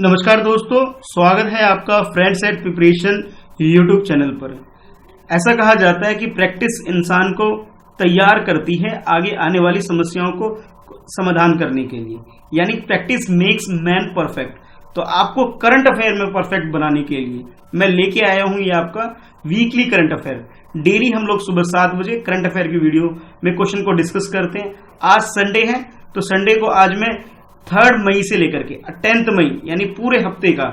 नमस्कार दोस्तों, स्वागत है आपका friends at preparation YouTube channel पर। ऐसा कहा जाता है कि प्रैक्टिस इंसान को तैयार करती है आगे आने वाली समस्याओं को समाधान करने के लिए, यानी प्रैक्टिस मेक्स मैन परफेक्ट। तो आपको करंट अफेयर में परफेक्ट बनाने के लिए मैं लेके आया हूं ये आपका वीकली करंट अफेयर। डेली हम लोग सुबह 7 बजे करंट अफेयर की वीडियो में क्वेश्चन को डिस्कस करते हैं। आज संडे है तो संडे को आज मैं 3 मई से लेकर के 10 मई यानी पूरे हफ्ते का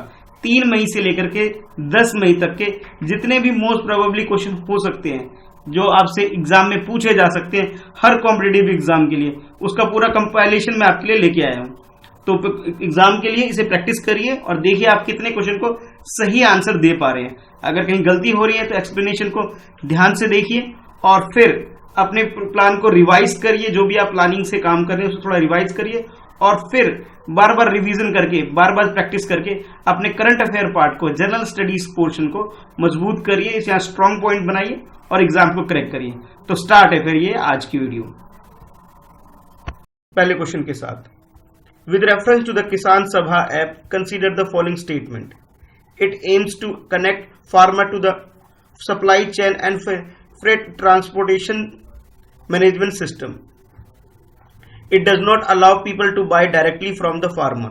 3 मई से लेकर के 10 मई तक के जितने भी मोस्ट प्रोबेबली क्वेश्चन हो सकते हैं जो आपसे एग्जाम में पूछे जा सकते हैं हर कॉम्पिटिटिव एग्जाम के लिए, उसका पूरा कंपाइलेशन मैं आपके लिए लेके आया हूं। तो एग्जाम के लिए इसे प्रैक्टिस करिए और देखिए आप कितने क्वेश्चन को सही आंसर दे पा रहे हैं। अगर कहीं गलती हो रही है तो एक्सप्लेनेशन को ध्यान से देखिए और फिर अपने प्लान को रिवाइज करिए। जो भी आप प्लानिंग से काम कर रहे हैं उसको थोड़ा रिवाइज करिए और फिर बार बार रिवीजन करके बार बार प्रैक्टिस करके अपने करंट अफेयर पार्ट को, जनरल स्टडीज पोर्शन को मजबूत करिए, इसे यहाँ स्ट्रॉन्ग पॉइंट बनाइए और एग्जाम को क्रैक करिए। तो स्टार्ट है फिर ये आज की वीडियो पहले क्वेश्चन के साथ। With reference to the Kisan Sabha app consider the following statement. It aims to connect farmer to the supply chain and freight transportation management system. It does not allow people to buy directly from the farmer.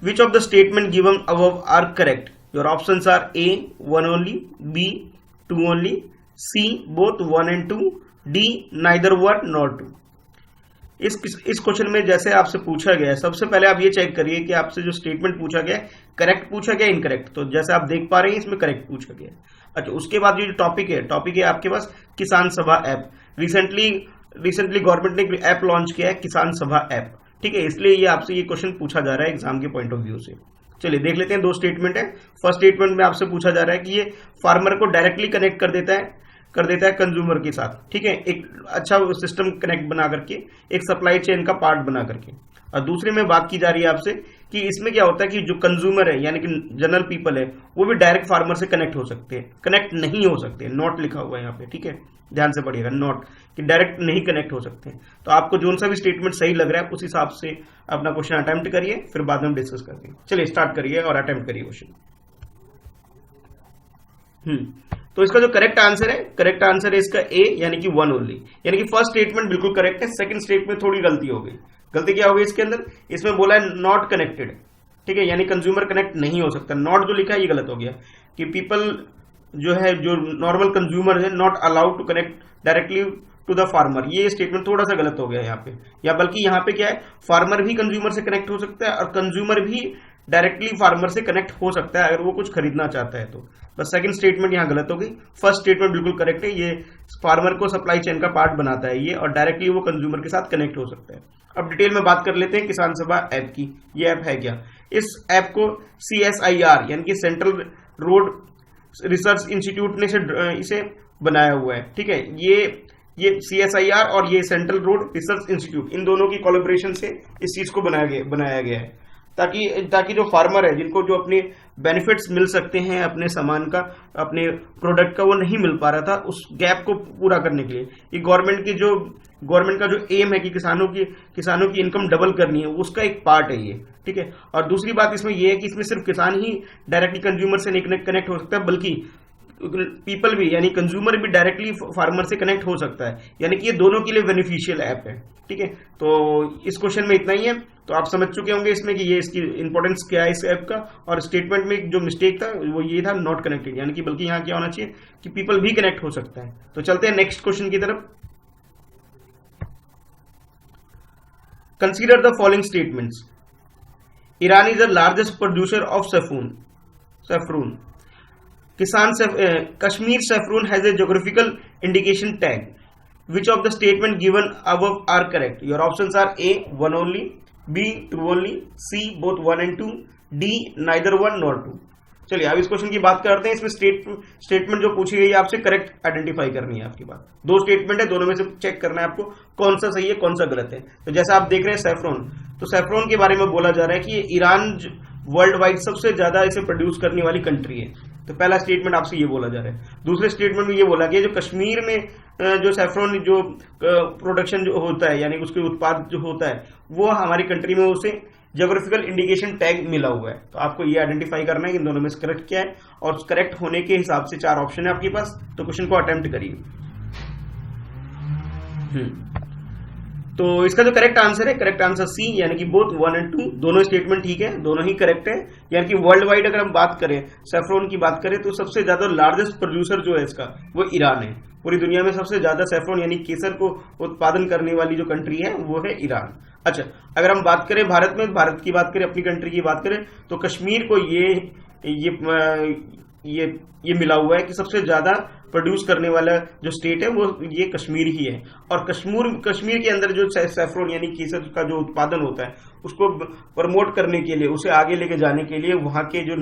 Which of the statement given above are correct? Your options are A, 1 only, B, 2 only, C, both 1 and 2, D, neither 1 nor 2. इस question में जैसे आपसे पूछा गया है, सबसे पहले आप ये चेक करिए कि आपसे जो स्टेटमेंट पूछा गया है करेक्ट पूछा गया इनकरेक्ट। तो जैसे आप देख पा रहे हैं इसमें करेक्ट पूछा गया है। अच्छा, उसके बाद ये जो टॉपिक है आपके पास किसान सभा ऐप। रिसेंटली गवर्नमेंट ने एक ऐप लॉन्च किया है किसान सभा ऐप, ठीक है, इसलिए ये आपसे ये क्वेश्चन पूछा जा रहा है एग्जाम के पॉइंट ऑफ व्यू से। चलिए देख लेते हैं। 2 स्टेटमेंट है। फर्स्ट स्टेटमेंट में आपसे पूछा जा रहा है कि ये फार्मर को डायरेक्टली कनेक्ट कर देता है कंज्यूमर के साथ, ठीक है, एक अच्छा सिस्टम कनेक्ट बना करके, एक सप्लाई चेन का पार्ट बना करके। और दूसरे में बात की जा रही है आपसे कि इसमें क्या होता है कि जो कंज्यूमर है यानी कि जनरल पीपल है वो भी डायरेक्ट फार्मर से कनेक्ट हो सकते हैं, कनेक्ट नहीं हो सकते। नॉट लिखा हुआ है यहाँ पे, ठीक है, ध्यान से पढ़िएगा, नॉट कि डायरेक्ट नहीं कनेक्ट हो सकते हैं। तो आपको जो सा भी स्टेटमेंट सही लग रहा है उस हिसाब से अपना क्वेश्चन अटेम्प्ट करिए, फिर बाद में डिस्कस करते हैं। चलिए स्टार्ट करिए और अटेम्प्ट करिए क्वेश्चन। तो इसका जो करेक्ट आंसर है इसका ए यानी कि 1 ओनली, यानी कि फर्स्ट स्टेटमेंट बिल्कुल करेक्ट है। सेकंड स्टेटमेंट में थोड़ी गलती हो गई। गलती क्या हो गई इसके अंदर? इसमें बोला है नॉट कनेक्टेड, ठीक है, यानी कंज्यूमर कनेक्ट नहीं हो सकता। नॉट जो लिखा है ये गलत हो गया कि पीपल जो है जो नॉर्मल कंज्यूमर है not allowed to connect directly to the farmer. ये स्टेटमेंट थोड़ा सा गलत हो गया यहाँ पे, या बल्कि यहाँ पे क्या है, फार्मर भी कंज्यूमर से कनेक्ट हो सकता है और कंज्यूमर भी डायरेक्टली फार्मर से कनेक्ट हो सकता है अगर वो कुछ खरीदना चाहता है तो। बस सेकंड स्टेटमेंट यहाँ गलत हो गई। फर्स्ट स्टेटमेंट बिल्कुल करेक्ट है। ये फार्मर को सप्लाई चेन का पार्ट बनाता है ये, और डायरेक्टली वो कंज्यूमर के साथ कनेक्ट हो सकता है। अब डिटेल में बात कर लेते हैं किसान सभा ऐप की। ये ऐप है क्या? इस ऐप को CSIR यानी कि सेंट्रल रोड रिसर्च इंस्टीट्यूट ने इसे बनाया हुआ है, ठीक है। ये CSIR और ये सेंट्रल रोड रिसर्च इंस्टीट्यूट, इन दोनों की कोलैबोरेशन से इस चीज को बनाया गया है ताकि जो फार्मर है जिनको जो अपने बेनिफिट्स मिल सकते हैं अपने सामान का, अपने प्रोडक्ट का, वो नहीं मिल पा रहा था, उस गैप को पूरा करने के लिए ये गवर्नमेंट का जो एम है कि किसानों की इनकम डबल करनी है, उसका एक पार्ट है ये, ठीक है। और दूसरी बात इसमें ये है कि इसमें सिर्फ किसान ही डायरेक्टली कंज्यूमर से नहीं कनेक्ट हो सकता है, बल्कि पीपल भी यानी कंज्यूमर भी डायरेक्टली फार्मर से कनेक्ट हो सकता है, यानी कि ये दोनों के लिए बेनिफिशियल ऐप है, ठीक है। तो इस क्वेश्चन में इतना ही है। तो आप समझ चुके होंगे इसमें कि ये इसकी इंपॉर्टेंस क्या है इस ऐप का। और स्टेटमेंट में जो मिस्टेक था वो ये था नॉट कनेक्टेड, यानी कि बल्कि यहाँ क्या होना चाहिए कि पीपल भी कनेक्ट हो सकता है। तो चलते हैं नेक्स्ट क्वेश्चन की तरफ। Consider the following statements. Iran is the largest producer of saffron. Kashmir saffron has a geographical indication tag. Which of the statement given above are correct? Your options are A, 1 only, B, 2 only, C, both 1 and 2, D, neither 1 nor 2. चलिए अब इस question की बात करते हैं। इसमें statement जो पूछी गई है आपसे करेक्ट आइडेंटिफाई करनी है आपकी बात। 2 स्टेटमेंट है, दोनों में से चेक करना है आपको कौन सा सही है कौन सा गलत है। तो जैसा आप देख रहे हैं सैफरॉन, तो सैफरॉन के बारे में बोला जा रहा है कि ये ईरान वर्ल्ड वाइड सबसे ज्यादा इसे प्रोड्यूस करने वाली कंट्री है। तो पहला स्टेटमेंट आपसे ये बोला जा रहा है। दूसरे स्टेटमेंट में ये बोला गया जो कश्मीर में जो सैफरॉन जो प्रोडक्शन जो होता है यानी उसके उत्पाद जो होता है वो हमारी कंट्री में उसे ज्योग्राफिकल इंडिकेशन टैग मिला हुआ है। तो आपको ये आइडेंटिफाई करना है कि इन दोनों में से करेक्ट क्या है, और करेक्ट होने के हिसाब से 4 ऑप्शन है आपके पास, तो क्वेश्चन को अटेम्प्ट करिए। तो इसका जो करेक्ट आंसर है, करेक्ट आंसर सी, यानी कि बोथ 1 और 2 दोनों स्टेटमेंट ठीक है, दोनों ही करेक्ट है। यानी कि वर्ल्ड वाइड अगर हम बात करें, सैफरॉन की बात करें, तो सबसे ज्यादा लार्जेस्ट प्रोड्यूसर जो है इसका वो ईरान है। पूरी दुनिया में सबसे ज्यादा सैफरॉन यानी केसर को उत्पादन करने वाली जो कंट्री है वो है ईरान। अच्छा, अगर हम बात करें भारत में, भारत की बात करें, अपनी कंट्री की बात करें, तो कश्मीर को ये मिला हुआ है कि सबसे ज्यादा प्रोड्यूस करने वाला जो स्टेट है वो ये कश्मीर ही है। और कश्मीर के अंदर जो सैफरॉन यानी केसर का जो उत्पादन होता है उसको प्रमोट करने के लिए, उसे आगे लेके जाने के लिए, वहां के जो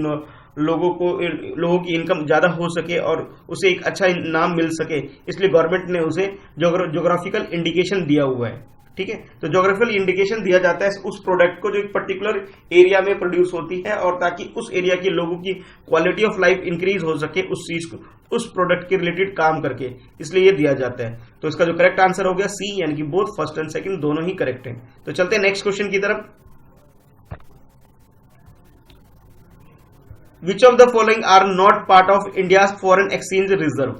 लोगों की इनकम ज्यादा हो सके और उसे एक अच्छा नाम मिल सके, इसलिए गवर्नमेंट ने उसे ज्योग्राफिकल इंडिकेशन दिया हुआ है। ठीक है, तो ज्योग्राफिकल इंडिकेशन दिया जाता है उस प्रोडक्ट को जो एक पर्टिकुलर एरिया में प्रोड्यूस होती है, और ताकि उस एरिया के लोगों की क्वालिटी ऑफ लाइफ इंक्रीज हो सके उस चीज को, उस प्रोडक्ट के रिलेटेड काम करके, इसलिए ये दिया जाता है। तो इसका जो करेक्ट आंसर हो गया सी, यानी कि बोथ फर्स्ट एंड सेकंड दोनों ही करेक्ट हैं। तो चलते हैं नेक्स्ट क्वेश्चन की तरफ। Which of the following are not part of India's foreign exchange reserve?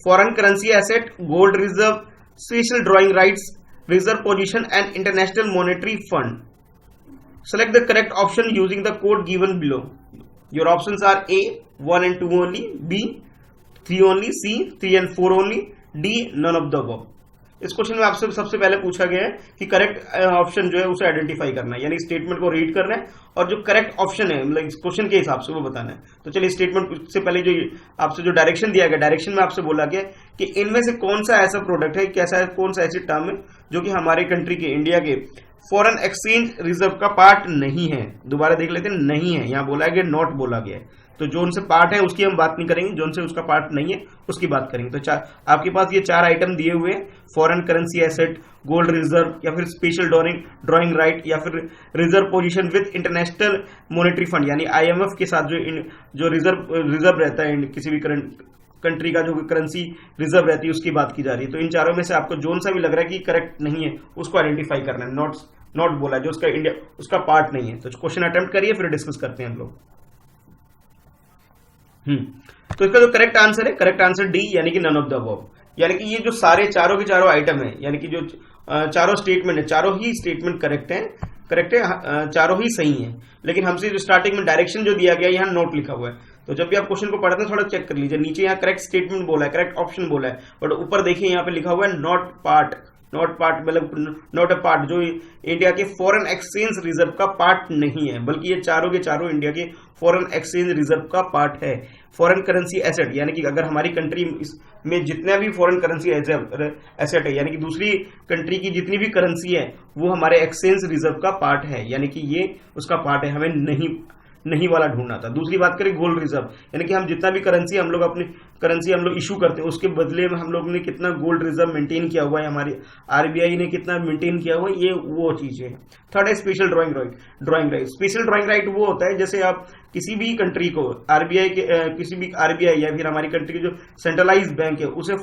Foreign currency asset, gold reserve, special drawing rights, reserve position and international monetary fund. Select the correct option using the code given below. Your options are A 1 and 2 only, B 3 only, C 3 and 4 only, D none of the above. इस question में आपसे सबसे पहले पूछा गया है कि correct option जो है उसे आइडेंटिफाई करना है, यानी स्टेटमेंट को रीड करना है और जो करेक्ट ऑप्शन है मतलब इस क्वेश्चन के हिसाब से वो बताना है। तो चलिए स्टेटमेंट से पहले जो आपसे जो डायरेक्शन दिया गया, डायरेक्शन में आपसे बोला गया कि इनमें से कौन सा ऐसा प्रोडक्ट है, कैसा है, कौन सा ऐसी टर्म है जो कि हमारे कंट्री के, इंडिया के फॉरेन एक्सचेंज रिजर्व का पार्ट नहीं है। दोबारा देख लेते हैं, नहीं है, यहां बोला गया, नॉट बोला गया है। तो जो उनसे पार्ट है उसकी हम बात नहीं करेंगे, जो उनसे उसका पार्ट नहीं है उसकी बात करेंगे। तो आपके पास ये 4 आइटम दिए हुए हैं, foreign currency asset, gold reserve, या फिर स्पेशल ड्रॉइंग राइट, या फिर reserve position with international monetary fund, यानी IMF के साथ जो रिजर्व रहता है किसी भी कंट्री का, जो करेंसी रिजर्व रहती है उसकी बात की जा रही है। तो इन चारों में से आपको जोन सा भी लग रहा है कि करेक्ट नहीं है उसको आइडेंटिफाई करना है। नॉट बोला जो उसका इंडिया उसका पार्ट नहीं है। तो क्वेश्चन अटेम्प्ट करिए, फिर डिस्कस करते हैं हम लोग। तो इसका जो करेक्ट आंसर है, करेक्ट आंसर डी, यानी कि नन ऑफ द अबव। यानी कि ये जो चारों के चारों आइटम है, यानी कि जो चारों स्टेटमेंट है, चारों ही स्टेटमेंट करेक्ट है, चारों ही सही है। लेकिन हमसे जो स्टार्टिंग में डायरेक्शन जो दिया गया, यहाँ नोट लिखा हुआ है, तो जब भी आप क्वेश्चन को पढ़ते हैं थोड़ा चेक कर लीजिए। नीचे यहाँ करेक्ट स्टेटमेंट बोला है, करेक्ट ऑप्शन बोला है, बट ऊपर देखिए यहाँ पे लिखा हुआ है नॉट पार्ट मतलब नॉट अ पार्ट, जो इंडिया के फॉरेन एक्सचेंज रिजर्व का पार्ट नहीं है, बल्कि ये चारों के चारों इंडिया के फॉरेन एक्सचेंज रिजर्व का पार्ट है। फॉरेन करेंसी एसेट, यानी कि अगर हमारी कंट्री में जितना भी फॉरेन करेंसी एसेट है, यानी कि दूसरी कंट्री की जितनी भी करेंसी है वो हमारे एक्सचेंज रिजर्व का पार्ट है, यानी कि ये उसका पार्ट है, हमें नहीं वाला ढूंढना था। दूसरी बात करें गोल्ड रिजर्व, यानी कि हम जितना भी करेंसी हम लोग अपनी करेंसी हम लोग इशू करते हैं, उसके बदले में हम लोग ने कितना गोल्ड रिजर्व मेंटेन किया हुआ है, हमारी RBI ने कितना मेंटेन किया हुआ है, ये वो चीज है। थर्ड है special drawing right. Special drawing right वो होता है जैसे आप किसी भी कंट्री को किसी भी RBI या फिर हमारी कंट्री के जो सेंट्रलाइज बैंक है उसे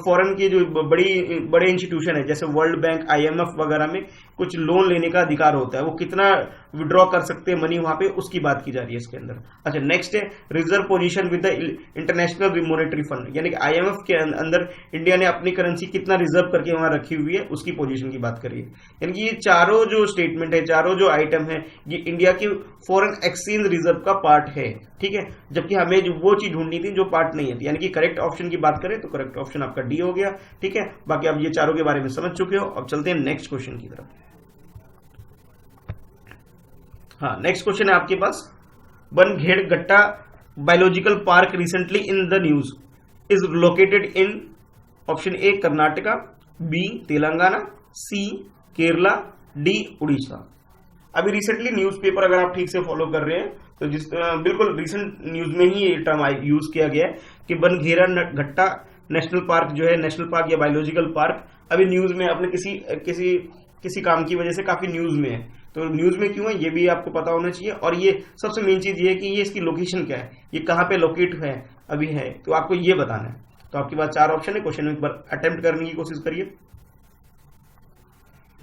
फॉरेन की जो बड़े इंस्टीट्यूशन है जैसे वर्ल्ड बैंक, IMF वगैरह में कुछ लोन लेने का अधिकार होता है, वो कितना विड्रॉ कर सकते हैं मनी वहां पे, उसकी बात की जा रही है इसके अंदर। अच्छा, नेक्स्ट है reserve position with the international monetary fund, यानी कि IMF के अंदर इंडिया ने अपनी करेंसी कितना रिजर्व करके वहां रखी हुई है उसकी पोजीशन की बात करिए। यानी कि ये चारों जो स्टेटमेंट है, चारों जो आइटम है, ये इंडिया के फॉरेन एक्सचेंज रिजर्व का पार्ट है। ठीक है, जबकि हमें जो वो चीज ढूंढनी थी जो पार्ट नहीं है, यानी कि करेक्ट ऑप्शन की बात करें तो करेक्ट ऑप्शन आपका डी हो गया। ठीक है, बाकी आप ये चारों के बारे में समझ चुके हो। अब चलते हैं नेक्स्ट क्वेश्चन की तरफ। हाँ, नेक्स्ट क्वेश्चन है आपके पास, Bannerghatta biological park recently in the news is located in option A Karnataka, B Telangana, C Kerala, D Orissa. अभी रिसेंटली न्यूज़पेपर अगर आप ठीक से फॉलो कर रहे हैं तो बिल्कुल रिसेंट न्यूज में ही ये टर्म यूज किया गया है कि बनघेड़गट्टा नेशनल पार्क जो है, नेशनल पार्क या बायोलॉजिकल पार्क अभी न्यूज में अपने किसी काम की वजह से काफी न्यूज में है। तो न्यूज में क्यों है ये भी आपको पता होना चाहिए, और ये सबसे मेन चीज ये है कि ये इसकी लोकेशन क्या है, ये कहाँ पे लोकेट है अभी है, तो आपको ये बताना है। तो आपके पास 4 ऑप्शन है, क्वेश्चन में एक बार अटेम्प्ट करने की कोशिश करिए।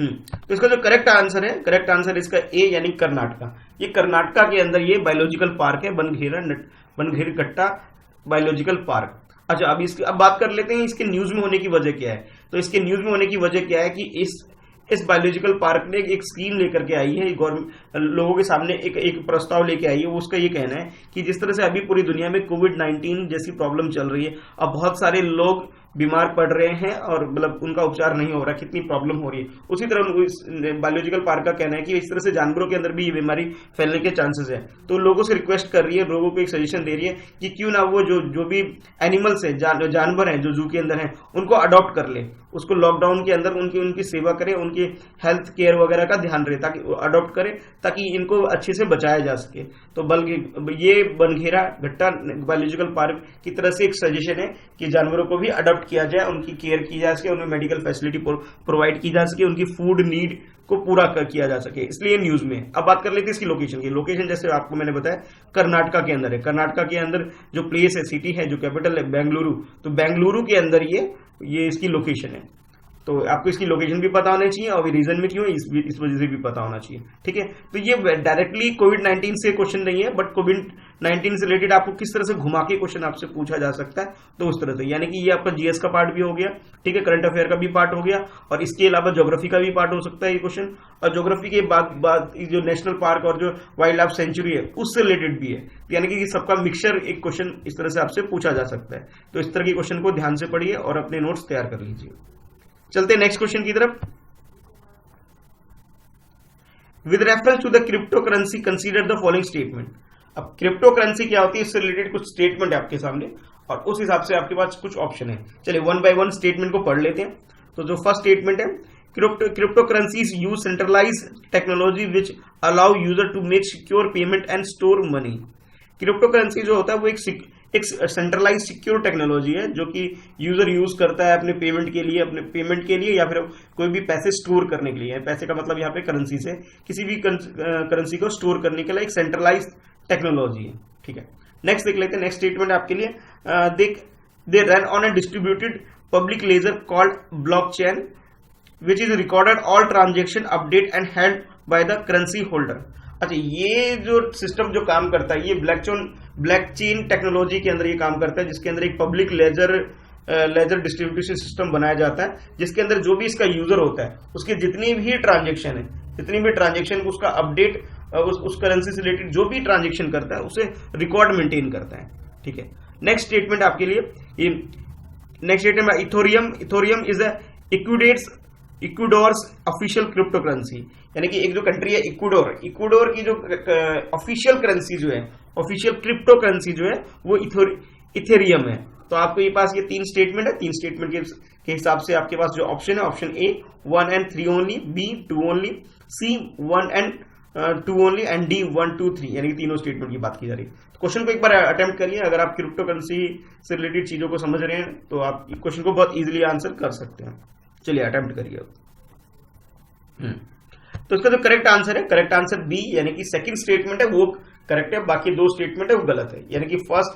तो इसका जो करेक्ट आंसर है, करेक्ट आंसर इसका ए यानी कर्नाटका। ये कर्नाटका के अंदर ये बायोलॉजिकल पार्क है, बनघेरघट्टा बायोलॉजिकल पार्क। अच्छा, अब बात कर लेते हैं इसके न्यूज में होने की वजह क्या है। तो इसके न्यूज में होने की वजह क्या है कि इस बायोलॉजिकल पार्क ने एक स्कीम लेकर के आई है, गवर्नमेंट लोगों के सामने एक प्रस्ताव लेके आई है। उसका ये कहना है कि जिस तरह से अभी पूरी दुनिया में कोविड-19 जैसी प्रॉब्लम चल रही है, अब बहुत सारे लोग बीमार पड़ रहे हैं और मतलब उनका उपचार नहीं हो रहा, कितनी प्रॉब्लम हो रही है, उसी तरह बायोलॉजिकल पार्क का कहना है कि इस तरह से जानवरों के अंदर भी ये बीमारी फैलने के चांसेस है। तो लोगों से रिक्वेस्ट कर रही है, लोगों को एक सजेशन दे रही है कि क्यों ना वो जो भी एनिमल्स है, जानवर हैं जो जू के अंदर हैं, उनको अडॉप्ट कर ले, उसको लॉकडाउन के अंदर उनकी सेवा करे, उनकी हेल्थ केयर वगैरह का ध्यान रहे, ताकि अडॉप्ट करे, ताकि इनको अच्छे से बचाया जा सके। तो बल्कि ये बनघेरघट्टा बायोलॉजिकल पार्क की तरह से एक सजेशन है कि जानवरों को भी अडॉप्ट किया जाए, उनकी केयर की जा सके, उन्हें मेडिकल फैसिलिटी प्रोवाइड की जा सके, उनकी फूड नीड को पूरा किया जा सके, इसलिए न्यूज में। अब बात कर लेते हैं इसकी लोकेशन की। लोकेशन जैसे आपको मैंने बताया कर्नाटका के अंदर है। कर्नाटका के अंदर जो प्लेस है, सिटी है, जो कैपिटल है बेंगलुरु, तो बेंगलुरु के अंदर ये इसकी लोकेशन है। तो आपको इसकी लोकेशन भी पता होना चाहिए और रीजन में क्यों इस वजह से भी पता होना चाहिए। ठीक है, तो ये डायरेक्टली कोविड-19 से क्वेश्चन नहीं है, बट कोविड-19 से रिलेटेड आपको किस तरह से घुमा के क्वेश्चन आपसे पूछा जा सकता है, तो उस तरह से, यानी कि ये आपका जीएस का पार्ट भी हो गया, ठीक है, करंट अफेयर का भी पार्ट हो गया, और इसके अलावा ज्योग्राफी का भी पार्ट हो सकता है ये क्वेश्चन। और ज्योग्राफी के बाद जो नेशनल पार्क और जो वाइल्ड लाइफ सेंचुरी है उससे रिलेटेड भी है, यानी कि सबका मिक्सचर एक क्वेश्चन इस तरह से आपसे पूछा जा सकता है। तो इस तरह के क्वेश्चन को ध्यान से पढ़िए और अपने नोट्स तैयार कर लीजिए। चलते नेक्स्ट क्वेश्चन की तरफ। With reference to the crypto currency consider the following statement. अब क्रिप्टो करेंसी क्या होती है, इससे रिलेटेड कुछ स्टेटमेंट है आपके सामने, और उस हिसाब से आपके पास कुछ ऑप्शन है। चलिए वन बाय वन स्टेटमेंट को पढ़ लेते हैं। तो जो फर्स्ट स्टेटमेंट है, crypto currencies use centralize technology which allow user to make secure payment and store money. Crypto currency जो होता है वो एक सेंट्रलाइज सिक्योर टेक्नोलॉजी है, जो कि यूजर यूज करता है अपने पेमेंट के लिए या फिर कोई भी पैसे स्टोर करने के लिए। पैसे का मतलब यहाँ पे करेंसी से, किसी भी करेंसी को स्टोर करने के लिए एक सेंट्रलाइज टेक्नोलॉजी है। ठीक है, नेक्स्ट देख लेते हैं। नेक्स्ट स्टेटमेंट आपके लिए, they run on a distributed public ledger called blockchain which is recorded all transaction update and held by the currency holder. अच्छा, ये जो सिस्टम जो काम करता है, ये ब्लॉकचेन टेक्नोलॉजी के अंदर ये काम करता है, जिसके अंदर एक पब्लिक लेजर डिस्ट्रीब्यूशन सिस्टम बनाया जाता है, जिसके अंदर जो भी इसका यूजर होता है उसके जितनी भी ट्रांजेक्शन उसका अपडेट, उस करेंसी से रिलेटेड जो भी ट्रांजेक्शन करता है उसे रिकॉर्ड मेंटेन करता है। ठीक है, नेक्स्ट स्टेटमेंट आपके लिए, next statement, Ethereum is a Ecuador's official crypto currency. यानी कि एक जो कंट्री है इक्वाडोर की जो ऑफिशियल करेंसी जो है, ऑफिशियल क्रिप्टो करेंसी जो है वो इथेरियम है। तो आपके पास ये तीन स्टेटमेंट है। तीन स्टेटमेंट के हिसाब से आपके पास जो ऑप्शन है, option A 1 and 3 only, B 2 only, C 1 and 2 only, and D 1 2 3, यानी कि तीनों स्टेटमेंट की बात की जा रही है। तो क्वेश्चन को एक बार अटेम्प्ट करिए। अगर आप क्रिप्टो करेंसी से रिलेटेड चीजों को समझ रहे हैं तो आप क्वेश्चन को बहुत इजीली आंसर कर सकते हैं। चलिए अटेम्प्ट करिए। तो इसका जो करेक्ट आंसर बी, यानी कि सेकंड स्टेटमेंट है वो करेक्ट है, बाकी दो स्टेटमेंट है वो गलत है। यानी कि फर्स्ट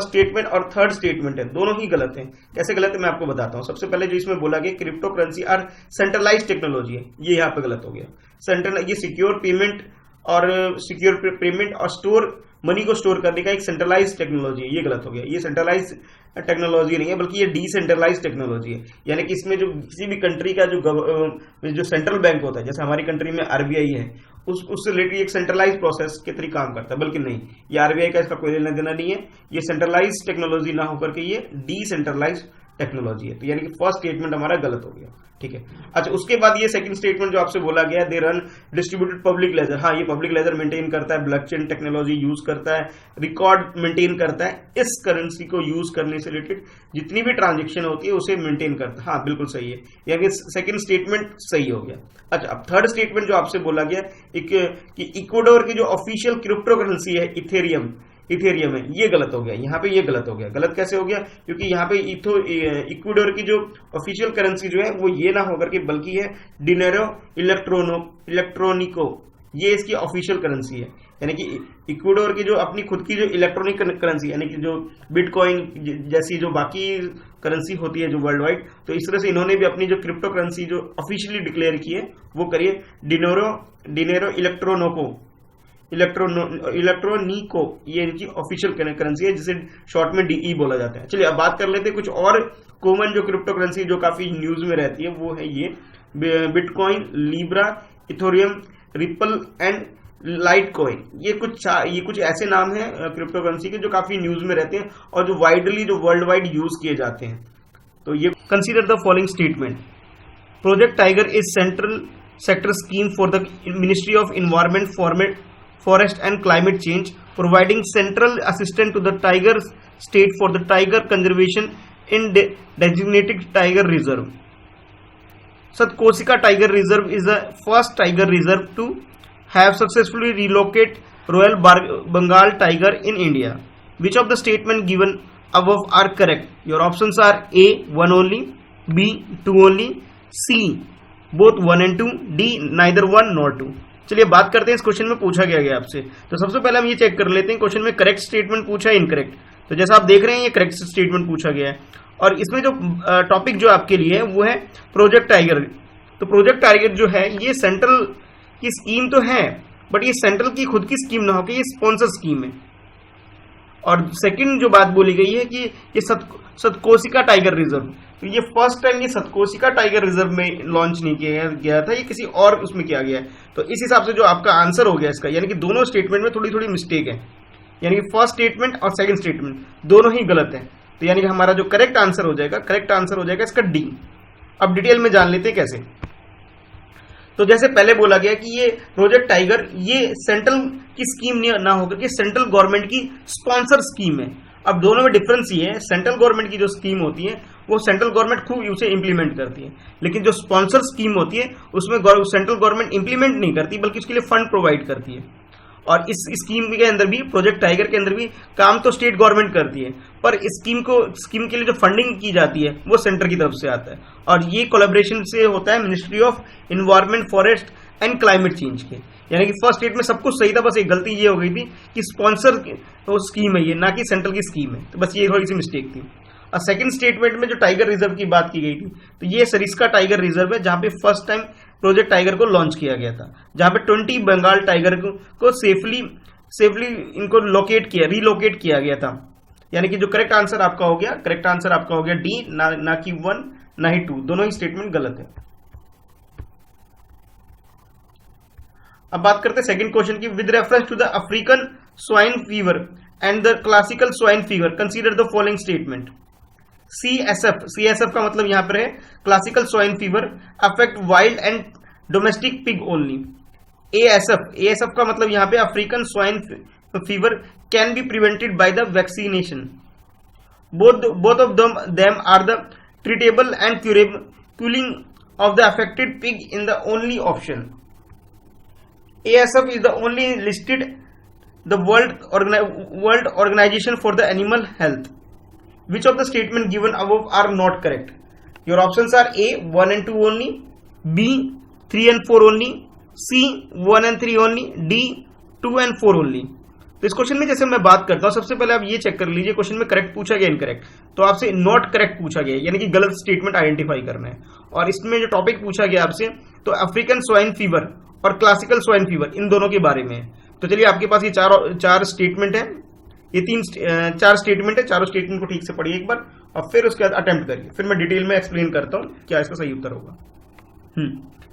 स्टेटमेंट और थर्ड स्टेटमेंट है, दोनों ही गलत है। कैसे गलत है मैं आपको बताता हूं। सबसे पहले जो इसमें बोला गया crypto currency are centralize technology है, ये यहाँ पे गलत हो गया। ये सिक्योर पेमेंट और स्टोर मनी को स्टोर करने का एक सेंट्रलाइज टेक्नोलॉजी है, ये गलत हो गया। ये सेंट्रलाइज टेक्नोलॉजी नहीं है, बल्कि ये डिसेंट्रलाइज टेक्नोलॉजी है। यानी कि इसमें जो किसी भी कंट्री का जो सेंट्रल बैंक होता है, जैसे हमारी कंट्री में आरबीआई है, उससे रिलेटेड एक सेंट्रलाइज प्रोसेस के तरीके काम करता है। बल्कि नहीं, ये आरबीआई का इसका कोई लेना देना नहीं है। ये सेंट्रलाइज टेक्नोलॉजी ना होकर के ये डिसेंट्रलाइज टेक्नोलॉजी है। तो यानी कि फर्स्ट स्टेटमेंट हमारा गलत हो गया। ठीक है, अच्छा उसके बाद ये सेकंड स्टेटमेंट जो आपसे बोला गया, they run distributed public ledger. हाँ, ये पब्लिक लेजर मेंटेन करता है, ब्लॉकचेन टेक्नोलॉजी यूज करता है, रिकॉर्ड मेंटेन करता है। इस करेंसी को यूज करने से रिलेटेड जितनी भी ट्रांजेक्शन होती है उसे मेंटेन करता है। हाँ बिल्कुल सही है, यानी सेकंड स्टेटमेंट सही हो गया। अच्छा, अब थर्ड स्टेटमेंट जो आपसे बोला गया कि इक्वाडोर की जो ऑफिशियल क्रिप्टो करेंसी है इथेरियम है, ये गलत हो गया। यहाँ पे ये गलत हो गया। गलत कैसे हो गया? क्योंकि यहाँ पे इक्वाडोर की जो ऑफिशियल करेंसी जो है वो ये ना होकर के बल्कि है डिनेरो इलेक्ट्रोनिको, ये इसकी ऑफिशियल करेंसी है। यानी कि इक्वाडोर की जो अपनी खुद की जो इलेक्ट्रॉनिक करेंसी यानी कि जो बिटकॉइन जैसी जो बाकी करेंसी होती है जो वर्ल्ड वाइड, तो इस तरह से इन्होंने भी अपनी जो क्रिप्टो करेंसी जो ऑफिशियली डिक्लेयर की है वो करिए डिनेरो इलेक्ट्रोनिको, ये इनकी ऑफिशियल करेंसी है जिसे शॉर्ट में डीई बोला जाता है। चलिए अब बात कर लेते हैं कुछ और कॉमन जो क्रिप्टो करेंसी जो काफी न्यूज में रहती है, वो है ये bitcoin, Libra, इथोरियम, ripple and light coin. ये कुछ ऐसे नाम हैं क्रिप्टो करेंसी के जो काफी न्यूज में रहते हैं और जो वाइडली जो वर्ल्ड वाइड यूज किए जाते हैं। तो ये consider the following statement. Project tiger is central sector scheme for the ministry of environment, forest and climate change, providing central assistance to the tiger state for the tiger conservation in designated tiger reserve. Satkosika Tiger Reserve is the first tiger reserve to have successfully relocated Royal Bengal tiger in India. Which of the statement given above are correct? Your options are A 1 only, B 2 only, C both 1 and 2, D neither 1 nor 2. चलिए बात करते हैं इस question में पूछा गया आपसे। तो सबसे पहले हम ये चेक कर लेते हैं क्वेश्चन में करेक्ट स्टेटमेंट पूछा है इनकरेक्ट। तो जैसा आप देख रहे हैं ये करेक्ट स्टेटमेंट पूछा गया है और इसमें जो टॉपिक जो आपके लिए है वो है प्रोजेक्ट टाइगर। तो प्रोजेक्ट टाइगर जो है ये सेंट्रल की स्कीम तो है, बट ये सेंट्रल की खुद की स्कीम ना होकर ये स्पॉन्सर स्कीम है। और सेकंड जो बात बोली गई है कि ये सतकोशिका टाइगर रिजर्व, तो ये फर्स्ट टाइम ये सतकोशिका टाइगर रिजर्व में लॉन्च नहीं किया गया था, ये किसी और उसमें किया गया है। तो इस हिसाब से जो आपका आंसर हो गया इसका, यानी कि दोनों स्टेटमेंट में थोड़ी थोड़ी मिस्टेक है, यानी कि फर्स्ट स्टेटमेंट और सेकंड स्टेटमेंट दोनों ही गलत है। तो यानी कि हमारा जो करेक्ट आंसर हो जाएगा इसका डी। अब डिटेल में जान लेते हैं कैसे। तो जैसे पहले बोला गया कि ये प्रोजेक्ट टाइगर ये सेंट्रल की स्कीम ना होकर ये सेंट्रल गवर्नमेंट की स्पॉन्सर स्कीम है। अब दोनों में डिफरेंस ये है, सेंट्रल गवर्नमेंट की जो स्कीम होती है वो सेंट्रल गवर्नमेंट खूब उसे इंप्लीमेंट करती है, लेकिन जो स्पॉन्सर स्कीम होती है उसमें सेंट्रल गवर्नमेंट इंप्लीमेंट नहीं करती बल्कि उसके लिए फंड प्रोवाइड करती है। और इस स्कीम के अंदर भी प्रोजेक्ट टाइगर के अंदर भी काम तो स्टेट गवर्नमेंट करती है, पर इस स्कीम के लिए जो फंडिंग की जाती है वो सेंटर की तरफ से आता है। और ये कोलैबोरेशन से होता है ministry of environment, forest and climate change के। यानी कि फर्स्ट स्टेट में सब कुछ सही था, बस एक गलती ये हो गई थी कि स्पॉन्सर स्कीम है ये, ना कि सेंट्रल की स्कीम है। तो बस ये थोड़ी सी मिस्टेक थी। और सेकंड स्टेटमेंट में जो टाइगर रिजर्व की बात की गई थी, तो ये सरिस्का टाइगर रिजर्व है जहां पे फर्स्ट टाइम प्रोजेक्ट टाइगर को लॉन्च किया गया था, जहां पे 20 बंगाल टाइगर को सेफली इनको रिलोकेट किया गया था। यानी कि जो करेक्ट आंसर आपका हो गया डी, ना कि 1 ना ही 2, दोनों ही स्टेटमेंट गलत है। अब बात करते हैं सेकंड क्वेश्चन की। With reference to the African swine fever and the classical swine fever consider the following statement. CSF का मतलब यहां पर है classical swine fever affect wild and domestic pig only. ASF का मतलब यहां पे African swine fever can be prevented by the vaccination. Both of them are the treatable and curing of the affected pig in the only option. ASF is the only listed the World Organization for the Animal Health. Which of the statement given above are not correct? Your options are A 1 and 2 only, B 3 and 4 only, C 1 and 3 only, D 2 and 4 only. तो इस question में जैसे मैं बात करता हूं, सबसे पहले आप ये चेक कर लीजिए क्वेश्चन में करेक्ट पूछा गया इनकरेक्ट। तो आपसे नॉट करेक्ट पूछा गया, यानी कि गलत स्टेटमेंट आइडेंटिफाई करना है। और इसमें जो टॉपिक पूछा गया आपसे, तो अफ्रीकन स्वाइन फीवर और क्लासिकल स्वाइन फीवर इन दोनों के बारे में है। तो चलिए आपके पास ये चार स्टेटमेंट है, ये चार स्टेटमेंट है। चारों स्टेटमेंट को ठीक से पढ़िए एक बार और फिर उसके बाद अटेम्प्ट करिए, फिर मैं डिटेल में एक्सप्लेन करता हूं क्या इसका सही उत्तर होगा।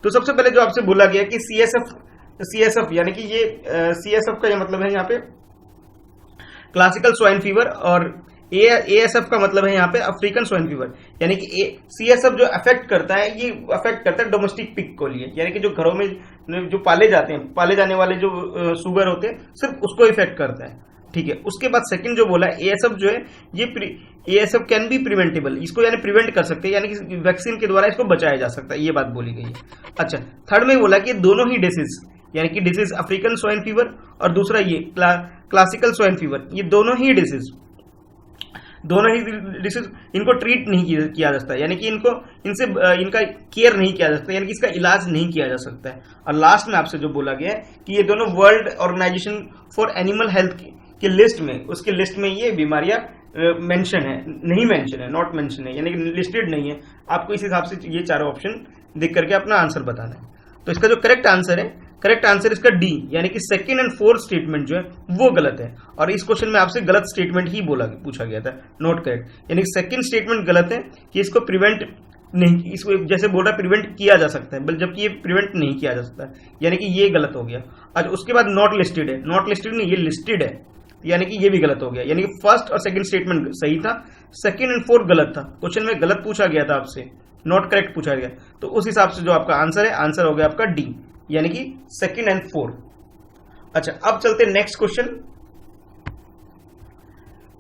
तो सबसे पहले जो आपसे बोला गया कि CSF यानी कि ये CSF का ये मतलब है यहाँ पे क्लासिकल स्वाइन फीवर, और ASF का मतलब है यहाँ पे अफ्रीकन स्वाइन फीवर। यानी कि CSF जो अफेक्ट करता है, ये अफेक्ट करता है डोमेस्टिक पिग को लिए, यानी कि जो घरों में जो पाले जाने वाले जो सुगर होते हैं, सिर्फ उसको इफेक्ट करता है। ठीक है। उसके बाद सेकंड जो बोला ASF जो है, ये ASF कैन बी प्रिवेंटेबल, इसको यानी प्रिवेंट कर सकते हैं, यानी कि वैक्सीन के द्वारा इसको बचाया जा सकता है, ये बात बोली गई है। अच्छा, थर्ड में बोला कि दोनों ही डिसीज, यानी कि डिसीज अफ्रीकन स्वाइन फीवर और दूसरा ये क्लासिकल स्वाइन फीवर, ये दोनों ही डिसीज दोनों ही डिसीज इनको ट्रीट नहीं किया जा सकता, यानी कि इनका केयर नहीं किया जा सकता, यानी कि इसका इलाज नहीं किया जा सकता है। और लास्ट में आपसे जो बोला गया है कि ये दोनों world organisation for animal health की लिस्ट में, उसकी लिस्ट में ये बीमारियां मेंशन है, नहीं मेंशन है, नॉट मेंशन है, यानी कि लिस्टेड नहीं है। आपको इस हिसाब से ये चारों ऑप्शन देख करके अपना आंसर बताना है। तो इसका जो करेक्ट आंसर है, करेक्ट आंसर इसका डी, यानी कि सेकंड एंड फोर्थ स्टेटमेंट जो है वो गलत है। और इस क्वेश्चन में आपसे गलत स्टेटमेंट ही पूछा गया था, नॉट करेक्ट। यानी कि सेकंड स्टेटमेंट गलत है कि इसको प्रिवेंट नहीं, इसको जैसे बोल रहा है प्रिवेंट किया जा सकता है, जबकि ये प्रिवेंट नहीं किया जा सकता, यानी कि ये गलत हो गया। आज उसके बाद नॉट लिस्टेड है, नॉट लिस्टेड नहीं, ये लिस्टेड है, यानी कि ये भी गलत हो गया। यानी कि फर्स्ट और सेकंड स्टेटमेंट सही था, सेकंड एंड फोर्थ गलत था। क्वेश्चन में गलत पूछा गया था आपसे, नॉट करेक्ट पूछा गया, तो उस हिसाब से जो आपका आंसर है, आंसर हो गया आपका डी, यानी कि सेकंड एंड फोर्थ। अच्छा, अब चलते next question.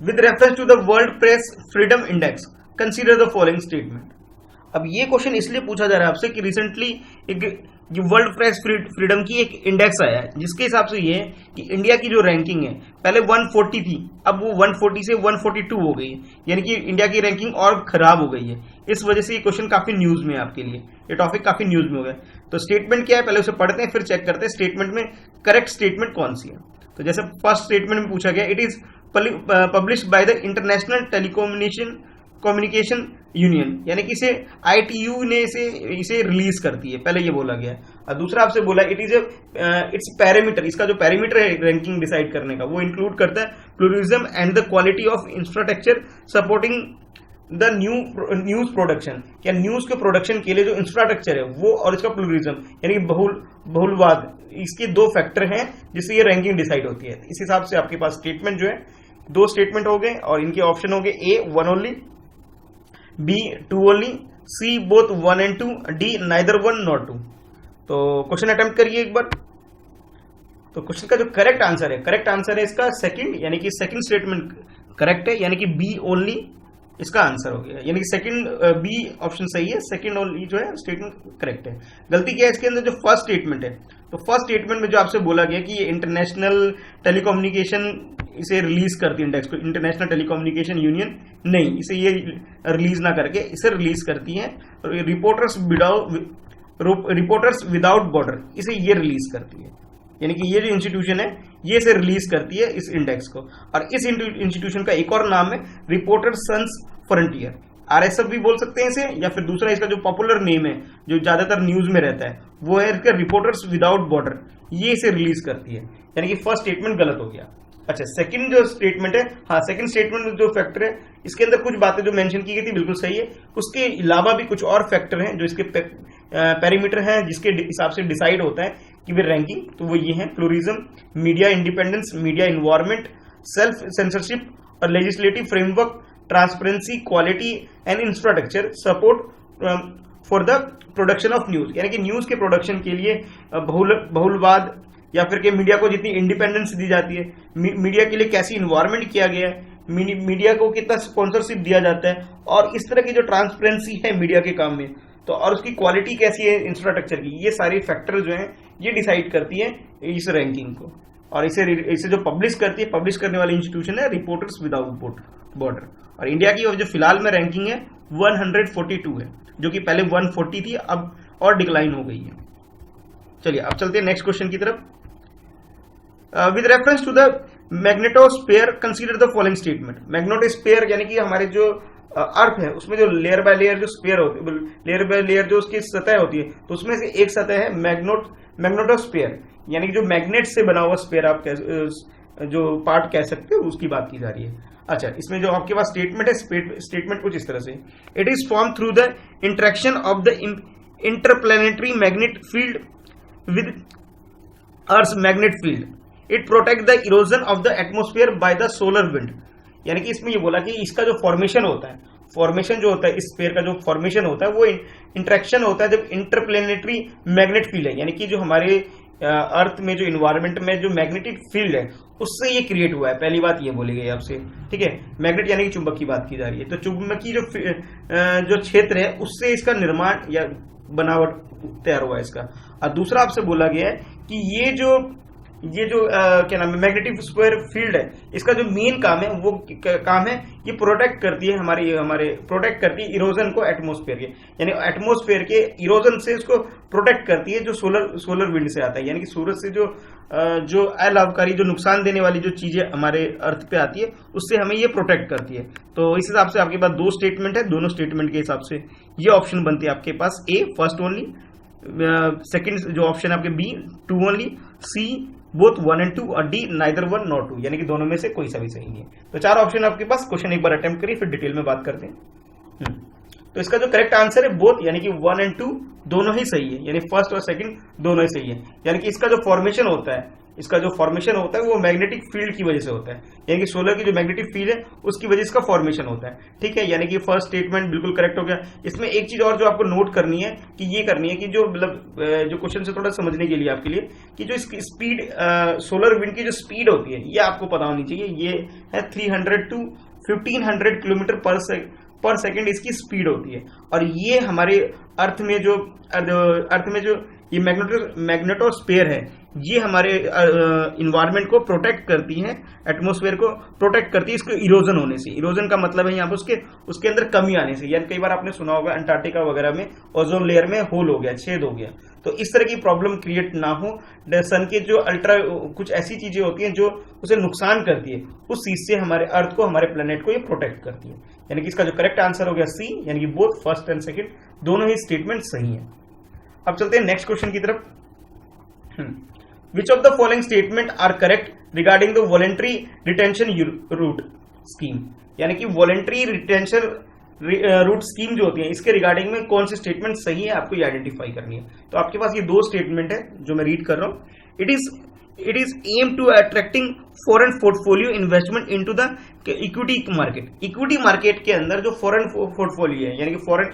With reference to the world press freedom index consider the following statement. अब ये क्वेश्चन इसलिए पूछा जा रहा है आपसे कि रिसेंटली एक वर्ल्ड प्रेस फ्रीडम की एक इंडेक्स आया है, जिसके हिसाब से ये है कि इंडिया की जो रैंकिंग है पहले 140 थी, अब वो 140 से 142 हो गई है, यानी कि इंडिया की रैंकिंग और खराब हो गई है। इस वजह से ये क्वेश्चन काफी न्यूज में है आपके लिए, ये टॉपिक काफी न्यूज में हो गया। तो स्टेटमेंट क्या है पहले उसे पढ़ते हैं, फिर चेक करते हैं स्टेटमेंट में करेक्ट स्टेटमेंट कौन सी है। तो जैसे फर्स्ट स्टेटमेंट में पूछा गया, it is published by the international telecommunication union, यानी कि इसे ITU ने इसे रिलीज करती है, पहले ये बोला गया है। और दूसरा आपसे बोला इट इज इट्स पैरामीटर, इसका जो पैरामीटर है रैंकिंग डिसाइड करने का, वो इंक्लूड करता है pluralism and the quality of infrastructure supporting the news production, क्या न्यूज के प्रोडक्शन के लिए जो इंफ्रास्ट्रक्चर है वो, और इसका प्लूरिज्म यानी कि बहुलवाद, इसके दो फैक्टर हैं जिससे ये रैंकिंग डिसाइड होती है। इस हिसाब से आपके पास स्टेटमेंट जो है, दो स्टेटमेंट हो गए और इनके ऑप्शन हो गए A 1 only, B 2 only, C both 1 and 2, D neither 1 not 2। तो क्वेश्चन अटेम्प्ट करिए एक बार। तो क्वेश्चन का जो करेक्ट आंसर है, करेक्ट आंसर है इसका सेकंड, यानी कि सेकंड स्टेटमेंट करेक्ट है, यानी कि B ओनली इसका आंसर हो गया, यानी कि सेकंड B ऑप्शन सही है, सेकंड ओनली जो है स्टेटमेंट करेक्ट है। गलती क्या है इसके अंदर, जो फर्स्ट स्टेटमेंट है, तो फर्स्ट स्टेटमेंट में जो आपसे बोला गया कि ये इंटरनेशनल टेलीकम्युनिकेशन इसे रिलीज करती है इंडेक्स को, इंटरनेशनल टेलीकम्युनिकेशन यूनियन नहीं, इसे ये रिलीज ना करके इसे रिलीज करती है रिपोर्टर्स विदाउट बॉर्डर, इसे ये रिलीज करती है, यानी कि ये जो इंस्टीट्यूशन है ये इसे रिलीज करती है इस इंडेक्स को। और इस इंस्टीट्यूशन का एक और नाम है रिपोर्टर्स सन्स फ्रंटियर, RSF भी बोल सकते हैं इसे, या फिर दूसरा इसका जो पॉपुलर नेम है जो ज्यादातर न्यूज में रहता है वो है इसका रिपोर्टर्स विदाउट बॉर्डर, ये इसे रिलीज करती है, यानी कि फर्स्ट स्टेटमेंट गलत हो गया। अच्छा, सेकंड जो स्टेटमेंट है, हाँ सेकंड स्टेटमेंट में जो फैक्टर है इसके अंदर कुछ बातें जो मेंशन की गई थी बिल्कुल सही है, उसके अलावा भी कुछ और फैक्टर हैं जो इसके पैरामीटर हैं जिसके हिसाब से डिसाइड होता है कि वे रैंकिंग, तो वो ये है pluralism, media independence, media environment, self censorship और legislative framework, transparency, quality and infrastructure support for the production of news, यानी कि न्यूज के प्रोडक्शन के लिए बहुलवाद, या फिर कि मीडिया को जितनी इंडिपेंडेंस दी जाती है, मीडिया के लिए कैसी इन्वायरमेंट किया गया है, मीडिया को कितना स्पॉन्सरशिप दिया जाता है, और इस तरह की जो ट्रांसपेरेंसी है मीडिया के काम में, तो और उसकी क्वालिटी कैसी है इंफ्रास्ट्रक्चर की, ये सारे फैक्टर जो हैं ये डिसाइड करती है इस रैंकिंग को। और इसे जो पब्लिश करती है, पब्लिश करने वाली इंस्टीट्यूशन है रिपोर्टर्स विदाउट बॉर्डर। और इंडिया की जो फिलहाल में रैंकिंग है 142 है, जो कि पहले 140 थी, अब और डिक्लाइन हो गई है। चलिए अब चलते हैं नेक्स्ट क्वेश्चन की तरफ। With reference to the magnetosphere consider the following statement. Magnetosphere यानी कि हमारे जो अर्थ है उसमें जो लेयर बाय लेयर जो स्फीयर होती है, लेयर बाय लेयर जो उसकी सतह होती है, तो उसमें से एक सतह है मैग्नेटोस्फीयर, यानी कि जो मैग्नेट से बना हुआ स्फीयर आप जो पार्ट कह सकते हो उसकी बात की जा रही है। अच्छा, इसमें जो आपके पास स्टेटमेंट है, स्टेटमेंट कुछ इस तरह से, it is form through the interaction of the interplanetary magnet field with earth magnet field, it protect the erosion of the atmosphere by the solar wind. यानी कि इसमें ये बोला कि इसका जो फॉर्मेशन होता है, फॉर्मेशन जो होता है इस स्फीयर का जो फॉर्मेशन होता है वो इंटरेक्शन होता है जब इंटरप्लैनेटरी मैग्नेट फील्ड है, यानी कि जो हमारे अर्थ में जो इन्वायरमेंट में जो मैग्नेटिक फील्ड है उससे ये क्रिएट हुआ है। पहली बात ये बोली गई आपसे, ठीक है, मैग्नेट यानी कि चुंबक की बात की जा रही है, तो चुंबकी जो क्षेत्र है उससे इसका निर्माण या बनावट तैयार हुआ है इसका। और दूसरा आपसे बोला गया है कि ये जो ये जो क्या नाम है मैग्नेटिक स्क्वायर फील्ड है, इसका जो मेन काम है वो काम है ये प्रोटेक्ट करती है हमारे प्रोटेक्ट करती है इरोजन को एटमॉस्फेयर के, यानी एटमॉस्फेयर के इरोजन से इसको प्रोटेक्ट करती है जो सोलर विंड से आता है, यानी कि सूरज से जो अलाभकारी जो नुकसान देने वाली जो चीजें हमारे अर्थ पे आती है उससे हमें ये प्रोटेक्ट करती है। तो इस हिसाब से आपके पास दो स्टेटमेंट है, दोनों स्टेटमेंट के हिसाब से ये ऑप्शन बनती है आपके पास ए फर्स्ट ओनली, सेकंड जो ऑप्शन है आपके B two only, C both 1 and 2 और डी नाइदर 1 नॉर 2, यानी कि दोनों में से कोई सा भी सही नहीं है। तो चार ऑप्शन आपके पास, क्वेश्चन एक बार अटेम्प्ट करिए फिर डिटेल में बात करते हैं। तो इसका जो करेक्ट आंसर है बोथ, यानी कि 1 and 2 दोनों ही सही है, यानी फर्स्ट और सेकंड दोनों ही सही है। यानी कि इसका जो फॉर्मेशन होता है वो मैग्नेटिक फील्ड की वजह से होता है, यानी कि सोलर की जो मैग्नेटिक फील्ड है उसकी वजह से इसका फॉर्मेशन होता है। ठीक है, यानी कि फर्स्ट स्टेटमेंट बिल्कुल करेक्ट हो गया। इसमें एक चीज और जो आपको नोट करनी है कि ये करनी है कि जो मतलब जो क्वेश्चन से थोड़ा समझने के लिए आपके लिए कि जो इसकी स्पीड सोलर विंड की जो स्पीड होती है ये आपको पता होनी चाहिए। ये है 300 to 1500 किलोमीटर पर सेकेंड इसकी स्पीड होती है, और ये हमारे अर्थ में जो ये मैग्नेटोस्फीयर है ये हमारे इन्वायरमेंट को प्रोटेक्ट करती है, एटमॉस्फेयर को प्रोटेक्ट करती है इसको इरोजन होने से। इरोजन का मतलब है यहाँ पर उसके अंदर कमी आने से, यानी कई बार आपने सुना होगा अंटार्कटिका वगैरह में ओजोन लेयर में होल हो गया, छेद हो गया, तो इस तरह की प्रॉब्लम क्रिएट ना हो। सन के जो अल्ट्रा कुछ ऐसी चीजें होती हैं जो उसे नुकसान करती है, उस चीज से हमारे अर्थ को हमारे प्लेनेट को ये प्रोटेक्ट करती है। यानी कि इसका जो करेक्ट आंसर हो गया सी, यानी कि बोथ फर्स्ट एंड सेकंड दोनों ही स्टेटमेंट सही है। अब चलते हैं नेक्स्ट क्वेश्चन की तरफ। Which of the following statement are correct regarding the voluntary retention route scheme? यानी कि voluntary retention रूट स्कीम जो होती है इसके रिगार्डिंग में कौन सी स्टेटमेंट सही है आपको ये आइडेंटिफाई करनी है। तो आपके पास ये दो स्टेटमेंट है जो मैं रीड कर रहा हूं। It is aim to attracting foreign portfolio investment into the equity market. Equity market के अंदर जो फॉरेन पोर्टफोलियो है यानी कि फॉरेन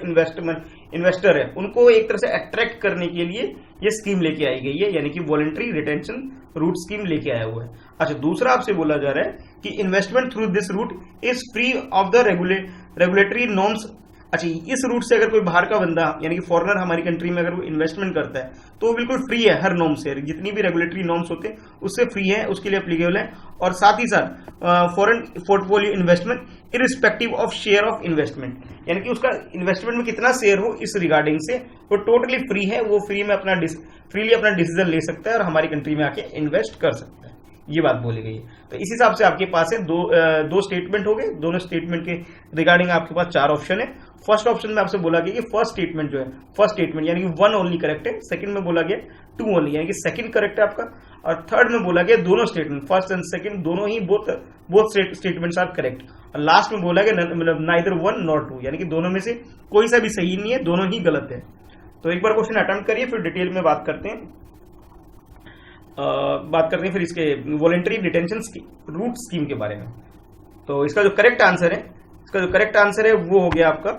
इन्वेस्टर है उनको एक तरह से अट्रैक्ट करने के लिए ये स्कीम लेके आई गई है, यानी कि वॉलंटरी रिटेंशन रूट स्कीम लेके आया हुआ है। अच्छा, दूसरा आपसे बोला जा रहा है कि investment through this route is free of the regulatory norms. अच्छा, इस रूट से अगर कोई बाहर का बंदा यानी कि फॉरेनर हमारी कंट्री में अगर वो इन्वेस्टमेंट करता है तो वो बिल्कुल फ्री है हर नॉर्म से, जितनी भी रेगुलेटरी नॉर्म्स होते हैं उससे फ्री है, उसके लिए एप्लीकेबल है। और साथ ही साथ foreign portfolio investment irrespective of share of investment, यानी कि उसका इन्वेस्टमेंट में कितना शेयर हो इस रिगार्डिंग से वो टोटली फ्री है, वो फ्रीली अपना डिसीजन ले सकता है और हमारी कंट्री में आके इन्वेस्ट कर सकता है, ये बात बोली गई है। तो इस हिसाब से आपके पास है दो स्टेटमेंट हो गए, दोनों स्टेटमेंट के रिगार्डिंग आपके पास चार ऑप्शन है। फर्स्ट ऑप्शन में आपसे बोला गया कि फर्स्ट स्टेटमेंट जो है फर्स्ट स्टेटमेंट यानी कि 1 ओनली करेक्ट है, सेकंड में बोला गया 2 ओनली यानी कि सेकंड करेक्ट है आपका, और थर्ड में बोला गया दोनों स्टेटमेंट फर्स्ट एंड सेकंड दोनों ही बोथ स्टेटमेंट्स आर करेक्ट, और लास्ट में बोला गया मतलब नाइदर 1 नॉर 2 यानी कि दोनों में से कोई सा भी सही नहीं है, दोनों ही गलत है। तो एक बार क्वेश्चन अटेम्प्ट करिए फिर डिटेल में बात करते हैं फिर इसके वॉलंटरी रिटेंशन रूट स्कीम के बारे में। तो इसका जो करेक्ट आंसर है वो हो गया आपका,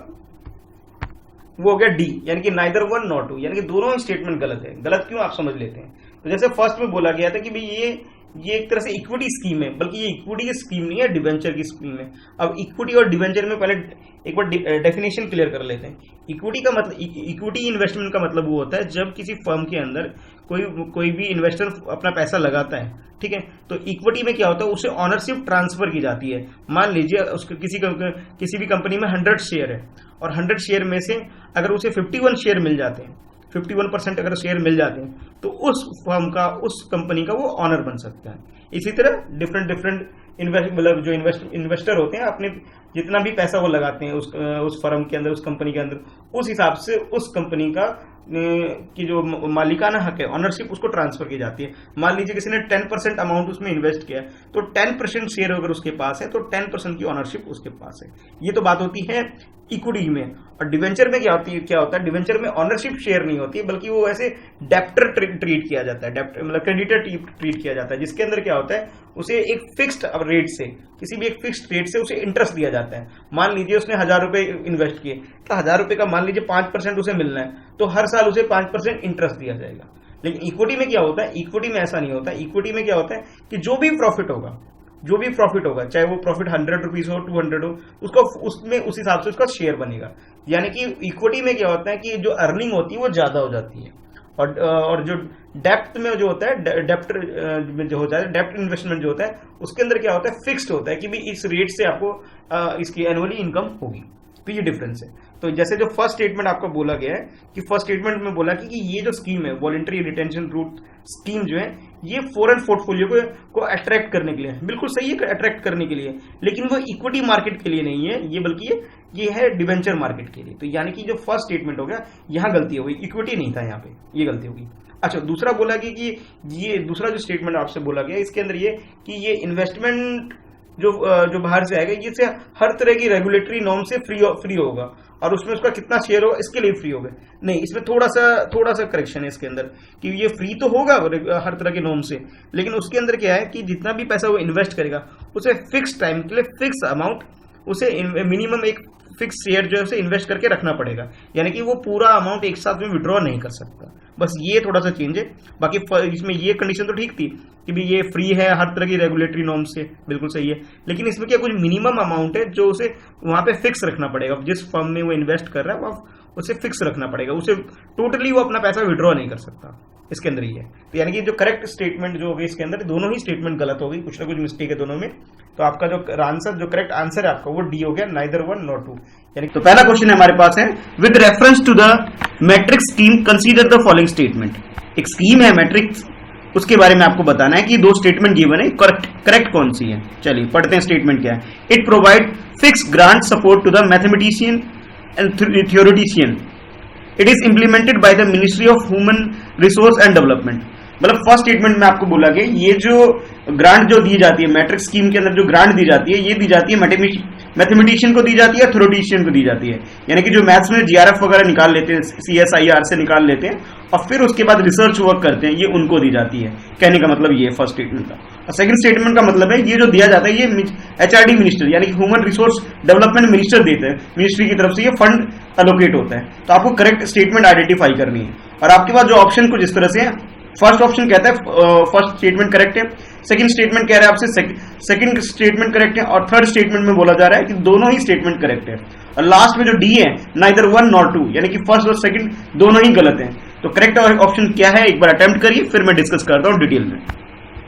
वो हो गया डी, यानी कि नाइदर 1 नॉर 2, यानी कि दोनों ही स्टेटमेंट गलत है। गलत क्यों आप समझ लेते हैं। तो जैसे फर्स्ट में बोला गया था कि भाई ये एक तरह से इक्विटी स्कीम है, बल्कि ये इक्विटी की स्कीम नहीं है, डिवेंचर की स्कीम है। अब इक्विटी और डिवेंचर में पहले एक बार डेफिनेशन क्लियर कर लेते हैं। इक्विटी इन्वेस्टमेंट का मतलब वो होता है जब किसी फर्म के अंदर कोई भी इन्वेस्टर अपना पैसा लगाता है, ठीक है, तो इक्विटी में क्या होता है उसे ऑनरशिप ट्रांसफर की जाती है। मान लीजिए उसको किसी भी कंपनी में 100 शेयर है और 100 शेयर में से अगर उसे 51 शेयर मिल जाते हैं, 51% अगर शेयर मिल जाते हैं तो उस फर्म का उस कंपनी का वो ऑनर बन सकता है। इसी तरह डिफरेंट मतलब जो इन्वेस्टर होते हैं अपने जितना भी पैसा वो लगाते हैं उस फर्म के अंदर उस कंपनी के अंदर, उस हिसाब से उस कंपनी का की जो मालिकाना हक है ऑनरशिप उसको ट्रांसफर की जाती है। मान लीजिए किसी ने 10% अमाउंट उसमें इन्वेस्ट किया है तो 10% शेयर अगर उसके पास है तो 10% की ऑनरशिप उसके पास है। ये तो बात होती है इक्विटी में। और डिवेंचर में क्या होता है डिवेंचर में ऑनरशिप शेयर नहीं होती है, बल्कि वो ऐसे डेप्टर ट्रीट किया जाता है, डेप्टर मतलब क्रेडिटर ट्रीट किया जाता है, जिसके अंदर क्या होता है उसे एक फिक्स्ड रेट से किसी भी एक फिक्स्ड रेट से उसे इंटरेस्ट दिया जाता है। मान लीजिए उसने 1000 रुपए इन्वेस्ट किए तो 1000 रुपए का मान लीजिए 5% उसे मिलना है तो हर साल उसे 5% इंटरेस्ट दिया जाएगा। लेकिन इक्विटी में क्या होता है, इक्विटी में ऐसा नहीं होता। इक्विटी में क्या होता है कि जो भी प्रॉफिट होगा चाहे वो प्रॉफिट 100 रुपीज हो 200 हो उसको उसमें उस हिसाब से उसका शेयर बनेगा। यानी कि इक्विटी में क्या होता है कि जो अर्निंग होती है वो ज्यादा हो जाती है और जो डेप्थ में जो होता है, डेप्ट में जो होता है, डेप्ट इन्वेस्टमेंट जो होता है, उसके अंदर क्या होता है, फिक्स्ड होता है कि भाई इस रेट से आपको इसकी एनुअली इनकम होगी। तो ये डिफरेंस है। तो जैसे जो फर्स्ट स्टेटमेंट आपको बोला गया है कि फर्स्ट स्टेटमेंट में बोला कि ये जो स्कीम है वॉलंटरी रिटेंशन रूट स्कीम जो है, ये फॉरेन पोर्टफोलियो को अट्रैक्ट करने के लिए है। बिल्कुल सही है, अट्रैक्ट करने के लिए, लेकिन वो इक्विटी मार्केट के लिए नहीं है ये, बल्कि ये है डिवेंचर मार्केट के लिए। तो यानी कि जो फर्स्ट स्टेटमेंट हो गया, यहां गलती हो गई, इक्विटी नहीं था यहाँ पे, ये गलती होगी। अच्छा, दूसरा बोला कि ये दूसरा जो स्टेटमेंट आपसे बोला गया इसके अंदर ये कि ये इन्वेस्टमेंट जो बाहर से आएगा ये से हर तरह की रेगुलेटरी नॉर्म से फ्री होगा, और उसमें उसका कितना शेयर होगा इसके लिए फ्री होगा। नहीं, इसमें थोड़ा सा करेक्शन है इसके अंदर कि ये फ्री तो होगा हर तरह के नॉर्म से, लेकिन उसके अंदर क्या है कि जितना भी पैसा वो इन्वेस्ट करेगा उसे फिक्स टाइम के लिए फिक्स अमाउंट, उसे मिनिमम एक फिक्स शेयर जो है उसे इन्वेस्ट करके रखना पड़ेगा, यानी कि वो पूरा अमाउंट एक साथ में विड्रॉ नहीं कर सकता। बस ये थोड़ा सा चेंज है। बाकी इसमें ये कंडीशन तो ठीक थी कि भी ये फ्री है हर तरह की रेगुलेटरी नॉर्म से, बिल्कुल सही है, लेकिन इसमें क्या कुछ मिनिमम अमाउंट है जो उसे वहां पे फिक्स रखना पड़ेगा। जिस फर्म में वो इन्वेस्ट कर रहा है वहां उसे फिक्स रखना पड़ेगा, उसे टोटली वो अपना पैसा विड्रॉ नहीं कर सकता। इसके अंदर ही है। तो यानी कि जो करेक्ट स्टेटमेंट जो होगी इसके अंदर, दोनों ही स्टेटमेंट गलत हो गई, कुछ ना कुछ मिस्टेक है दोनों में। तो आपका जो करेक्ट आंसर है आपका वो डी हो गया, नाइदर वन नॉर टू। यानी तो पहला क्वेश्चन हमारे पास है, with reference to the matrix scheme consider the following statement. एक स्कीम है मैट्रिक्स, उसके बारे में आपको बताना है कि दो स्टेटमेंट गिवन है, करेक्ट कौन सी है। चलिए पढ़ते हैं स्टेटमेंट क्या है। It provide fix grant support to the mathematician and theoretician. It is implemented by the ministry of human resource and development. मतलब फर्स्ट स्टेटमेंट में आपको बोला गया ये जो ग्रांट जो दी जाती है मैट्रिक्स स्कीम के अंदर, जो ग्रांट दी जाती है, ये दी जाती है मैथमेटिशियन को दी जाती है, थ्योरेटिशियन को दी जाती है। यानी कि जो मैथ्स में जीआरएफ वगैरह निकाल लेते हैं, CSIR से निकाल लेते हैं और फिर उसके बाद रिसर्च वर्क करते हैं, ये उनको दी जाती है। कहने का मतलब ये फर्स्ट स्टेटमेंट का। और सेकंड स्टेटमेंट का मतलब है ये जो दिया जाता है ये HRD मिनिस्टर यानी कि ह्यूमन रिसोर्स डेवलपमेंट मिनिस्टर देते हैं, मिनिस्ट्री की तरफ से ये फंड एलोकेट होता है। तो आपको करेक्ट स्टेटमेंट आइडेंटिफाई करनी है। और आपके पास जो ऑप्शन कुछ इस तरह से है, फर्स्ट ऑप्शन कहता है फर्स्ट स्टेटमेंट करेक्ट है, सेकंड स्टेटमेंट कह रहा है आपसे सेकंड स्टेटमेंट करेक्ट है, और थर्ड स्टेटमेंट में बोला जा रहा है कि दोनों ही स्टेटमेंट करेक्ट है। और लास्ट में जो डी है, नाइदर वन नॉर टू, यानी कि फर्स्ट और सेकंड दोनों ही गलत हैं। तो करेक्ट ऑप्शन क्या है एक बार अटेम्प्ट करिए, फिर मैं डिस्कस करता हूं डिटेल में।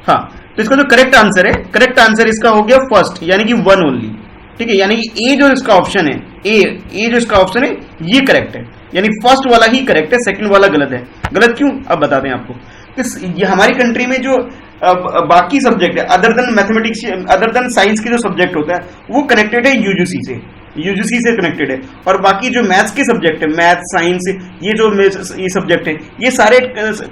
हाँ, तो इसका जो करेक्ट आंसर है, करेक्ट आंसर इसका हो गया फर्स्ट, यानी कि वन ओनली। ठीक है, यानी कि ए जो इसका ऑप्शन है, ए जो इसका ऑप्शन है ये करेक्ट है, यानी फर्स्ट वाला ही करेक्ट है, सेकंड वाला गलत है। गलत क्यों अब बताते हैं आपको। ये हमारी कंट्री में जो बाकी सब्जेक्ट है other than mathematics, other than science के जो सब्जेक्ट होता है वो कनेक्टेड है यूजीसी से कनेक्टेड है। और बाकी जो मैथ्स के सब्जेक्ट है, मैथ साइंस ये सब्जेक्ट है, ये सारे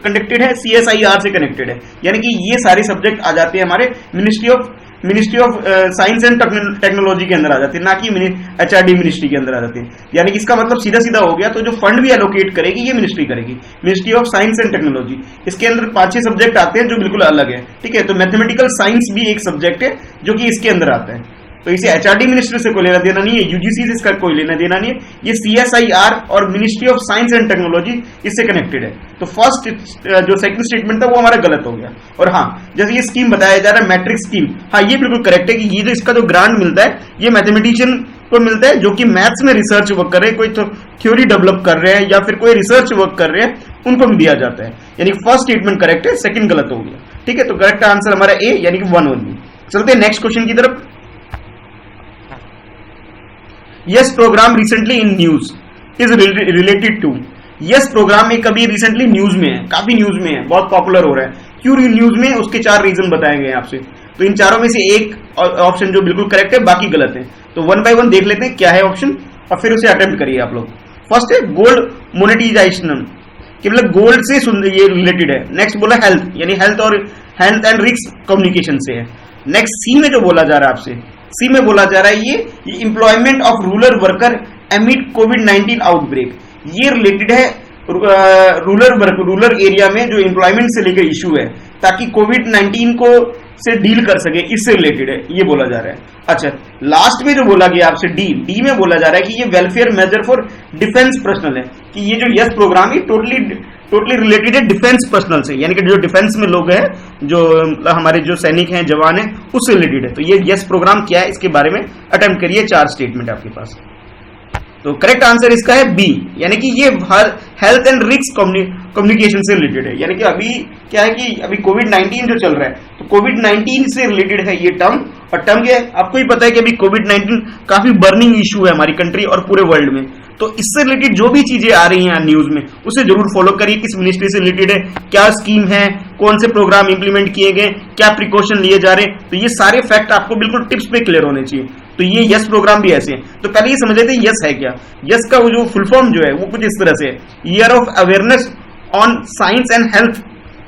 कनेक्टेड है CSIR से कनेक्टेड है। यानी कि ये सारे सब्जेक्ट आ जाते हैं हमारे ministry of science and technology के अंदर आ जाते हैं, ना कि HRD मिनिस्ट्री के अंदर आ जाते हैं। यानी कि इसका मतलब सीधा सीधा हो गया, तो जो फंड भी एलोकेट करेगी ये मिनिस्ट्री करेगी, ministry of science and technology. इसके अंदर 5-6 सब्जेक्ट आते हैं जो बिल्कुल अलग है। ठीक है, तो मैथमेटिकल साइंस भी एक सब्जेक्ट है जो कि इसके अंदर आता है। तो इसे HRD मिनिस्ट्री से कोई लेना देना नहीं है, UGC से इसका कोई लेना देना नहीं है, ये CSIR और ministry of science and technology इससे कनेक्टेड है। तो फर्स्ट जो सेकंड स्टेटमेंट था वो हमारा गलत हो गया। और हाँ, जैसे ये स्कीम बताया जा रहा है मैट्रिक्स स्कीम, हाँ ये बिल्कुल करेक्ट है कि ये जो इसका जो ग्रांट मिलता है ये मैथमेटिशियन को मिलता है जो कि मैथ्स में रिसर्च वर्क कर रहे हैं, कोई तो थ्योरी डेवलप कर रहे हैं या फिर कोई रिसर्च वर्क कर रहे हैं, उनको भी दिया जाता है। यानी फर्स्ट स्टेटमेंट करेक्ट है, सेकंड गलत हो गया। ठीक है, तो करेक्ट आंसर हमारा ए यानी कि वन ओनली। चलते हैं नेक्स्ट क्वेश्चन की तरफ। Yes programme recently in news is related to. Yes programme में कभी रिसेंटली न्यूज में है, काफी न्यूज में है, बहुत पॉपुलर हो रहा है। क्यों न्यूज में, उसके 4 रीजन बताए गए हैं आपसे। तो इन चारों में से एक ऑप्शन जो बिल्कुल करेक्ट है, बाकी गलत है। तो वन बाय वन देख लेते हैं क्या है ऑप्शन और फिर उसे अटेम्प्ट करिए आप लोग। फर्स्ट है गोल्ड मोनेटाइजेशन, कि मतलब गोल्ड से ये रिलेटेड है। नेक्स्ट बोला हेल्थ, यानी हेल्थ एंड रिस्क कम्युनिकेशन से है। नेक्स्ट सी में जो बोला जा रहा है आपसे, सी में बोला जा रहा है ये employment of rural worker एमिड covid outbreak, ये रिलेटेड है रूरल एरिया में जो एम्प्लॉयमेंट से लेकर इशू है, ताकि कोविड-19 को से डील कर सके, इससे रिलेटेड है ये बोला जा रहा है। अच्छा, लास्ट में जो बोला गया आपसे डी में बोला जा रहा है कि ये welfare measure for defence personal है, कि ये जो यस प्रोग्राम है टोटली रिलेटेड है डिफेंस पर्सनल से, यानी कि जो डिफेंस में लोग हैं, जो हमारे जो सैनिक हैं, जवान हैं, उससे रिलेटेड है। तो ये यस प्रोग्राम क्या है इसके बारे में अटेम्प्ट करिए। 4 स्टेटमेंट आपके पास। तो करेक्ट आंसर इसका है बी, यानी कि ये हेल्थ एंड रिस्क कम्युनिकेशन से रिलेटेड है। यानी कि अभी क्या है कि अभी कोविड-19 जो चल रहा है, तो कोविड-19 से रिलेटेड है ये टर्म। और टर्म क्या है, आपको ही पता है कि अभी कोविड-19 काफी बर्निंग इशू है हमारी कंट्री और पूरे वर्ल्ड में। तो इससे रिलेटेड जो भी चीजें आ रही हैं न्यूज में, उसे जरूर फॉलो करिए। किस मिनिस्ट्री से रिलेटेड है, क्या स्कीम है, कौन से प्रोग्राम इंप्लीमेंट किए गए, क्या प्रिकॉशन लिए जा रहे हैं, तो ये सारे फैक्ट आपको बिल्कुल टिप्स पे क्लियर होने चाहिए। तो ये यस प्रोग्राम भी ऐसे हैं। तो पहले ये समझ लेते हैं यस है क्या। यस का वो जो फुल फॉर्म जो है वो कुछ इस तरह से है, year of awareness on science and health,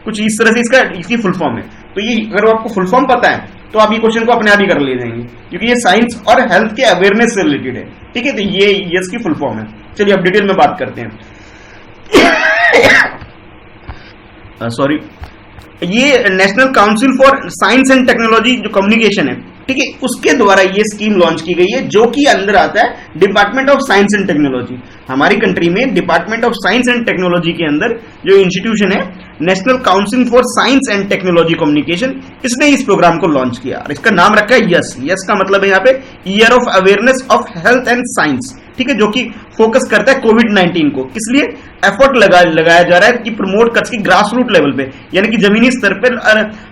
कुछ इस तरह से इसकी फुल फॉर्म है। तो ये अगर आपको फुल फॉर्म पता है तो आप ये क्वेश्चन को अपने आप ही कर ले जाएंगे, क्योंकि ये साइंस और हेल्थ के अवेयरनेस से रिलेटेड है। ठीक है, तो ये यस की फुल फॉर्म है। चलिए अब डिटेल में बात करते हैं। सॉरी, ये national council for science and technology जो कम्युनिकेशन है, ठीक है, उसके द्वारा ये स्कीम लॉन्च की गई है, जो कि अंदर आता है department of science and technology. हमारी कंट्री में department of science and technology के अंदर जो इंस्टीट्यूशन है, national council for science and technology communication, इसने इस प्रोग्राम को लॉन्च किया और इसका नाम रखा है यस। यस का मतलब है यहाँ पे year of awareness of health and science, ठीक है, जो कि फोकस करता है कोविड-19 को। किस लिए एफर्ट लगाया जा रहा है कि प्रमोट कर सके ग्रास रूट लेवल पे, यानी कि जमीनी स्तर पर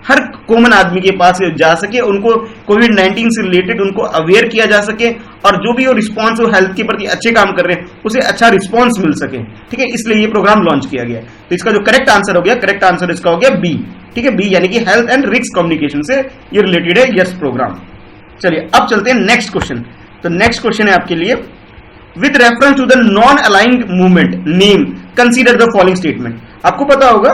हर कॉमन आदमी के पास जा सके, उनको कोविड-19 से रिलेटेड उनको अवेयर किया जा सके, और जो भी वो रिस्पॉन्स हेल्थ के प्रति अच्छे काम कर रहे हैं उसे अच्छा रिस्पॉन्स मिल सके। ठीक है, इसलिए ये प्रोग्राम लॉन्च किया गया है। तो इसका जो करेक्ट आंसर हो गया, करेक्ट आंसर इसका हो गया बी। ठीक है, बी यानी कि हेल्थ एंड रिस्क कम्युनिकेशन से ये रिलेटेड है यस प्रोग्राम। चलिए अब चलते हैं नेक्स्ट क्वेश्चन। तो नेक्स्ट क्वेश्चन है आपके लिए, with reference to the non aligning movement name consider the following statement. आपको पता होगा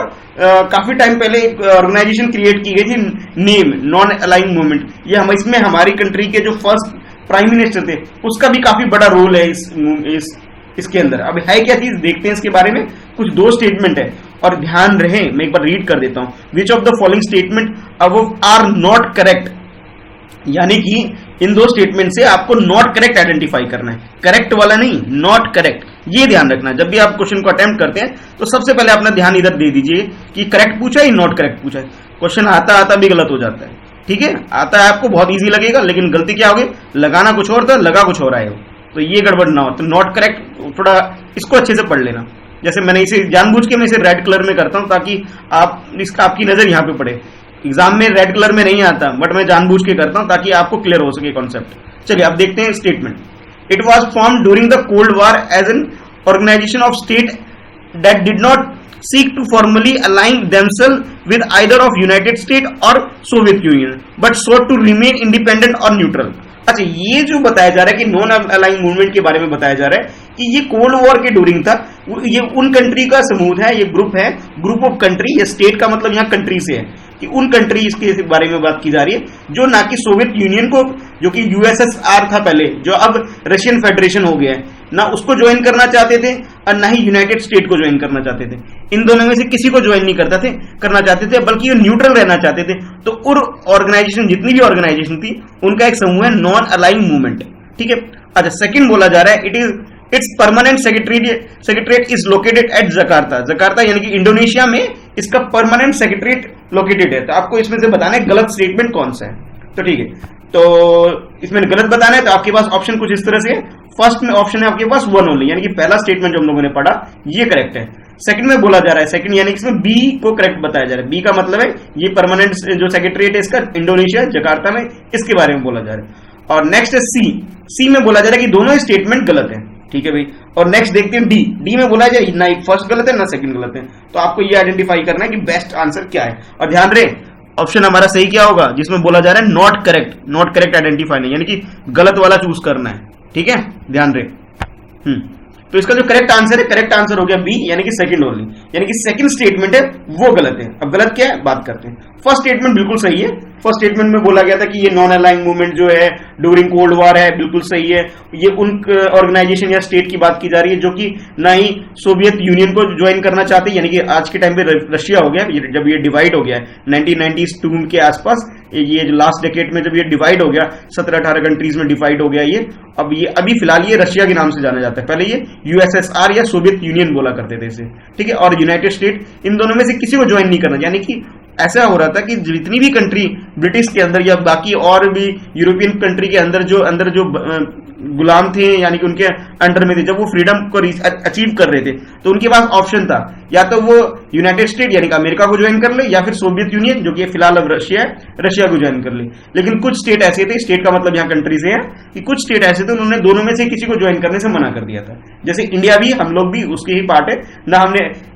काफी टाइम पहले एक ऑर्गेनाइजेशन क्रिएट की गई थी नेम नॉन अलाइंग मूवमेंट। ये हम इसमें हमारी कंट्री के जो फर्स्ट प्राइम मिनिस्टर थे उसका भी काफी बड़ा रोल है इसके अंदर। अब है क्या चीज, देखते हैं इसके बारे में। कुछ दो स्टेटमेंट है और ध्यान रहे, मैं एक बार रीड कर देता हूं। Which of the following statement above are not correct, यानी कि इन दो स्टेटमेंट से आपको नॉट करेक्ट आइडेंटिफाई करना है, करेक्ट वाला नहीं, नॉट करेक्ट। ये ध्यान रखना, जब भी आप क्वेश्चन को अटेम्प्ट करते हैं तो सबसे पहले अपना ध्यान इधर दे दीजिए कि करेक्ट पूछा है या नॉट करेक्ट पूछा है। क्वेश्चन आता आता भी गलत हो जाता है, ठीक है, आता है आपको बहुत इजी लगेगा, लेकिन गलती क्या होगी, लगाना कुछ और था, लगा कुछ और आए हो, तो ये गड़बड़ ना हो। तो नॉट करेक्ट थोड़ा इसको अच्छे से पढ़ लेना। जैसे मैंने इसे जानबूझ के मैं इसे रेड कलर में करता हूं ताकि आपकी नजर यहां पे पड़े। एग्जाम में रेड कलर में नहीं आता, बट मैं जानबूझ के करता हूं ताकि आपको क्लियर हो सके कॉन्सेप्ट। चलिए अब देखते हैं statement. It was form during the cold war as an organisation of state that did not seek to formally align themselves with either of United States or Soviet Union, but sought to remain independent or neutral। अच्छा, ये जो बताया जा रहा है कि non aligning movement के बारे में बताया जा रहा है कि ये कोल्ड वॉर के ड्यूरिंग था। ये उन कंट्री का समूह है, ये ग्रुप है, ग्रुप ऑफ कंट्री। ये स्टेट का मतलब यहाँ कंट्री से है कि उन कंट्री के बारे में बात की जा रही है जो ना कि सोवियत यूनियन को, जो कि यूएसएसआर था पहले, जो अब रशियन फेडरेशन हो गया है, ना उसको ज्वाइन करना चाहते थे और ना ही यूनाइटेड स्टेट को ज्वाइन करना चाहते थे। इन दोनों में से किसी को ज्वाइन नहीं करना चाहते थे, बल्कि ये न्यूट्रल रहना चाहते थे। तो उन ऑर्गेनाइजेशन, जितनी भी ऑर्गेनाइजेशन थी, उनका एक समूह है नॉन अलाइंग मूवमेंट। ठीक है, अच्छा, सेकंड बोला जा रहा है it's permanent secretariat is located at Jakarta. Jakarta यानी कि इंडोनेशिया में इसका परमानेंट सेक्रेटरीट लोकेटेड है। तो आपको इसमें से बताना है गलत स्टेटमेंट कौन सा है। तो ठीक है, तो इसमें गलत बताना है, तो आपके पास ऑप्शन कुछ इस तरह से है। फर्स्ट में ऑप्शन है आपके पास वन ओनली, यानी कि पहला स्टेटमेंट जो हम लोगों ने पढ़ा ये करेक्ट है। सेकंड में बोला जा रहा है, सेकंड यानी कि इसमें बी को करेक्ट बताया जा रहा है। बी का मतलब है ये परमानेंट जो सेक्रेटरीट है इसका इंडोनेशिया जकार्ता में, इसके बारे में बोला जा रहा है। और नेक्स्ट है सी। सी में बोला जा रहा है कि दोनों स्टेटमेंट गलत है। ठीक है भाई, और नेक्स्ट देखते हैं डी। डी में बोला जाए ना फर्स्ट गलत है ना सेकंड गलत है, तो आपको ये आइडेंटिफाई करना है कि बेस्ट आंसर क्या है। और ध्यान रहे, ऑप्शन हमारा सही क्या होगा, जिसमें बोला जा रहा है not correct. Not correct identify नहीं, यानी कि गलत वाला चूज करना है। ठीक है, ध्यान रहे। तो इसका जो करेक्ट आंसर है, करेक्ट आंसर हो गया बी, यानी कि सेकंड ओनली, यानी कि सेकंड स्टेटमेंट है वो गलत है। अब गलत क्या है बात करते हैं। फर्स्ट स्टेटमेंट बिल्कुल सही है। फर्स्ट स्टेटमेंट में बोला गया था कि ये नॉन अलाइंग मूवमेंट जो है ड्यूरिंग कोल्ड वॉर है, बिल्कुल सही है। ये उन ऑर्गेनाइजेशन या स्टेट की बात की जा रही है जो कि ना ही सोवियत यूनियन को ज्वाइन करना चाहते, यानी कि आज के टाइम पे रशिया हो गया, जब ये डिवाइड हो गया है 1992 के आसपास, ये लास्ट डेकेड में जब ये डिवाइड हो गया, 17-18 कंट्रीज में डिवाइड हो गया ये। अब ये अभी फिलहाल ये रशिया के नाम से जाना जाता है, पहले ये यूएसएसआर या सोवियत यूनियन बोला करते थे इसे। ठीक है, और यूनाइटेड स्टेट, इन दोनों में से किसी को ज्वाइन नहीं करना, यानी कि ऐसा हो रहा था कि जितनी भी कंट्री ब्रिटिश के अंदर या बाकी और भी यूरोपियन कंट्री के अंदर जो गुलाम थे, यानी कि उनके अंडर में थे, जब वो फ्रीडम को अचीव कर रहे थे, तो उनके पास ऑप्शन था, या तो वो यूनाइटेड स्टेट यानी कि अमेरिका को ज्वाइन कर ले, या फिर सोवियत यूनियन जो कि फिलहाल अब रशिया है, रशिया को ज्वाइन कर ले। लेकिन कुछ स्टेट ऐसे थे, स्टेट का मतलब यहाँ कंट्री से है, कि कुछ स्टेट ऐसे थे उन्होंने दोनों में से किसी को ज्वाइन करने से मना कर दिया था। जैसे इंडिया भी, हम लोग भी उसके ही पार्ट है ना, हमने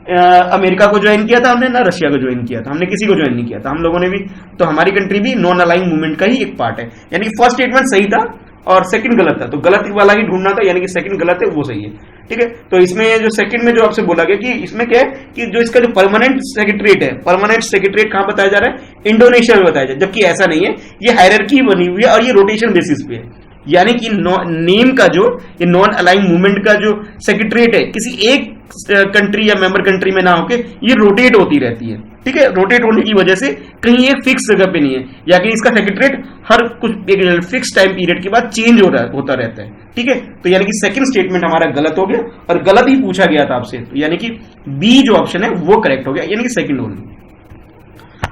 अमेरिका को ज्वाइन किया था, हमने ना रशिया को ज्वाइन किया था, हमने किसी को ज्वाइन नहीं किया था, हम लोगों ने भी। तो हमारी कंट्री भी नॉन अलाइंग मूवमेंट का ही एक पार्ट है, यानी फर्स्ट स्टेटमेंट सही था और सेकंड गलत था, तो गलत वाला ही ढूंढना था, यानी कि सेकंड गलत है वो सही है, ठीक है। तो इसमें जो सेकंड में जो आपसे बोला गया कि इसमें क्या है कि जो इसका जो परमानेंट सेक्रेटरीट है, परमानेंट सेक्रेटरीट कहां बताया जा रहा है, इंडोनेशिया में बताया जा रहा है, जबकि ऐसा नहीं है, ये हायरार्की बनी हुई है और ये रोटेशन बेसिस पे है, यानी कि नेम का जो ये नॉन अलाइंग मूवमेंट का जो सेक्रेटरीट है किसी एक कंट्री या मेंबर कंट्री में ना होके ये रोटेट होती रहती है, ठीक है। रोटेट होने की वजह से कहीं ये फिक्स जगह पे नहीं है, या कि इसका सेक्रेटरीट हर कुछ एक फिक्स टाइम पीरियड के बाद चेंज होता रहता है, ठीक है। तो यानी कि सेकंड स्टेटमेंट हमारा गलत हो गया और गलत ही पूछा गया था आपसे, तो यानी कि बी जो ऑप्शन है वो करेक्ट हो गया, यानी कि सेकंड ओनली।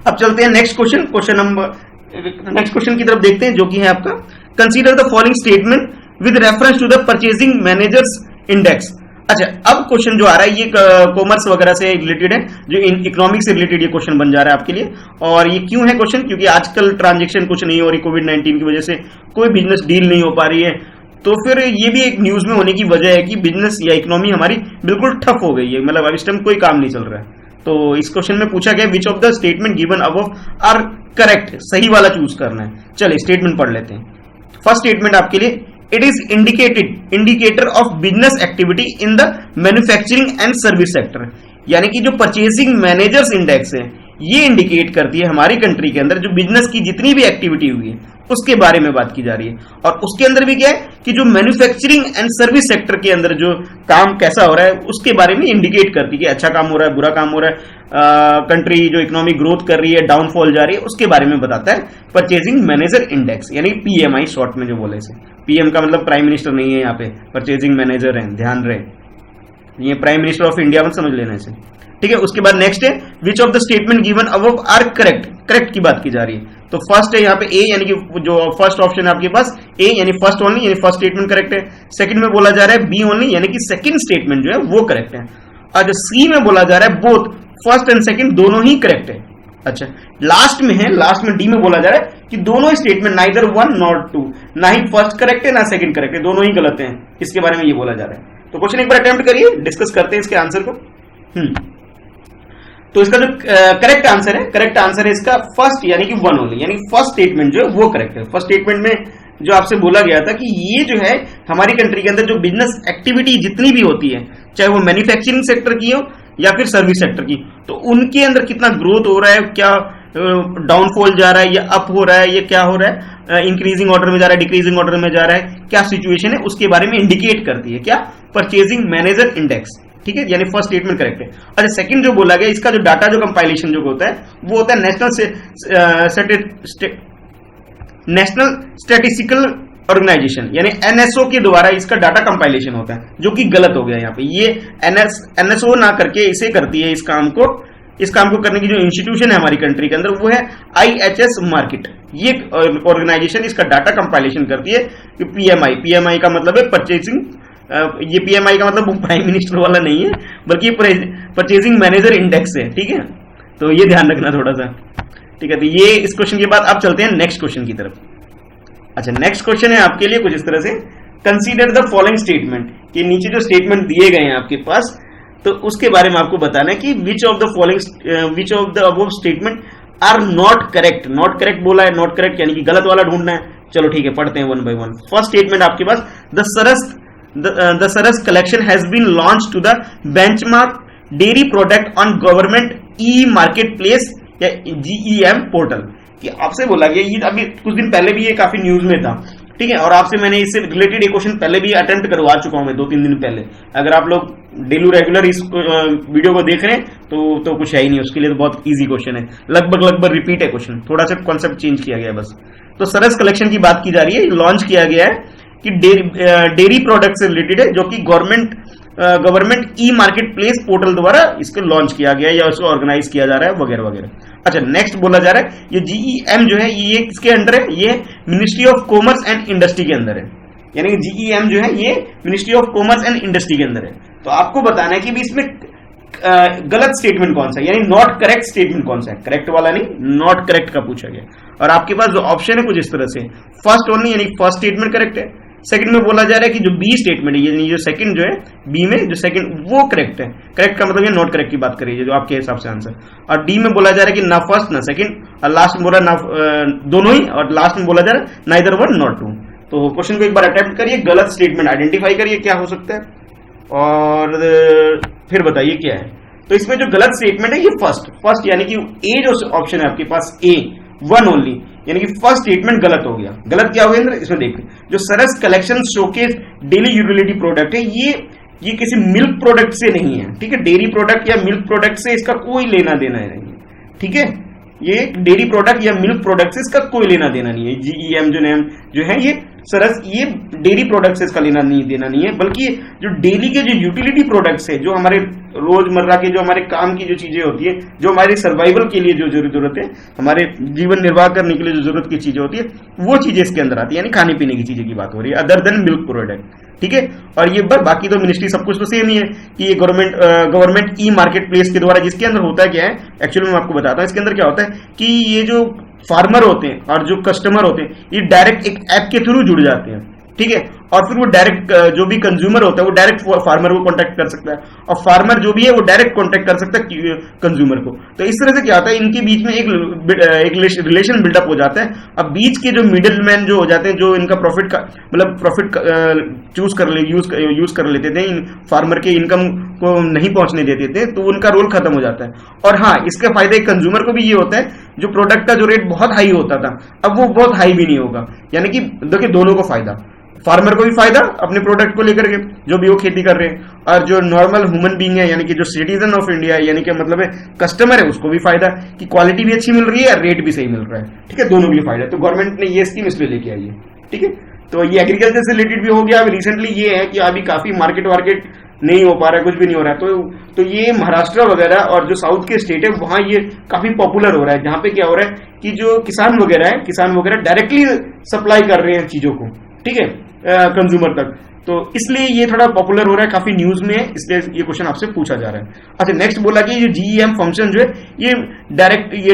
अब चलते हैं नेक्स्ट क्वेश्चन, नेक्स्ट क्वेश्चन की तरफ देखते हैं, जो कि है आपका consider the following statement with reference to the purchasing managers index. अच्छा, अब क्वेश्चन जो आ रहा है ये कॉमर्स वगैरह से रिलेटेड है, जो इकोनॉमिक्स से रिलेटेड ये क्वेश्चन बन जा रहा है आपके लिए। और ये क्यों है क्वेश्चन, क्योंकि आजकल ट्रांजेक्शन कुछ नहीं हो रही, कोविड-19 की वजह से कोई बिजनेस डील नहीं हो पा रही है, तो फिर ये भी एक न्यूज में होने की वजह है कि बिजनेस या इकोनॉमी हमारी बिल्कुल ठप हो गई है, मतलब अब इस टाइम कोई काम नहीं चल रहा है। तो इस क्वेश्चन में पूछा गया which of the statement given above are correct, सही वाला चूज करना है। चलिए स्टेटमेंट पढ़ लेते हैं। फर्स्ट स्टेटमेंट आपके लिए, it is indicator of business activity in the manufacturing and service sector, यानी कि जो परचेसिंग मैनेजर्स इंडेक्स है ये इंडिकेट करती है हमारी कंट्री के अंदर जो बिजनेस की जितनी भी एक्टिविटी हुई है उसके बारे में बात की जा रही है। और उसके अंदर भी क्या है कि जो मैन्युफैक्चरिंग एंड सर्विस सेक्टर के अंदर जो काम कैसा हो रहा है उसके बारे में इंडिकेट करती है कि अच्छा काम हो रहा है, बुरा काम हो रहा है, कंट्री जो इकोनॉमिक ग्रोथ कर रही है, डाउनफॉल जा रही है, उसके बारे में बताता है परचेजिंग मैनेजर इंडेक्स, यानी पीएमआई शॉर्ट में जो बोले से। पीएम का मतलब प्राइम मिनिस्टर नहीं है, यहाँ पे परचेजिंग मैनेजर है, ध्यान रहे, ये प्राइम मिनिस्टर ऑफ इंडिया में समझ लेना इसे, ठीक है। उसके बाद नेक्स्ट है which of the statement given above are correct, correct की बात की जा रही है। तो फर्स्ट है यहाँ पे ए, यानी कि जो फर्स्ट ऑप्शन है आपके पास ए, यानी फर्स्ट ओनली, यानी फर्स्ट स्टेटमेंट करेक्ट है। सेकंड में बोला जा रहा है बी ओनली, यानी कि सेकंड स्टेटमेंट जो है वो करेक्ट है। और जो सी में बोला जा रहा है बोथ फर्स्ट एंड सेकंड दोनों ही करेक्ट है। अच्छा, लास्ट में है, लास्ट में डी में बोला जा रहा है कि दोनों ही statement neither one not two, ना ही फर्स्ट करेक्ट है ना सेकंड करेक्ट है, दोनों ही गलत हैं, इसके बारे में ये बोला जा रहा है। तो क्वेश्चन एक बार अटेम्प्ट करिए, डिस्कस करते हैं इसके आंसर को। तो इसका जो करेक्ट आंसर है, करेक्ट आंसर है इसका फर्स्ट, यानी कि वन ओनली, यानी फर्स्ट स्टेटमेंट जो है वो करेक्ट है। फर्स्ट स्टेटमेंट में जो आपसे बोला गया था कि ये जो है हमारी कंट्री के अंदर जो बिजनेस एक्टिविटी जितनी भी होती है, चाहे वो मैन्युफैक्चरिंग सेक्टर की हो या फिर सर्विस सेक्टर की, तो उनके अंदर कितना ग्रोथ हो रहा है, क्या डाउनफॉल जा रहा है या अप हो रहा है, ये क्या हो रहा है, इंक्रीजिंग ऑर्डर में जा रहा है, डिक्रीजिंग ऑर्डर में जा रहा है, क्या सिचुएशन है, उसके बारे में इंडिकेट करती है क्या, परचेजिंग मैनेजर इंडेक्स, ठीक है, यानी फर्स्ट स्टेटमेंट करेक्ट है। अच्छा, सेकंड जो बोला गया इसका जो डाटा जो कंपाइलेशन जो होता है वो होता है नेशनल स्टैटिस्टिकल ऑर्गेनाइजेशन, यानी एनएसओ के द्वारा इसका डाटा कंपाइलेशन होता है, जो कि गलत हो गया यहाँ पे। ये एनएसओ ना करके इसे करती है, इस काम को करने की जो इंस्टीट्यूशन है हमारी कंट्री के अंदर वो है IHS मार्केट, ये ऑर्गेनाइजेशन इसका डाटा कंपाइलेशन करती है। पीएमआई का मतलब है परचेसिंग, ये पीएमआई का मतलब प्राइम मिनिस्टर वाला नहीं है, बल्कि परचेसिंग मैनेजर इंडेक्स है, ठीक है। तो ये ध्यान रखना थोड़ा सा, ठीक है। तो ये इस क्वेश्चन के बाद आप चलते हैं नेक्स्ट क्वेश्चन की तरफ। अच्छा, नेक्स्ट क्वेश्चन है आपके लिए कुछ इस तरह से, कंसीडर द फॉलोइंग स्टेटमेंट, कि नीचे जो स्टेटमेंट दिए गए हैं आपके पास, तो उसके बारे में आपको बताना है कि which of the above statement are not correct. Not correct बोला है, नॉट करेक्ट यानी कि गलत वाला ढूंढना है। चलो ठीक है, पढ़ते हैं one by one. First statement आपके पास, the Saras collection has been launched to the benchmark dairy product on government e-marketplace या GEM पोर्टल, कि आपसे बोला गया, ये अभी कुछ दिन पहले भी ये काफी न्यूज में था, ठीक है। और आपसे मैंने इससे रिलेटेड एक क्वेश्चन पहले भी अटेम्प्ट करवा चुका हूं मैं 2-3 दिन पहले। अगर आप लोग डेली रेगुलर इस वीडियो को देख रहे हैं तो कुछ है ही नहीं, उसके लिए तो बहुत इजी क्वेश्चन है, लगभग रिपीट है क्वेश्चन, थोड़ा सा कॉन्सेप्ट चेंज किया गया है बस। तो सरस कलेक्शन की बात की जा रही है, लॉन्च किया गया है कि डेयरी प्रोडक्ट से रिलेटेड है, जो कि government e market place portal द्वारा इसको लॉन्च किया गया है या उसको ऑर्गेनाइज किया जा रहा है वगैरह वगैरह। अच्छा, नेक्स्ट बोला जा रहा है ये GEM जो है ये किसके अंडर है, ये ministry of commerce and industry के अंदर है, यानी कि जीईएम जो है ये ministry of commerce and industry के अंदर है। तो आपको बताना है कि भी इसमें गलत स्टेटमेंट कौन सा है, यानी नॉट करेक्ट स्टेटमेंट कौन सा है। करेक्ट वाला नहीं, नॉट करेक्ट का पूछा गया। और आपके पास जो ऑप्शन है कुछ इस तरह से, फर्स्ट ओनली यानी फर्स्ट स्टेटमेंट करेक्ट है, सेकंड में बोला जा रहा है कि जो बी स्टेटमेंट है यानी जो सेकंड जो है बी में जो सेकंड वो करेक्ट है। करेक्ट का मतलब ये नॉट करेक्ट की बात करिए जो आपके हिसाब से आंसर। और डी में बोला जा रहा है कि ना फर्स्ट ना सेकंड, और लास्ट में बोला ना दोनों ही, और लास्ट में बोला जा रहा है नाइदर वन नॉट टू। तो क्वेश्चन को एक बार अटेम्प्ट करिए, गलत स्टेटमेंट आइडेंटिफाई करिए क्या हो सकता है और फिर बताइए क्या है। तो इसमें जो गलत स्टेटमेंट है ये फर्स्ट यानी कि ए जो ऑप्शन है आपके पास ए वन ओनली, यानी कि फर्स्ट स्टेटमेंट गलत हो गया। गलत क्या हो गया इसमें देखिए, जो Saras collection showcase daily utility product है ये किसी मिल्क प्रोडक्ट से नहीं है, ठीक है। डेयरी प्रोडक्ट या मिल्क प्रोडक्ट से इसका कोई लेना देना नहीं है, ठीक है। ये डेयरी प्रोडक्ट या मिल्क प्रोडक्ट से इसका कोई लेना देना नहीं है। जीईएम जो नेम जो है ये सरस ये डेयरी प्रोडक्ट से इसका लेना नहीं देना नहीं है, बल्कि जो डेली के जो यूटिलिटी प्रोडक्ट्स है, जो हमारे रोजमर्रा के जो हमारे काम की जो चीजें होती है, जो हमारे सर्वाइवल के लिए जो जरूरत है, हमारे जीवन निर्वाह करने के लिए जो जरूरत की चीजें होती है, वो चीजें इसके अंदर आती है, यानी खाने पीने की चीजें की बात हो रही है, अदर देन मिल्क प्रोडक्ट, ठीक है। और ये बाकी तो मिनिस्ट्री सब कुछ तो सेम ही है कि ये गवर्नमेंट ई मार्केट प्लेस के द्वारा, जिसके अंदर होता है क्या है एक्चुअली मैं आपको बताता हूँ। इसके अंदर क्या होता है कि ये जो फार्मर होते हैं और जो कस्टमर होते हैं ये डायरेक्ट एक ऐप के थ्रू जुड़ जाते हैं, ठीक है। और फिर वो डायरेक्ट जो भी कंज्यूमर होता है वो डायरेक्ट फार्मर को कांटेक्ट कर सकता है, और फार्मर जो भी है वो डायरेक्ट कांटेक्ट कर सकता है कंज्यूमर को। तो इस तरह से क्या होता है, इनके बीच में एक रिलेशन बिल्डअप हो जाता है। अब बीच के जो मिडिल मैन जो हो जाते हैं, जो इनका प्रॉफिट का मतलब प्रॉफिट यूज कर लेते थे, इन फार्मर के इनकम को नहीं पहुंचने देते थे, तो उनका रोल खत्म हो जाता है। और हाँ, इसका फायदा एक कंज्यूमर को भी ये होता है, जो प्रोडक्ट का जो रेट बहुत हाई होता था अब वो बहुत हाई भी नहीं होगा, यानी कि देखिए दोनों को फायदा, फार्मर को भी फायदा अपने प्रोडक्ट को लेकर के जो भी वो खेती कर रहे हैं, और जो नॉर्मल ह्यूमन बीइंग है यानी कि जो सिटीजन ऑफ इंडिया है यानी कि मतलब है कस्टमर है उसको भी फायदा कि क्वालिटी भी अच्छी मिल रही है, रेट भी सही मिल रहा है, ठीक है। दोनों भी फायदा। तो गवर्नमेंट ने ये स्कीम इसलिए लेके आई है, ठीक है। तो ये एग्रीकल्चर से रिलेटेड भी हो गया। अभी रिसेंटली ये है कि अभी काफी मार्केट नहीं हो पा रहा है, कुछ भी नहीं हो रहा है, तो ये महाराष्ट्र वगैरह और जो साउथ के स्टेट है वहां ये काफी पॉपुलर हो रहा है, जहां पे क्या हो रहा है कि जो किसान वगैरह डायरेक्टली सप्लाई कर रहे हैं चीजों को, ठीक है, कंज्यूमर तक। तो इसलिए ये थोड़ा पॉपुलर हो रहा है, काफी न्यूज में है, इसलिए ये क्वेश्चन आपसे पूछा जा रहा है। अच्छा, नेक्स्ट बोला कि ये जीईएम फंक्शन जो है ये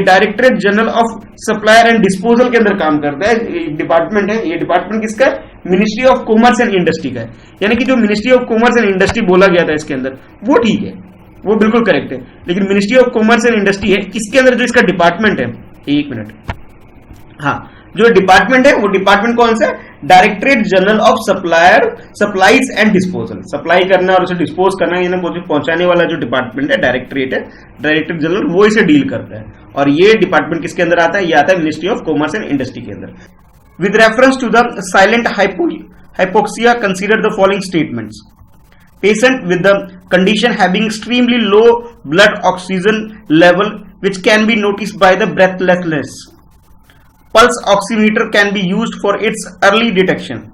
directorate general of supplier and disposal के अंदर काम करता है, डिपार्टमेंट है। ये डिपार्टमेंट किसका है? Ministry of commerce and industry का है। यानी कि जो ministry of commerce and industry बोला गया था इसके अंदर वो ठीक है, वो बिल्कुल करेक्ट है, लेकिन ministry of commerce and industry है, इसके अंदर जो इसका डिपार्टमेंट है, एक मिनट, हाँ, जो डिपार्टमेंट है वो डिपार्टमेंट कौन सा है? Directorate general of supplies and disposal. Supply करना और उसे डिस्पोज करना, यानी पहुंचाने वाला जो डिपार्टमेंट है, डायरेक्टरेट है, डायरेक्टर जनरल, वो इसे डील करता है। और ये डिपार्टमेंट किसके अंदर आता है? ये आता है ministry of commerce and industry के अंदर। With reference to the silent hypoxia, consider the following statements. Patient with the condition having extremely low blood oxygen level which can be noticed by the breathlessness. Pulse oximeter can be used for its early detection.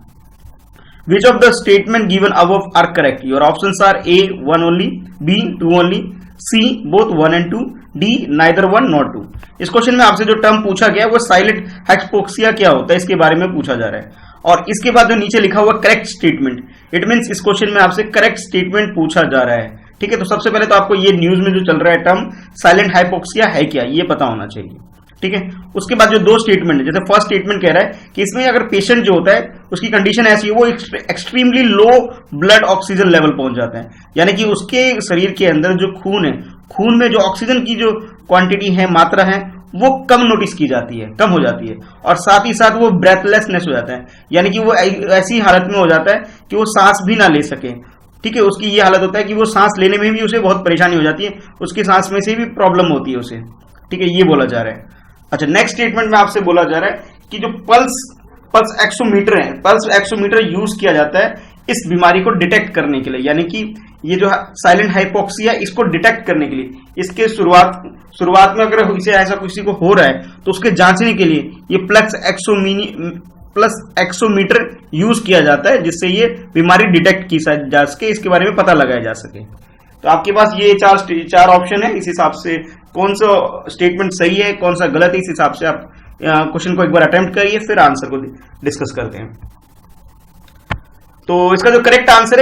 Which of the statement given above are correct? Your options are A, 1 only, B, 2 only, C, both 1 and 2, D, neither 1 nor 2. इस question में आपसे जो term पूछा गया है वो silent hypoxia क्या होता है इसके बारे में पूछा जा रहा है। और इसके बाद जो नीचे लिखा हुआ करेक्ट स्टेटमेंट, इट मींस इस क्वेश्चन में आपसे करेक्ट स्टेटमेंट पूछा जा रहा है, ठीक है। तो सबसे पहले तो आपको ये न्यूज में जो चल रहा है टर्म साइलेंट हाइपोक्सिया है क्या, ये पता होना चाहिए, ठीक है। उसके बाद जो दो स्टेटमेंट है, जैसे फर्स्ट स्टेटमेंट कह रहा है कि इसमें अगर पेशेंट जो होता है उसकी कंडीशन ऐसी है, वो extremely low blood oxygen level पहुंच जाता है, यानी कि उसके शरीर के अंदर जो खून है, खून में जो ऑक्सीजन की जो क्वांटिटी है, मात्रा है, वो कम नोटिस की जाती है, कम हो जाती है। और साथ ही साथ वो ब्रेथलेसनेस हो जाता है, यानी कि वो ऐसी हालत में हो जाता है कि वो सांस भी ना ले सके, ठीक है। उसकी ये हालत होता है कि वो सांस लेने में भी उसे बहुत परेशानी हो जाती है, उसकी सांस में से भी प्रॉब्लम होती है उसे, ठीक है, ये बोला जा रहा है। अच्छा, नेक्स्ट स्टेटमेंट में आपसे बोला जा रहा है कि जो पल्स एक्सोमीटर है, पल्स एक्सोमीटर यूज किया जाता है इस बीमारी को डिटेक्ट करने के लिए, यानी कि ये जो साइलेंट हाइपोक्सिया इसको डिटेक्ट करने के लिए, इसके शुरुआत में अगर इसे ऐसा किसी को हो रहा है तो उसके जांचने के लिए ये प्लस एक्सोमीटर यूज किया जाता है, जिससे ये बीमारी डिटेक्ट की जा सके, इसके बारे में पता लगाया जा सके। तो आपके पास ये चार ऑप्शन है, इस हिसाब से कौन सा स्टेटमेंट सही है, कौन सा गलत है, इस हिसाब से आप क्वेश्चन को एक बार अटेम्प्ट करिए, फिर आंसर को डिस्कस करते हैं। तो इसका जो करेक्ट आंसर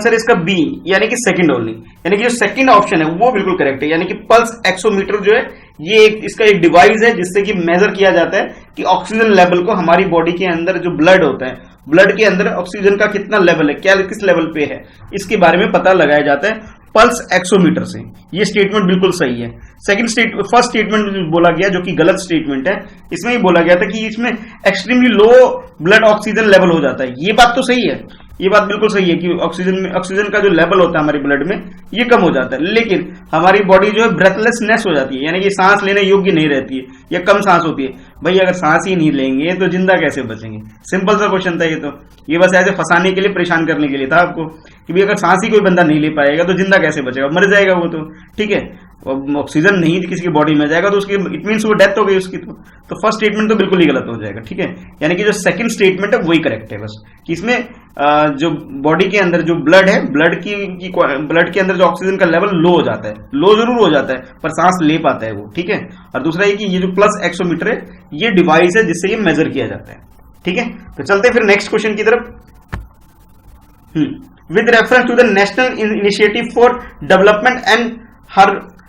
है इसका बी, यानी कि सेकंड ओनली, यानी कि जो सेकंड ऑप्शन है वो बिल्कुल करेक्ट है। यानी कि पल्स एक्सोमीटर जो है ये इसका एक डिवाइस है जिससे कि मेजर किया जाता है कि ऑक्सीजन लेवल को हमारी बॉडी के अंदर जो ब्लड होता है, ब्लड के अंदर ऑक्सीजन का कितना लेवल है, क्या किस लेवल पे है, इसके बारे में पता लगाया जाता है पल्स एक्सोमीटर से। ये स्टेटमेंट बिल्कुल सही है। फर्स्ट स्टेटमेंट बोला गया जो कि गलत स्टेटमेंट है, इसमें ही बोला गया था कि इसमें extremely low blood oxygen level हो जाता है। ये बात तो सही है, ये बात बिल्कुल सही है कि ऑक्सीजन का जो लेवल होता है हमारे ब्लड में ये कम हो जाता है, लेकिन हमारी बॉडी जो है ब्रेथलेसनेस हो जाती है, यानी कि सांस लेने योग्य नहीं रहती है या कम सांस होती है। भाई अगर सांस ही नहीं लेंगे तो जिंदा कैसे बचेंगे? सिंपल सा क्वेश्चन था ये तो। ये बस ऐसे फंसाने के लिए, परेशान करने के लिए था आपको कि भाई अगर सांस ही कोई बंदा नहीं ले पाएगा तो जिंदा कैसे बचेगा? मर जाएगा वो तो, ठीक है। ऑक्सीजन नहीं किसी की बॉडी में जाएगा तो उसकी इट मीन्स वो डेथ हो गई उसकी। तो फर्स्ट स्टेटमेंट तो बिल्कुल ही गलत हो जाएगा, ठीक है। यानी कि जो सेकंड स्टेटमेंट है वही करेक्ट है बस, कि इसमें जो बॉडी के अंदर जो ब्लड है, ब्लड के अंदर जो ऑक्सीजन का लेवल लो हो जाता है, लो जरूर हो जाता है पर सांस ले पाता है वो, ठीक है। और दूसरा ये कि ये जो प्लस एक्सोमीटर है ये डिवाइस है जिससे ये मेजर किया जाता है, ठीक है। तो चलते फिर नेक्स्ट क्वेश्चन की तरफ। With reference to the national initiative for development and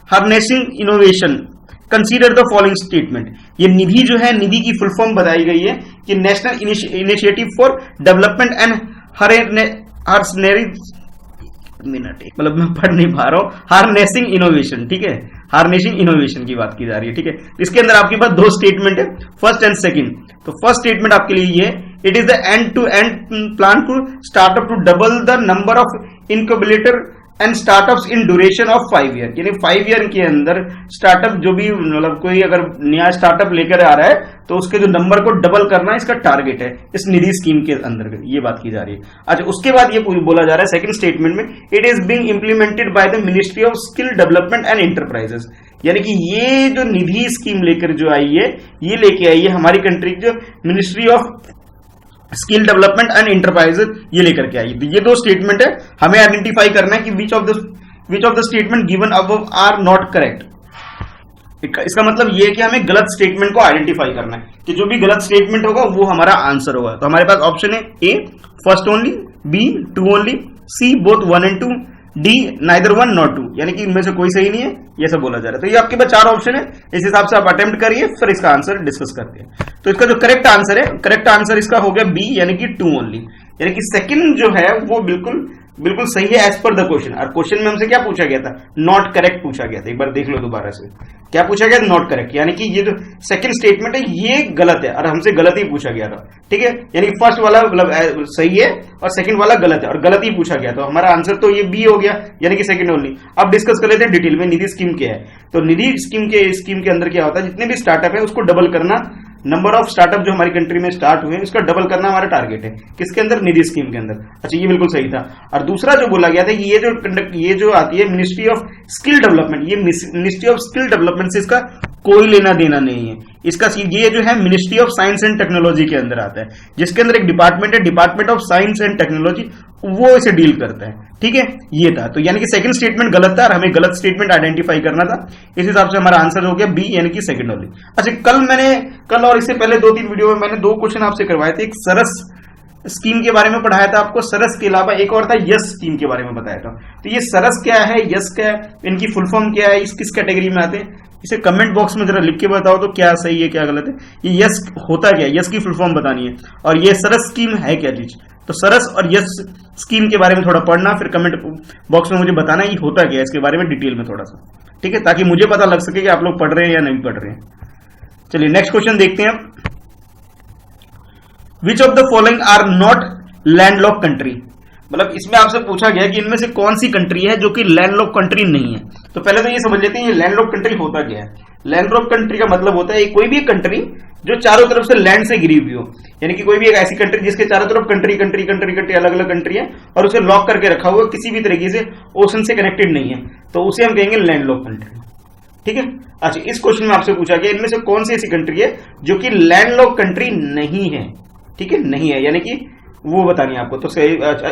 harnessing innovation consider the following statement. ये निधि जो है, निधि की फुल फॉर्म बताई गई है कि national initiative for development and मतलब मैं पढ़ नहीं पा रहा हूं, हार्नेसिंग इनोवेशन, ठीक है। हार्नेसिंग इनोवेशन की बात की जा रही है, ठीक है। इसके अंदर आपके पास दो स्टेटमेंट है, फर्स्ट एंड सेकंड। तो फर्स्ट स्टेटमेंट आपके लिए ये, it is the end to end plan to startup to double the number of incubator and startups in duration of 5 year. यानी 5 ईयर के अंदर स्टार्टअप जो भी, मतलब कोई अगर नया स्टार्टअप लेकर आ रहा है तो उसके जो नंबर को डबल करना इसका टारगेट है इस निधि स्कीम के अंदर, ये बात की जा रही है। अच्छा, उसके बाद ये बोला जा रहा है सेकंड स्टेटमेंट में, it is being implemented by the ministry of skill development and enterprises. यानी कि ये जो निधि स्कीम लेकर जो आई है, ये लेके आई है हमारी कंट्री की जो ministry of skill development and enterprise, ये लेकर के आई। तो ये दो स्टेटमेंट है, हमें आइडेंटिफाई करना है कि which of the statement given above are not correct. इसका मतलब ये है कि हमें गलत स्टेटमेंट को आइडेंटिफाई करना है कि जो भी गलत स्टेटमेंट होगा वो हमारा आंसर होगा। तो हमारे पास ऑप्शन है A first only, B two only, C both 1 and 2, D neither 1 nor 2, यानी कि इनमें से कोई सही नहीं है, ये सब बोला जा रहा है। तो ये आपके पास 4 ऑप्शन है, इस हिसाब से आप अटेम्प्ट करिए, फिर इसका आंसर डिस्कस करते हैं। तो इसका जो करेक्ट आंसर है, करेक्ट आंसर इसका हो गया बी, यानी कि 2 ओनली। यानी कि सेकंड जो है वो बिल्कुल सही है एज पर द क्वेश्चन। और क्वेश्चन में हमसे क्या पूछा गया था? नॉट करेक्ट पूछा गया था। एक बार देख लो दोबारा से, क्या पूछा गया? Not correct. यानी कि ये जो सेकंड स्टेटमेंट है ये गलत है और हमसे गलत ही पूछा गया था, ठीक है। यानी कि फर्स्ट वाला मतलब सही है और सेकंड वाला गलत है और गलत ही पूछा गया। तो हमारा आंसर तो ये बी हो गया, यानी कि सेकंड ओनली। अब डिस्कस कर लेते हैं डिटेल में निधि स्कीम क्या है। तो निधि स्कीम के अंदर क्या होता है, जितने भी स्टार्टअप है उसको डबल करना, नंबर ऑफ स्टार्टअप जो हमारी कंट्री में स्टार्ट हुए उसका डबल करना हमारा टारगेट है। किसके अंदर? निधि स्कीम के अंदर। अच्छा, ये बिल्कुल सही था। और दूसरा जो बोला गया था कि ये जो आती है मिनिस्ट्री ऑफ स्किल डेवलपमेंट, ये मिनिस्ट्री ऑफ स्किल डेवलपमेंट से इसका कोई लेना देना नहीं है। इसका ये जो है ministry of science and technology के अंदर आता है, जिसके अंदर एक डिपार्टमेंट है, department of science and technology, वो इसे डील करता है, ठीक है। ये था। तो यानी कि सेकंड स्टेटमेंट गलत था और हमें गलत स्टेटमेंट आइडेंटिफाई करना था। इस हिसाब से हमारा आंसर हो गया बी, यानी कि सेकंड ओनली। अच्छा, कल और इससे पहले 2-3 वीडियो में मैंने 2 क्वेश्चन आपसे करवाए थे। एक सरस स्कीम के बारे में पढ़ाया था आपको, सरस के अलावा एक और था यस स्कीम के बारे में बताया था। तो ये सरस क्या है, यस क्या है, इनकी फुल फॉर्म क्या है, इस किस कैटेगरी में आते हैं, इसे कमेंट बॉक्स में जरा लिख के बताओ तो क्या सही है क्या गलत है। ये यस होता क्या है, यस की फुल फॉर्म बतानी है, और ये सरस स्कीम है क्या चीज। तो सरस और यस स्कीम के बारे में थोड़ा पढ़ना, फिर कमेंट बॉक्स में मुझे बताना ये होता क्या है, इसके बारे में डिटेल में थोड़ा सा, ठीक है, ताकि मुझे पता लग सके कि आप लोग पढ़ रहे हैं या नहीं पढ़ रहे हैं। चलिए नेक्स्ट क्वेश्चन देखते हैं। Which of the following are not landlock country. मतलब इसमें आपसे पूछा गया कि इनमें से कौन सी कंट्री है जो कि लैंडलॉक कंट्री नहीं है। तो पहले तो ये समझ लेते हैं ये लैंडलॉक कंट्री होता क्या है। लैंडलॉक कंट्री का मतलब होता है कोई भी एक कंट्री जो चारों तरफ से लैंड से घिरी हुई हो, यानी कि कोई भी एक ऐसी कंट्री जिसके चारों तरफ कंट्री अलग अलग कंट्री है और उसे लॉक करके रखा हुआ, किसी भी तरीके से ओशन से कनेक्टेड नहीं है, तो उसे हम कहेंगे लैंडलॉक कंट्री, ठीक है। अच्छा, इस क्वेश्चन में आपसे पूछा गया इनमें से कौन सी ऐसी कंट्री है जो कि लैंडलॉक कंट्री नहीं है, ठीक है, नहीं है, यानी कि वो बतानी है आपको। तो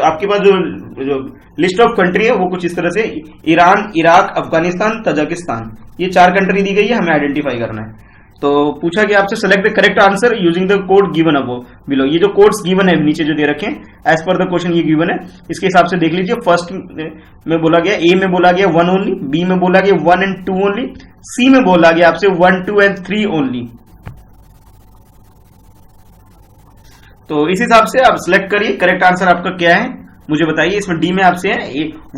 आपके पास जो लिस्ट ऑफ कंट्री है वो कुछ इस तरह से ईरान, इराक, अफगानिस्तान, तजाकिस्तान, ये 4 कंट्री दी गई है, हमें आइडेंटिफाई करना है। तो पूछा कि आपसे select the correct answer using the code given above below. ये जो कोड्स गिवन है नीचे जो दे रखे हैं एज पर द क्वेश्चन ये गिवन है, इसके हिसाब से देख लीजिए। फर्स्ट में बोला गया, ए में बोला गया 1 ओनली, बी में बोला गया 1 and 2 ओनली, सी में बोला गया आपसे 1, 2 and 3 ओनली। तो इस हिसाब से आप सिलेक्ट करिए करेक्ट आंसर आपका क्या है मुझे बताइए। इसमें डी में आपसे है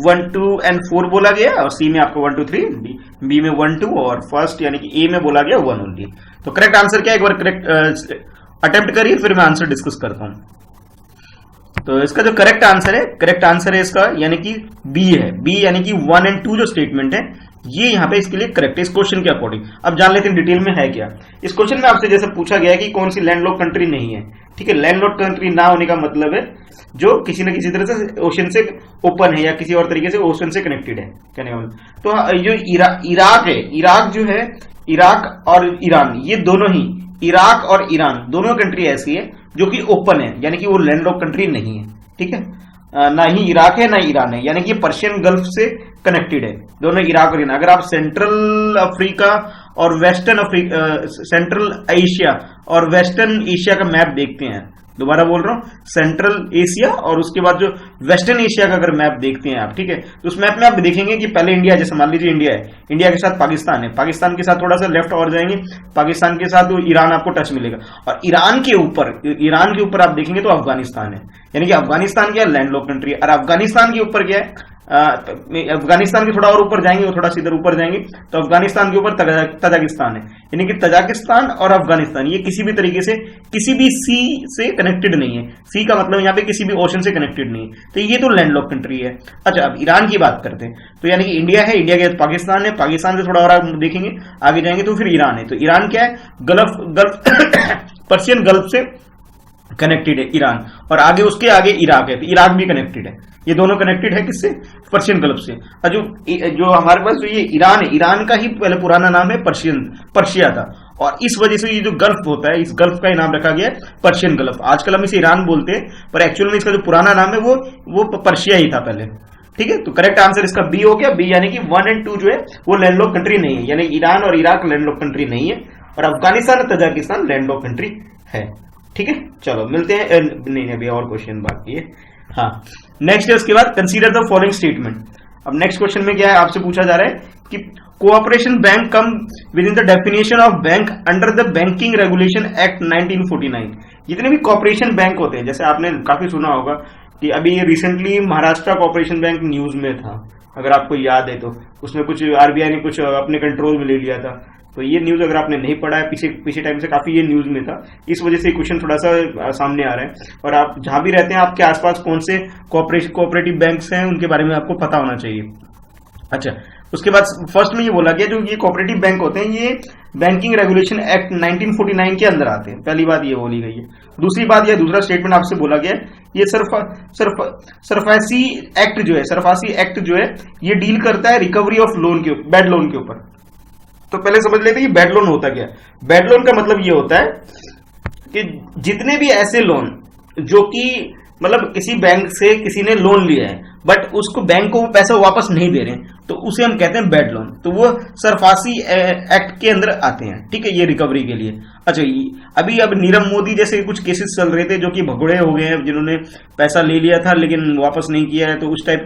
1, 2 and 4 बोला गया और सी में आपको 1, 2, 3, बी में 1, 2 और फर्स्ट यानी कि ए में बोला गया 1 ओनली। तो करेक्ट आंसर क्या है, एक बार करेक्ट अटेम्प्ट करिए फिर मैं आंसर डिस्कस करता हूं। तो इसका जो करेक्ट आंसर है इसका यानी कि बी है। बी यानी कि 1 and 2 जो स्टेटमेंट है ये यहां पे इसके लिए करेक्ट है इस क्वेश्चन के अकॉर्डिंग। अब जान लेते हैं डिटेल में है क्या। इस क्वेश्चन में आपसे जैसे पूछा गया है कि कौन सी लैंडलॉक कंट्री नहीं है, ठीक है। लैंडलॉक कंट्री ना होने का मतलब है जो किसी न किसी तरह से ओशन से ओपन है या किसी और तरीके से ओशन से कनेक्टेड है, कहने का मतलब। तो जो इराक है, इराक जो है, इराक और ईरान ये दोनों ही, इराक और ईरान दोनों कंट्री ऐसी है जो कि ओपन है यानी कि वो लैंडलॉक कंट्री नहीं है, ठीक है। ना ही इराक है ना ईरान है, यानी कि पर्शियन गल्फ से कनेक्टेड है दोनों इराक और ईरान। अगर आप सेंट्रल अफ्रीका और वेस्टर्न अफ्रीका, सेंट्रल एशिया और वेस्टर्न एशिया का मैप देखते हैं, दोबारा बोल रहा हूं, सेंट्रल एशिया और उसके बाद जो वेस्टर्न एशिया का अगर मैप देखते हैं आप, ठीक है, तो उस मैप में आप देखेंगे कि पहले इंडिया, जैसे मान लीजिए इंडिया है, इंडिया के साथ पाकिस्तान है, पाकिस्तान के साथ थोड़ा सा लेफ्ट और जाएंगे, पाकिस्तान के साथ तो ईरान आपको टच मिलेगा, और ईरान के ऊपर आप देखेंगे तो अफगानिस्तान है, यानी कि अफगानिस्तान क्या है, लैंडलॉक कंट्री है। और अफगानिस्तान के ऊपर क्या है, अफगानिस्तान के थोड़ा और ऊपर जाएंगे, वो थोड़ा सीधे ऊपर जाएंगे तो अफगानिस्तान के ऊपर तजाकिस्तान है, यानी कि तजाकिस्तान और अफगानिस्तान ये किसी भी तरीके से किसी भी सी से कनेक्टेड नहीं है। सी का मतलब यहाँ पे किसी भी ओशन से कनेक्टेड नहीं है, तो ये तो लैंडलॉक कंट्री है। अच्छा, अब ईरान की बात करते हैं, तो यानी कि इंडिया है, इंडिया के बाद पाकिस्तान है, पाकिस्तान से थोड़ा और आप देखेंगे आगे जाएंगे तो फिर ईरान है। तो ईरान क्या है, गल्फ पर्शियन गल्फ से कनेक्टेड है ईरान, और आगे उसके आगे इराक है, तो इराक भी कनेक्टेड है। ये दोनों कनेक्टेड है किससे, पर्शियन गल्फ से। और जो हमारे पास जो ये ईरान है, ईरान का ही पहले पुराना नाम है पर्शिया था, और इस वजह से ये जो गल्फ होता है, इस गल्फ का ही नाम रखा गया है पर्शियन गल्फ। आजकल हम इसे ईरान बोलते हैं, पर एक्चुअल में इसका जो पुराना नाम है वो पर्शिया ही था पहले, ठीक है। तो करेक्ट आंसर इसका बी हो गया। बी यानी कि 1 and 2 जो है वो लैंडलॉक कंट्री नहीं है, यानी ईरान और इराक लैंडलॉक कंट्री नहीं है, और अफगानिस्तान और तजाकिस्तान लैंडलॉक कंट्री है, ठीक है। चलो मिलते हैं, नहीं अभी और क्वेश्चन बाकी है। हाँ, नेक्स्ट है उसके बाद कंसीडर द फॉलोइंग स्टेटमेंट। अब नेक्स्ट क्वेश्चन में क्या है, आपसे पूछा जा रहा है कि cooperation bank come with in the definition of bank under the banking regulation act 1949। जितने भी कॉपरेशन बैंक होते हैं, जैसे आपने काफी सुना होगा कि अभी recently Maharashtra cooperation bank news में था, अगर आपको याद है तो, उसमें कुछ आरबीआई ने कुछ अपने कंट्रोल में ले लिया था। तो ये न्यूज अगर आपने नहीं पढ़ा है, पीछे टाइम से काफी ये न्यूज में था, इस वजह से क्वेश्चन थोड़ा सा सामने आ रहा है। और आप जहां भी रहते हैं, आपके आसपास कौन से कोऑपरेटिव बैंक्स हैं उनके बारे में आपको पता होना चाहिए। अच्छा, उसके बाद फर्स्ट में ये बोला गया जो ये कोऑपरेटिव बैंक होते हैं ये बैंकिंग रेगुलेशन एक्ट 1949 के अंदर आते हैं, पहली बात ये बोली गई है। दूसरी बात, यह दूसरा स्टेटमेंट आपसे बोला गया ये सरफासी एक्ट जो है, सरफासी एक्ट जो है ये डील करता है रिकवरी ऑफ लोन के, बैड लोन के ऊपर। तो पहले समझ लेते हैं कि बैड लोन होता क्या है। बैड लोन का मतलब ये होता है कि जितने भी ऐसे लोन जो कि मतलब किसी बैंक से किसी ने लोन लिया है बट उसको बैंक को पैसा वापस नहीं दे रहे हैं, तो उसे हम कहते हैं बैड लोन। तो वो सरफासी एक्ट के अंदर आते हैं, ठीक है, ये रिकवरी के लिए। अच्छा, अभी अब नीरव मोदी जैसे कुछ केसेस चल रहे थे जो कि भगोड़े हो गए हैं, जिन्होंने पैसा ले लिया था लेकिन वापस नहीं किया है, तो उस टाइप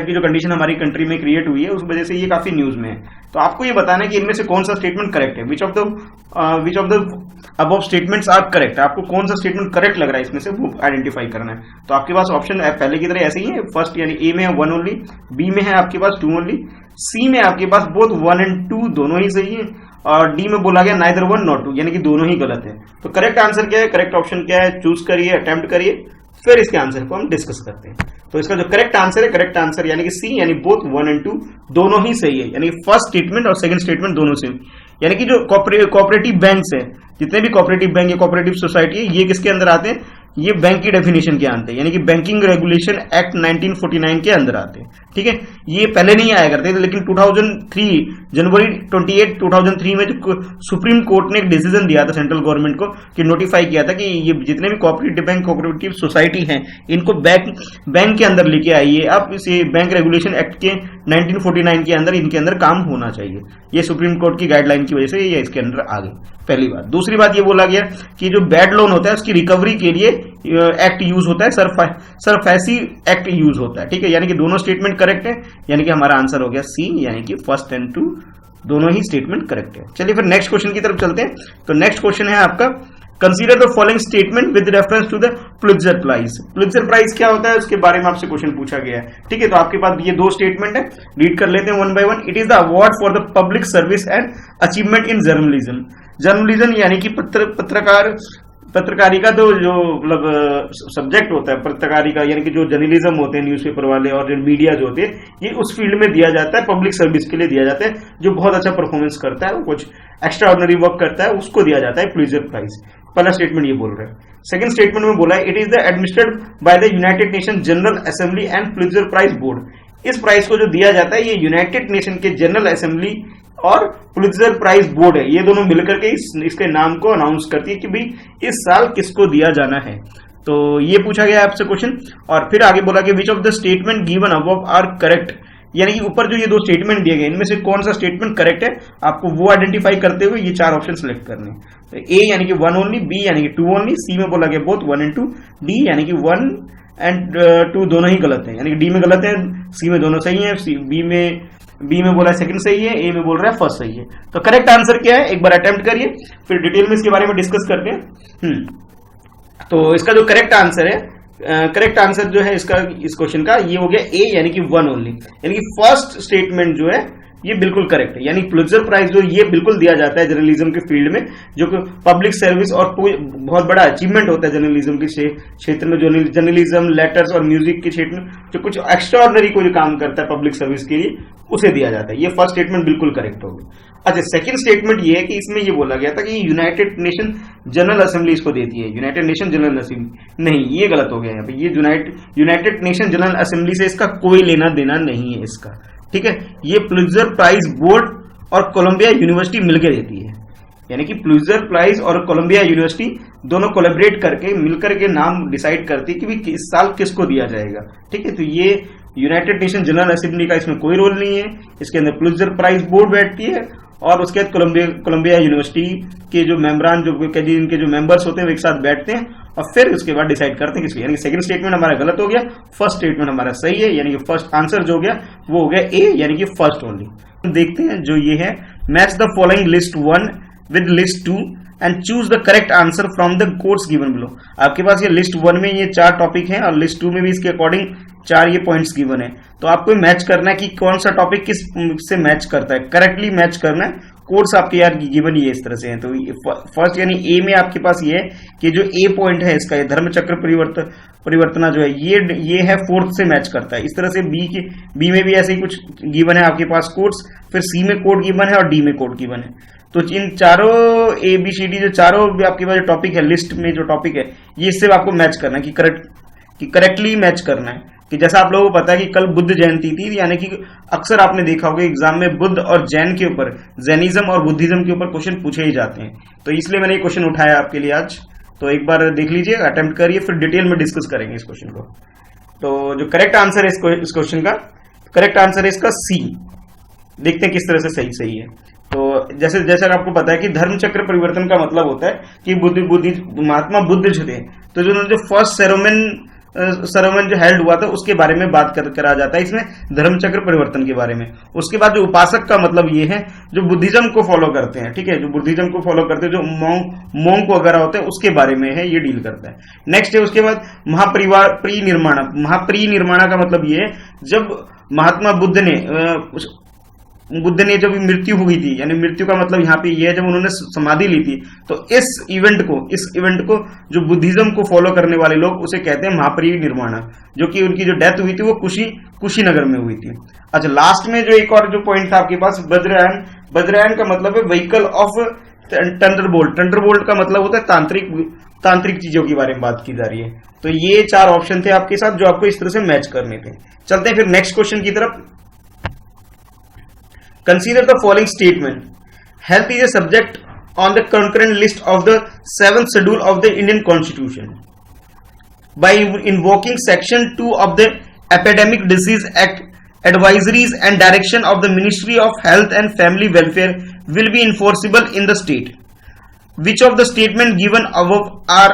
की जो कंडीशन हमारी कंट्री में क्रिएट हुई है, उस वजह से ये काफी न्यूज में है। तो आपको ये बताना है कि इनमें से कौन सा स्टेटमेंट करेक्ट है, which of the above statements are correct. आपको कौन सा स्टेटमेंट करेक्ट लग रहा है इसमें से वो आइडेंटिफाई करना है। तो आपके पास ऑप्शन पहले की तरह ऐसे ही है, फर्स्ट यानी ए में है 1 ओनली, बी में है आपके पास 2 ओनली, सी में आपके पास बोथ 1 and 2 दोनों ही सही है, और डी में बोला गया नाइदर 1 nor 2 यानी कि दोनों ही गलत है। तो करेक्ट आंसर क्या है, करेक्ट ऑप्शन क्या है, चूज करिए, अटेम्प्ट करिए, फिर इसके आंसर को हम डिस्कस करते हैं। तो इसका जो करेक्ट आंसर है, करेक्ट आंसर यानी कि सी, यानी बोथ 1 and 2 दोनों ही सही है, यानी फर्स्ट स्टेटमेंट और सेकंड स्टेटमेंट दोनों सेम। यानी कि जो कोऑपरेटिव बैंक्स है, जितने भी कोऑपरेटिव बैंक या कोऑपरेटिव सोसाइटी है, ये किसके अंदर आते हैं, ये बैंक की डेफिनेशन के आते हैं, यानी कि बैंकिंग रेगुलेशन एक्ट 1949 के अंदर आते हैं, ठीक है। ये पहले नहीं आया करते थे, लेकिन 2003 जनवरी 28 2003 में जो सुप्रीम कोर्ट ने एक डिसीजन दिया था सेंट्रल गवर्नमेंट को कि नोटिफाई किया था कि ये जितने भी कोऑपरेटिव सोसाइटी हैं इनको बैंक के अंदर लेके आइए आप, इसे बैंक रेगुलेशन एक्ट के 1949 के अंदर इनके अंदर काम होना चाहिए। ये सुप्रीम कोर्ट की गाइडलाइन की वजह से ये इसके अंदर आ गए, पहली बात। दूसरी बात ये बोला गया कि जो बैड लोन होता है उसकी रिकवरी के लिए एक्ट यूज होता है, सरफेसी एक्ट यूज होता है, ठीक है। यानी कि दोनों स्टेटमेंट करेक्ट है, यानी कि हमारा आंसर हो गया सी, यानी कि फर्स्ट एंड टू दोनों ही स्टेटमेंट करेक्ट है। चलिए फिर नेक्स्ट क्वेश्चन की तरफ चलते हैं। तो नेक्स्ट क्वेश्चन है आपका, consider the following statement with reference to the Pulitzer prize. Pulitzer prize क्या होता है उसके बारे में आपसे क्वेश्चन पूछा गया है, ठीक है। तो आपके पास ये दो स्टेटमेंट है, रीड कर लेते हैं one by one. It is the award for the public service and achievement in journalism. Journalism यानी कि पत्रकारी का तो जो मतलब सब्जेक्ट होता है पत्रकारी का, यानी कि जो जर्नलिज्म होते हैं न्यूज़पेपर वाले और जो मीडिया जो होते हैं, ये उस फील्ड में दिया जाता है, पब्लिक सर्विस के लिए दिया जाता है। जो बहुत अच्छा परफॉर्मेंस करता है, कुछ एक्स्ट्रा ऑर्डिनरी वर्क करता है, उसको दिया जाता है पुलित्जर प्राइज। पहला स्टेटमेंट ये बोल रहा है। सेकंड स्टेटमेंट में बोला है it is the administrated by the United Nation General Assembly and Pulitzer prize board. इस प्राइज को जो दिया जाता है ये यूनाइटेड नेशन के जनरल असेंबली और पुलित्जर प्राइज बोर्ड है, ये दोनों मिलकर के इसके नाम को अनाउंस करती है कि भाई इस साल किसको दिया जाना है। तो ये पूछा गया आपसे क्वेश्चन। और फिर आगे बोला कि which of the statement given above are correct, यानी कि ऊपर जो ये दो स्टेटमेंट दिए गए इनमें से कौन सा स्टेटमेंट करेक्ट है, आपको वो आइडेंटिफाई करते हुए ये चार ऑप्शन सेलेक्ट करने हैं। तो ए यानी कि 1 ओनली, बी यानी कि 2 ओनली, सी में बोला गया बोथ 1 and 2, डी यानी कि 1 and 2 दोनों ही गलत है, यानी कि डी में गलत है, सी में दोनों सही है, बी में बोला सेकंड सही है, ए में बोल रहा है फर्स्ट सही है। तो करेक्ट आंसर क्या है एक बार अटेम्प्ट करिए, फिर डिटेल में इसके बारे में डिस्कस करते हैं। तो इसका जो करेक्ट आंसर है, करेक्ट आंसर जो है इसका इस क्वेश्चन का ये हो गया ए यानी कि 1 ओनली, यानी कि फर्स्ट स्टेटमेंट जो है ये बिल्कुल करेक्ट है। यानी पुलित्जर प्राइज जो ये बिल्कुल दिया जाता है जर्नलिज्म के फील्ड में, जो कि पब्लिक सर्विस और कोई बहुत बड़ा अचीवमेंट होता है जर्नलिज्म के क्षेत्र में, जो जर्नलिज्म लेटर्स और म्यूजिक के क्षेत्र में जो कुछ एक्स्ट्रा ऑर्डिनरी कोई काम करता है पब्लिक सर्विस के लिए, उसे दिया जाता है। ये फर्स्ट स्टेटमेंट बिल्कुल करेक्ट होगी। अच्छा, सेकंड स्टेटमेंट ये है कि इसमें ये बोला गया था कि यूनाइटेड नेशन जनरल असेंबली इसको देती है, यूनाइटेड नेशन जनरल असेंबली नहीं, ये गलत हो गया यहाँ पे। ये यूनाइटेड नेशन जनरल असेंबली से इसका कोई लेना देना नहीं है इसका, ठीक है। ये पुलित्जर प्राइज बोर्ड और कोलंबिया यूनिवर्सिटी मिलकर देती है, यानी कि पुलित्जर प्राइज और कोलंबिया यूनिवर्सिटी दोनों कोलैबोरेट करके मिलकर के नाम डिसाइड करती है कि भी इस साल किसको दिया जाएगा, ठीक है। तो ये यूनाइटेड नेशन जनरल असेंबली का इसमें कोई रोल नहीं है, इसके अंदर पुलित्जर प्राइज बोर्ड बैठती है और उसके बाद कोलंबिया यूनिवर्सिटी के जो मेंबरान इनके जो मेंबर्स होते हैं वो एक साथ बैठते हैं और फिर उसके बाद डिसाइड करते हैं किसको। यानी सेकंड स्टेटमेंट हमारा गलत हो गया, फर्स्ट स्टेटमेंट हमारा सही है, यानी कि फर्स्ट आंसर जो हो गया वो हो गया ए, यानी कि फर्स्ट ओनली। देखते हैं जो ये है, match the following list 1 with list 2 and choose the correct answer from the quotes given below. आपके पास ये लिस्ट 1 में ये 4 टॉपिक हैं और लिस्ट 2 में भी इसके अकॉर्डिंग 4 ये पॉइंट्स गिवन है। तो आपको मैच करना है कि कौन सा टॉपिक किस से मैच करता है, करेक्टली मैच करना है। कोर्स आपके यार गिवन ये इस तरह से है। तो फर्स्ट यानी ए में आपके पास ये है कि जो ए पॉइंट है इसका, ये धर्मचक्र परिवर्तना जो है ये है 4th से मैच करता है। इस तरह से बी में भी ऐसे ही कुछ गिवन है आपके पास कोड्स, फिर सी में कोड गिवन है और डी में कोड गिवन है। तो इन चारों ए बी सी डी जो चारों भी आपके पास जो टॉपिक है, लिस्ट में जो टॉपिक है, ये इससे आपको मैच करना है कि करेक्टली मैच करना है। कि जैसा आप लोगों को पता है कि कल बुद्ध जयंती थी, यानी कि अक्सर आपने देखा होगा एग्जाम में बुद्ध और जैन के ऊपर, जैनिज्म और बुद्धिज्म के ऊपर क्वेश्चन पूछे ही जाते हैं। तो इसलिए मैंने ये क्वेश्चन उठाया आपके लिए आज। तो एक बार देख लीजिए, अटेम्प्ट करिए, फिर डिटेल में डिस्कस करेंगे इस क्वेश्चन को। तो जो करेक्ट आंसर है इस क्वेश्चन का, करेक्ट आंसर है इसका सी। देखते हैं किस तरह से सही है। तो जैसे आपको पता है कि धर्म चक्र परिवर्तन का मतलब होता है कि महात्मा बुद्ध जो थे, तो जो फर्स्ट सेरेमन जो हेल्ड हुआ था उसके बारे में बात करा जाता है इसमें, धर्म चक्र परिवर्तन के बारे में। उसके बाद जो उपासक का मतलब ये है जो बुद्धिज्म को फॉलो करते हैं, ठीक है, जो बुद्धिज्म को फॉलो करते हैं, जो मोंक वगैरह होते हैं, उसके बारे में है, ये डील करता है। नेक्स्ट है उसके बाद महापरिनिर्माण का मतलब ये है जब महात्मा बुद्ध ने जब मृत्यु हुई थी, यानी मृत्यु का मतलब यहाँ पे ये है जब उन्होंने समाधि ली थी, तो इस इवेंट को जो बुद्धिज्म को फॉलो करने वाले लोग उसे कहते हैं महापरिनिर्वाण, जो कि उनकी जो डेथ हुई थी वो कुशीनगर में हुई थी। अच्छा, लास्ट में जो एक और जो पॉइंट था आपके पास, वज्रयान का मतलब है व्हीकल ऑफ थंडरबोल्ट। थंडरबोल्ट का मतलब होता है तांत्रिक चीजों के बारे में बात की जा रही है। तो ये 4 ऑप्शन थे आपके साथ जो आपको इस तरह से मैच करने थे। चलते हैं फिर नेक्स्ट क्वेश्चन की तरफ। Consider the following statement, health is a subject on the concurrent list of the 7th schedule of the Indian Constitution. By invoking section 2 of the Epidemic Disease Act, advisories and direction of the Ministry of Health and Family Welfare will be enforceable in the state. Which of the statement given above are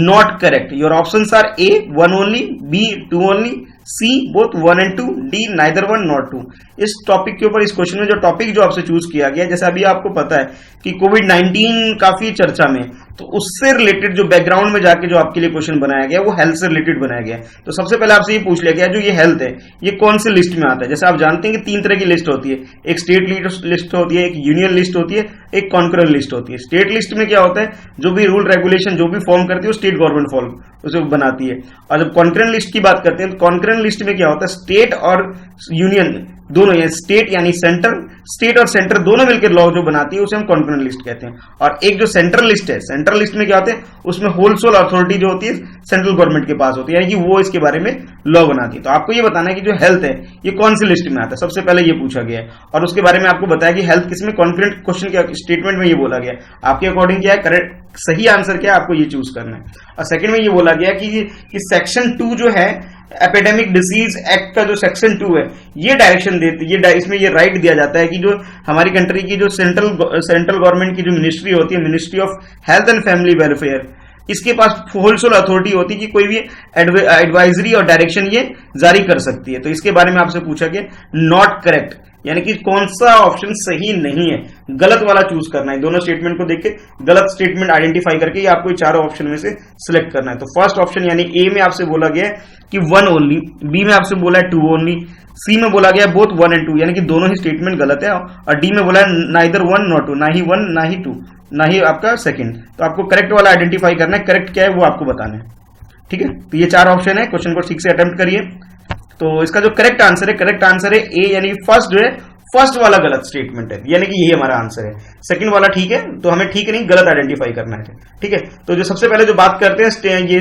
not correct? Your options are A, 1 only, B, 2 only, C, both 1 and 2, D, neither 1 nor 2. इस topic के ऊपर, इस question में जो topic जो आपसे choose किया गया, जैसे अभी आपको पता है कि कोविड-19 काफी चर्चा में, तो उससे रिलेटेड जो बैकग्राउंड में जाके जो आपके लिए क्वेश्चन बनाया गया वो हेल्थ से रिलेटेड बनाया गया। तो सबसे पहले आपसे ये पूछ लिया गया जो ये हेल्थ है ये कौन सी लिस्ट में आता है। जैसे आप जानते हैं कि 3 तरह की लिस्ट होती है, एक स्टेट लिस्ट होती है, एक यूनियन लिस्ट होती है, एक कॉन्करेंट लिस्ट होती है। स्टेट लिस्ट में क्या होता है, जो भी रूल रेगुलेशन जो भी फॉर्म करती है वो स्टेट गवर्नमेंट फॉर्म उसे बनाती है। और जब कॉन्करेंट लिस्ट की बात करते हैं तो कॉन्करेंट लिस्ट में क्या होता है, स्टेट और यूनियन दोनों, या स्टेट यानी सेंटर, स्टेट और सेंटर दोनों मिलकर लॉ जो बनाती है उसे हम कॉन्करेंट लिस्ट कहते हैं। और एक जो सेंट्रल लिस्ट है, सेंट्रल लिस्ट में क्या होता है, उसमें होलसेल अथॉरिटी जो होती है सेंट्रल गवर्नमेंट के पास होती है, यानी कि वो इसके बारे में लॉ बनाती है। तो आपको ये बताना है कि जो हेल्थ है ये कौन सी लिस्ट में आता है, सबसे पहले ये पूछा गया है। और उसके बारे में आपको बताया कि हेल्थ किसमें, कॉन्करेंट क्वेश्चन के स्टेटमेंट में ये बोला गया। आपके अकॉर्डिंग क्या है करेक्ट, सही आंसर क्या है, आपको ये चूज करना है। और सेकंड में ये बोला गया कि सेक्शन 2 जो है एपिडेमिक डिजीज एक्ट का जो सेक्शन 2 है ये डायरेक्शन देती है, इसमें ये राइट दिया जाता है कि जो हमारी कंट्री की जो सेंट्रल गवर्नमेंट की जो मिनिस्ट्री होती है, ministry of health and family welfare, इसके पास होलसेल अथॉरिटी होती है कि कोई भी एडवाइजरी और डायरेक्शन ये जारी कर सकती है। तो इसके बारे में आपसे पूछा गया नॉट करेक्ट, यानी कि कौन सा ऑप्शन सही नहीं है, गलत वाला चूज करना है। दोनों स्टेटमेंट को देख के गलत स्टेटमेंट आइडेंटिफाई करके ये आपको चारों ऑप्शन में से सिलेक्ट करना है। तो फर्स्ट ऑप्शन यानी ए में आपसे बोला गया है कि 1 ओनली, बी में आपसे बोला है 2 ओनली, सी में बोला गया बोथ 1 and 2, यानी कि दोनों ही स्टेटमेंट गलत है। और डी में बोला है नाइदर 1 nor 2, ना ही 1 ना ही 2 ना ही आपका सेकंड। तो आपको करेक्ट वाला आइडेंटिफाई करना है, करेक्ट क्या है वो आपको बताना है। ठीक है, तो ये 4 ऑप्शन है, क्वेश्चन को ठीक से अटेम्प्ट करिए। तो इसका जो करेक्ट आंसर है ए, यानी फर्स्ट जो है फर्स्ट वाला गलत स्टेटमेंट है, यानी कि यही हमारा आंसर है। सेकंड वाला ठीक है, तो हमें ठीक नहीं गलत आइडेंटिफाई करना है। ठीक है, तो जो सबसे पहले जो बात करते हैं ये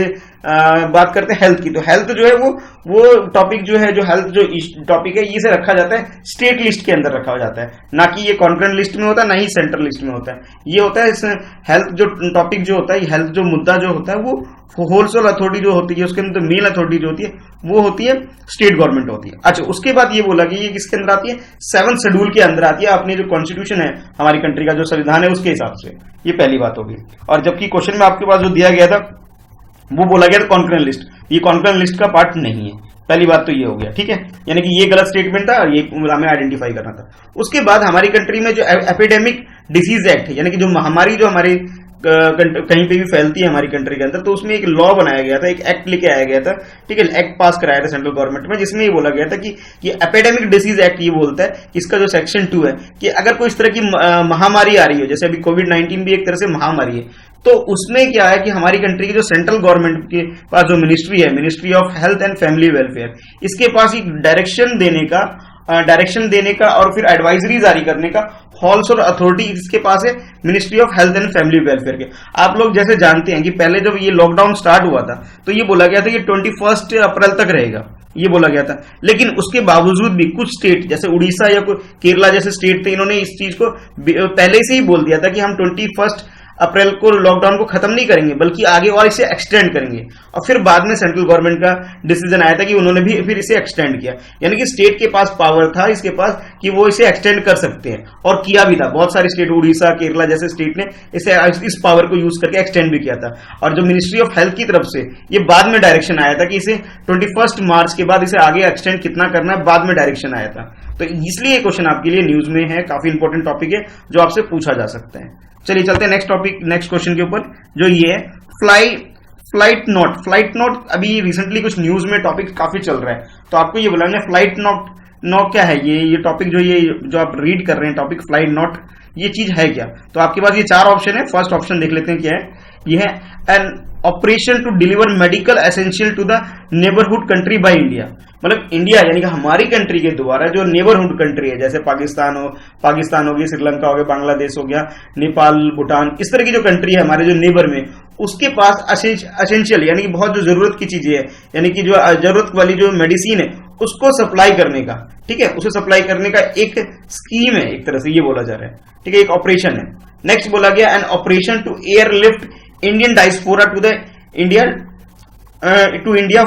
बात करते हैं हेल्थ की। तो हेल्थ जो है वो टॉपिक जो है, जो हेल्थ जो टॉपिक है इसे रखा जाता है स्टेट लिस्ट के अंदर रखा जाता है, ना कि ये कॉन्करेंट लिस्ट में होता है, ना ही सेंट्रल लिस्ट में होता है। ये होता है इस हेल्थ जो टॉपिक जो होता है, हेल्थ जो मुद्दा जो होता है वो होलसेल अथॉरिटी जो होती है, उसके अंदर मेन अथॉरिटी जो होती है वो होती है स्टेट गवर्नमेंट होती है। अच्छा, उसके बाद ये बोला कि ये किसके अंदर आती है, 7th शेड्यूल के अंदर आती है, अपनी जो कॉन्स्टिट्यूशन है हमारी कंट्री का जो संविधान है उसके हिसाब से। ये पहली बात होगी। और जबकि क्वेश्चन में आपके पास जो दिया गया था वो बोला गया था कॉन्करेंट लिस्ट, ये कॉन्करेंट लिस्ट का पार्ट नहीं है। पहली बात तो ये हो गया। ठीक है, यानी कि ये गलत स्टेटमेंट था, ये हमें आइडेंटिफाई करना था। उसके बाद हमारी कंट्री में जो एपिडेमिक डिसीज एक्ट है, यानी कि जो महामारी जो हमारी कहीं पे भी फैलती है हमारी कंट्री के अंदर, तो उसमें एक लॉ बनाया गया था, एक एक्ट लेके आया गया था। ठीक है, एक्ट पास कराया था सेंट्रल गवर्नमेंट में, जिसमें ये बोला गया था कि एपिडेमिक डिसीज एक्ट ये बोलता है, इसका जो सेक्शन 2 है कि अगर कोई इस तरह की महामारी आ रही है, जैसे अभी कोविड-19 भी एक तरह से महामारी है, तो उसमें क्या है कि हमारी कंट्री की जो सेंट्रल गवर्नमेंट के पास जो मिनिस्ट्री है, ministry of health and family welfare, इसके पास एक डायरेक्शन देने का और फिर एडवाइजरी जारी करने का होलसेल अथॉरिटी इसके पास है, ministry of health and family welfare के। आप लोग जैसे जानते हैं कि पहले जब ये लॉकडाउन स्टार्ट हुआ था तो ये बोला गया था कि 21 अप्रैल तक रहेगा, ये बोला गया था। लेकिन उसके बावजूद भी कुछ स्टेट जैसे उड़ीसा या केरला जैसे स्टेट थे, इन्होंने इस चीज को पहले से ही बोल दिया था कि हम 21 अप्रैल को लॉकडाउन को खत्म नहीं करेंगे, बल्कि आगे और इसे एक्सटेंड करेंगे। और फिर बाद में सेंट्रल गवर्नमेंट का डिसीजन आया था कि उन्होंने भी फिर इसे एक्सटेंड किया, यानी कि स्टेट के पास पावर था इसके पास कि वो इसे एक्सटेंड कर सकते हैं, और किया भी था। बहुत सारे स्टेट, उड़ीसा केरला जैसे स्टेट ने इसे इस पावर को यूज करके एक्सटेंड भी किया था। और जो मिनिस्ट्री ऑफ हेल्थ की तरफ से ये बाद में डायरेक्शन आया था कि इसे 21 मार्च के बाद इसे आगे एक्सटेंड कितना करना है, बाद में डायरेक्शन आया था। तो इसलिए क्वेश्चन आपके लिए न्यूज में है, काफी इंपॉर्टेंट टॉपिक है जो आपसे पूछा जा सकता है। चलिए चलते हैं नेक्स्ट टॉपिक, नेक्स्ट क्वेश्चन के ऊपर, जो ये है फ्लाइट नोट। अभी रिसेंटली कुछ न्यूज में टॉपिक काफी चल रहा है, तो आपको ये बोला फ्लाइट नोट क्या है, ये टॉपिक जो आप रीड कर रहे हैं टॉपिक फ्लाइट नोट, ये चीज है क्या। तो आपके पास ये 4 ऑप्शन है। फर्स्ट ऑप्शन देख लेते हैं क्या है। ये है an operation to deliver medical essential to the neighbourhood country by India, मतलब इंडिया यानी कि हमारी कंट्री के द्वारा जो नेबरहुड कंट्री है, जैसे पाकिस्तान हो गया, श्रीलंका हो गया, बांग्लादेश हो गया, नेपाल, भूटान, इस तरह की जो कंट्री है हमारे जो नेबर में, उसके पास असेंशियल यानी कि बहुत जो जरूरत की चीजें है, यानी कि जो जरूरत वाली जो मेडिसिन है उसको सप्लाई करने का, ठीक है, उसे सप्लाई करने का एक स्कीम है, एक तरह से ये बोला जा रहा है, ठीक है, एक ऑपरेशन है। नेक्स्ट बोला गया an operation to airlift Indian diaspora to the India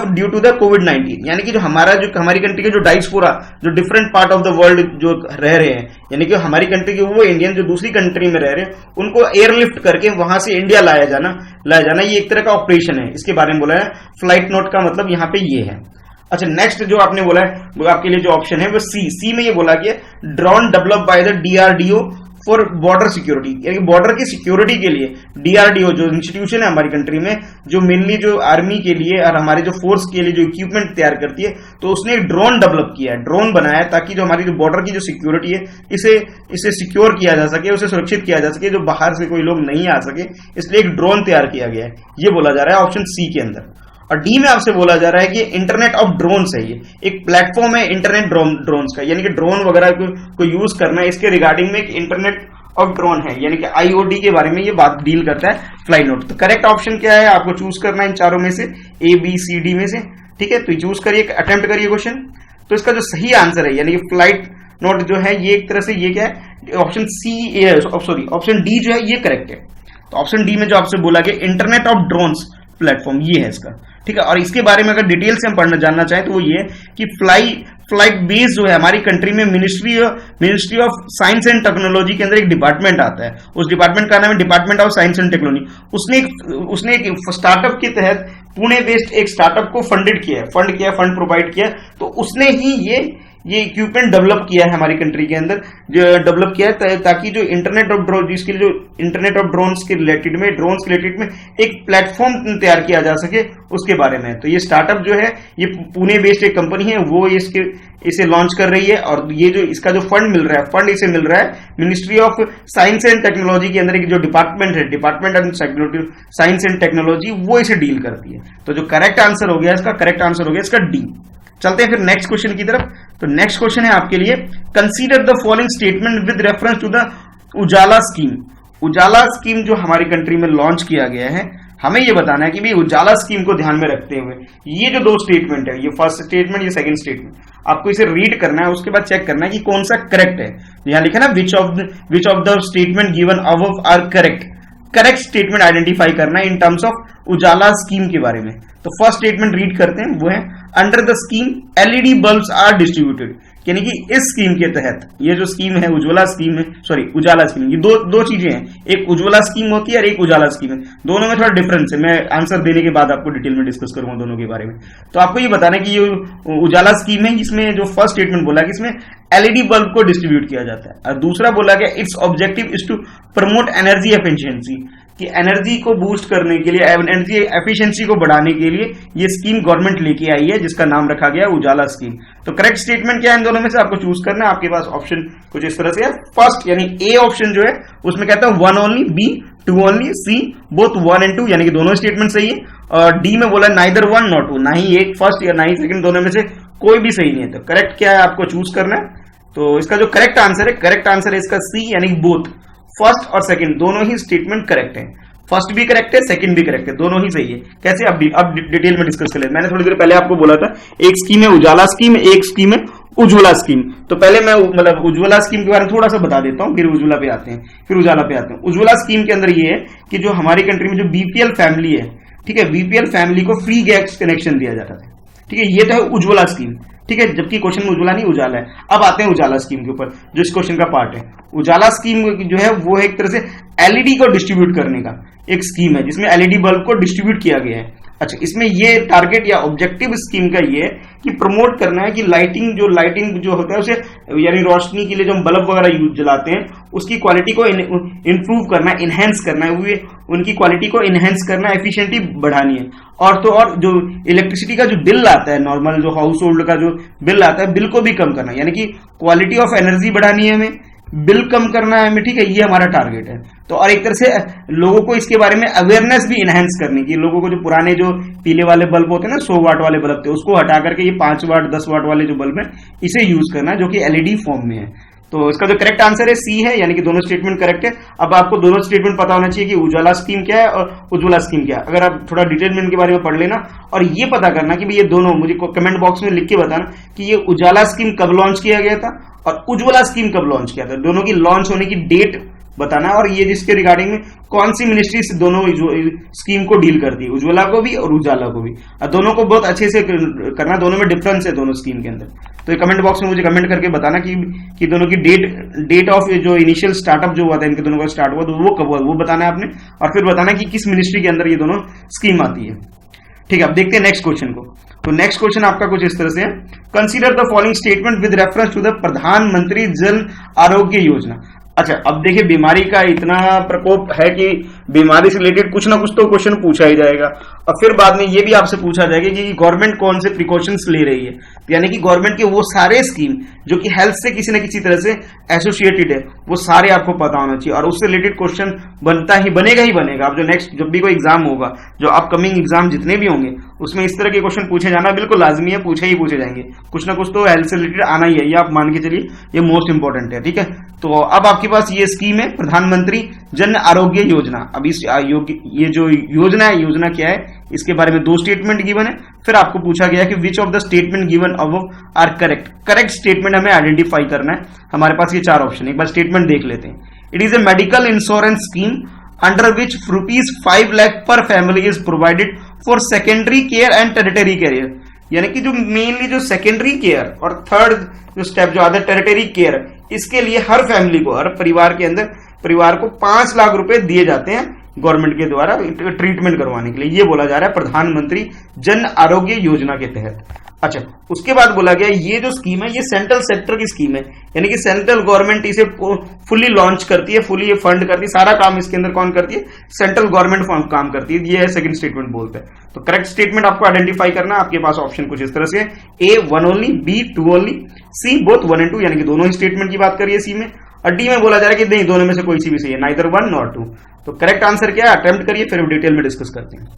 due to the कोविड-19, यानी कि जो हमारी कंट्री के जो डायस्पोरा, जो different part of the world जो रह रहे हैं, यानी कि हमारी कंट्री के वो इंडियन जो दूसरी कंट्री में रह रहे हैं, उनको एयरलिफ्ट करके वहां से इंडिया लाया जाना, ये एक तरह का ऑपरेशन है। इसके बारे में बोला है। फ्लाइट नोट का मतलब यहाँ पे ये है। अच्छा, नेक्स्ट जो आपने बोला है, वो आपके लिए जो ऑप्शन है वो सी में ये बोला गया drone develop by the DRDO for border security, यानी बॉर्डर की सिक्योरिटी के लिए डीआरडीओ जो इंस्टीट्यूशन है हमारी कंट्री में, जो मेनली जो आर्मी के लिए और हमारे जो फोर्स के लिए जो इक्विपमेंट तैयार करती है, तो उसने एक ड्रोन डेवलप किया है, ड्रोन बनाया है, ताकि जो हमारी जो बॉर्डर की जो सिक्योरिटी है इसे सिक्योर किया जा सके, उसे सुरक्षित किया जा सके, जो बाहर से कोई लोग नहीं आ सके, इसलिए एक ड्रोन तैयार किया गया है, ये बोला जा रहा है ऑप्शन सी के अंदर। और डी में आपसे बोला जा रहा है कि इंटरनेट ऑफ ड्रोन्स है, ये एक प्लेटफॉर्म है इंटरनेट ड्रोन्स का, यानी कि ड्रोन वगैरह को यूज करना है, इसके रिगार्डिंग में एक इंटरनेट ऑफ ड्रोन है, यानी कि आईओडी के बारे में ये बात डील करता है फ्लाइट नोट। तो करेक्ट ऑप्शन क्या है, आपको चूज करना है इन चारों में से, ए बी सी डी में से, ठीक है, तो चूज करिए, अटेम्प्ट करिए क्वेश्चन। तो इसका जो सही आंसर है, यानी कि फ्लाइट नोट जो है ये एक तरह से ये क्या है, ऑप्शन डी जो है ये करेक्ट है। तो ऑप्शन डी में जो आपसे बोला गया इंटरनेट ऑफ ड्रोन्स प्लेटफॉर्म, ये है इसका, ठीक है। और इसके बारे में अगर डिटेल से हम जानना चाहें तो वो ये है कि फ्लाइट बेस जो है हमारी कंट्री में ministry of science and technology के अंदर एक डिपार्टमेंट आता है, उस डिपार्टमेंट का नाम है department of science and technology. उसने एक स्टार्टअप के तहत पुणे बेस्ड एक स्टार्टअप को फंड प्रोवाइड किया, तो उसने ही ये इक्विपमेंट डेवलप किया है हमारी कंट्री के अंदर, जो डेवलप किया है ताकि जो इंटरनेट ऑफ ड्रोन, जिसके लिए जो इंटरनेट ऑफ ड्रोन्स के रिलेटेड में एक प्लेटफॉर्म तैयार किया जा सके, उसके बारे में। तो ये स्टार्टअप जो है ये पुणे बेस्ड एक कंपनी है, वो इसे लॉन्च कर रही है, और ये जो इसका जो फंड इसे मिल रहा है ministry of science and technology के अंदर एक जो डिपार्टमेंट है, department of science and technology, वो इसे डील करती है। तो जो करेक्ट आंसर हो गया इसका डी। चलते हैं फिर नेक्स्ट क्वेश्चन की तरफ। तो नेक्स्ट क्वेश्चन है आपके लिए, consider the following statement with reference to the Ujala scheme. Ujala scheme जो हमारी कंट्री में लॉन्च किया गया है, हमें ये बताना है कि भाई उजाला स्कीम को ध्यान में रखते हुए ये जो दो स्टेटमेंट है, ये फर्स्ट स्टेटमेंट, ये सेकंड स्टेटमेंट, आपको इसे रीड करना है, उसके बाद चेक करना है कि कौन सा करेक्ट है। यहां लिखा ना which of the statement given above are correct statement identify करना है in terms of Ujala scheme के बारे में। तो फर्स्ट स्टेटमेंट रीड करते हैं, वो है under the scheme LED bulbs are distributed, यानी कि इस स्कीम के तहत, ये जो स्कीम है उजाला स्कीम, ये दो चीजें हैं, एक उज्ज्वला स्कीम होती है और एक उजाला स्कीम है, दोनों में थोड़ा डिफरेंस है। मैं आंसर देने के बाद आपको डिटेल में डिस्कस करूंगा दोनों के बारे में। तो आपको ये बताना है कि ये उजाला स्कीम है, जिसमें जो फर्स्ट स्टेटमेंट बोला कि इसमें एलईडी बल्ब को डिस्ट्रीब्यूट किया जाता है, और दूसरा बोला गया its objective is to promote energy efficiency, कि एनर्जी को बूस्ट करने के लिए, एनर्जी एफिशिएंसी को बढ़ाने के लिए ये स्कीम गवर्नमेंट लेके आई है, जिसका नाम रखा गया उजाला स्कीम। तो करेक्ट स्टेटमेंट क्या है इन दोनों में से, आपको चूज करना है। आपके पास ऑप्शन कुछ इस तरह से है, फर्स्ट यानी ए ऑप्शन जो है उसमें कहता है 1 only, B 2 only, C both 1 and 2, यानी कि दोनों स्टेटमेंट सही है। और डी में बोला नाइदर 1 नॉट 2, ना ही एक फर्स्ट या ना ही सेकंड, दोनों में से कोई भी सही नहीं है। तो करेक्ट क्या है आपको चूज करना है। तो इसका जो करेक्ट आंसर है इसका सी, यानी बोथ, फर्स्ट और सेकंड दोनों ही स्टेटमेंट करेक्ट है। फर्स्ट भी करेक्ट है, सेकंड भी करेक्ट है, दोनों ही सही है। कैसे, अब डिटेल में डिस्कस कर ले। मैंने थोड़ी देर पहले आपको बोला था एक स्कीम है उजाला स्कीम, एक स्कीम है उज्ज्वला स्कीम। तो पहले मैं उज्ज्वला स्कीम के बारे में थोड़ा सा बता देता हूं, फिर उज्ज्वला पे आते हैं, फिर उजाला पे आते हैं। उज्ज्वला स्कीम के अंदर ये है कि जो हमारी कंट्री में जो बीपीएल फैमिली है, ठीक है, बीपीएल फैमिली को फ्री गैस कनेक्शन दिया जाता था, ठीक है, ये तो है उज्ज्वला स्कीम, ठीक है, जबकि क्वेश्चन में उज्ज्वला नहीं उजाला है। अब आते हैं उजाला स्कीम के ऊपर, जो इस क्वेश्चन का पार्ट है। उजाला स्कीम जो है वो एक तरह से एलईडी को डिस्ट्रीब्यूट करने का एक स्कीम है, जिसमें एलईडी बल्ब को डिस्ट्रीब्यूट किया गया है। अच्छा, इसमें ये टारगेट या ऑब्जेक्टिव स्कीम का ये है कि प्रमोट करना है कि लाइटिंग जो होता है उसे, यानी रोशनी के लिए जो हम बल्ब वगैरह जलाते हैं, उसकी क्वालिटी को इंप्रूव करना है, इनहेंस करना है, उनकी क्वालिटी को इनहेंस करना, एफिशिएंटी बढ़ानी है। और तो और जो इलेक्ट्रिसिटी का जो बिल आता है, नॉर्मल जो हाउस होल्ड का जो बिल आता है, बिल को भी कम करना है, यानी कि क्वालिटी ऑफ एनर्जी बढ़ानी है हमें, बिल कम करना है हमें, ठीक है, ये हमारा टारगेट है। तो और एक तरह से लोगों को इसके बारे में अवेयरनेस भी इनहेंस करने की, लोगों को जो पुराने जो पीले वाले बल्ब होते हैं ना, 100 वाट वाले बल्ब थे, उसको हटा करके ये 5 वाट 10 वाट वाले जो बल्ब है, इसे यूज करना है, जो कि एलईडी फॉर्म में है। तो इसका जो करेक्ट आंसर है सी है, यानी कि दोनों स्टेटमेंट करेक्ट है। अब आपको दोनों स्टेटमेंट पता होना चाहिए कि उजाला स्कीम क्या है और उज्ज्वला स्कीम क्या है। अगर आप थोड़ा डिटेल में इनके बारे में पढ़ लेना और ये पता करना कि भाई ये दोनों, मुझे कमेंट बॉक्स में लिख के बताना कि ये उजाला स्कीम कब लॉन्च किया गया था और उज्ज्वला स्कीम कब लॉन्च किया था। दोनों की लॉन्च होने की डेट बताना और ये जिसके रिगार्डिंग में कौन सी मिनिस्ट्री से दोनों स्कीम को डील करती है, उज्ज्वला को भी और उजाला को भी। और दोनों को बहुत अच्छे से करना, दोनों में डिफरेंस है दोनों स्कीम के अंदर। तो ये कमेंट बॉक्स में मुझे कमेंट करके बताना कि दोनों की डेट ऑफ जो इनिशियल स्टार्टअप जो हुआ था इनके दोनों का स्टार्ट हुआ तो वो कब हुआ, वो बताना है आपने। और फिर बताना कि किस मिनिस्ट्री के अंदर ये दोनों स्कीम आती है। ठीक है, अब देखते हैं नेक्स्ट क्वेश्चन को। तो नेक्स्ट क्वेश्चन आपका कुछ इस तरह से है, consider the following statement with reference to the Pradhanmantri Jan Arogya Yojana. अच्छा, अब देखिए बीमारी का इतना प्रकोप है कि बीमारी से रिलेटेड कुछ ना कुछ तो क्वेश्चन पूछा ही जाएगा और फिर बाद में ये भी आपसे पूछा जाएगा कि गवर्नमेंट कौन से प्रिकॉशंस ले रही है, यानी कि गवर्नमेंट के वो सारे स्कीम जो कि हेल्थ से किसी न किसी तरह से एसोसिएटेड है वो सारे आपको पता होना चाहिए और उससे रिलेटेड क्वेश्चन बनेगा ही बनेगा। अब जो नेक्स्ट जब भी कोई एग्जाम होगा, जो अपकमिंग एग्जाम जितने भी होंगे उसमें इस तरह के क्वेश्चन पूछे जाना बिल्कुल लाजमी है, पूछे जाएंगे। कुछ ना कुछ तो हेल्थ से रिलेटेड आना ही है, ये आप मान के चलिए, ये मोस्ट इंपॉर्टेंट है। ठीक है, तो अब आपके पास ये स्कीम है प्रधानमंत्री जन आरोग्य योजना। अब इस ये जो योजना है, योजना क्या है, इसके बारे में दो स्टेटमेंट गिवन है। फिर आपको पूछा गया कि which of the statement given above are correct. Correct statement हमें आइडेंटिफाई करना है। हमारे पास ये चार ऑप्शन है, एक बार स्टेटमेंट देख लेते हैं। It is a medical insurance scheme under which ₹5 lakh per family is provided for secondary care and tertiary care. यानी कि जो मेनली जो सेकेंडरी केयर और थर्ड जो स्टेप जो आता है टेरिटरी केयर, इसके लिए हर फैमिली को, हर परिवार के अंदर परिवार को 5 लाख रुपए दिए जाते हैं गवर्नमेंट के द्वारा ट्रीटमेंट करवाने के लिए। ये बोला जा रहा है प्रधानमंत्री जन आरोग्य योजना के तहत। अच्छा, उसके बाद बोला गया ये जो स्कीम है ये सेंट्रल सेक्टर की स्कीम है, यानी कि सेंट्रल गवर्नमेंट इसे फुली लॉन्च करती है, फुली फंड करती है, सारा काम इसके अंदर कौन करती है, सेंट्रल गवर्नमेंट काम करती है। ये है सेकंड स्टेटमेंट बोलते हैं। तो करेक्ट स्टेटमेंट आपको आइडेंटिफाई करना, आपके पास ऑप्शन कुछ इस तरह से A 1 only, B 2 only, C both 1 and 2, यानी कि दोनों ही स्टेटमेंट की बात करिए सी में। और डी में बोला जा रहा है कि नहीं, दोनों में से कोई सी भी सही है, नाइदर 1 nor 2। तो करेक्ट आंसर क्या है, अटेम्प्ट करिए, फिर डिटेल में डिस्कस करते हैं।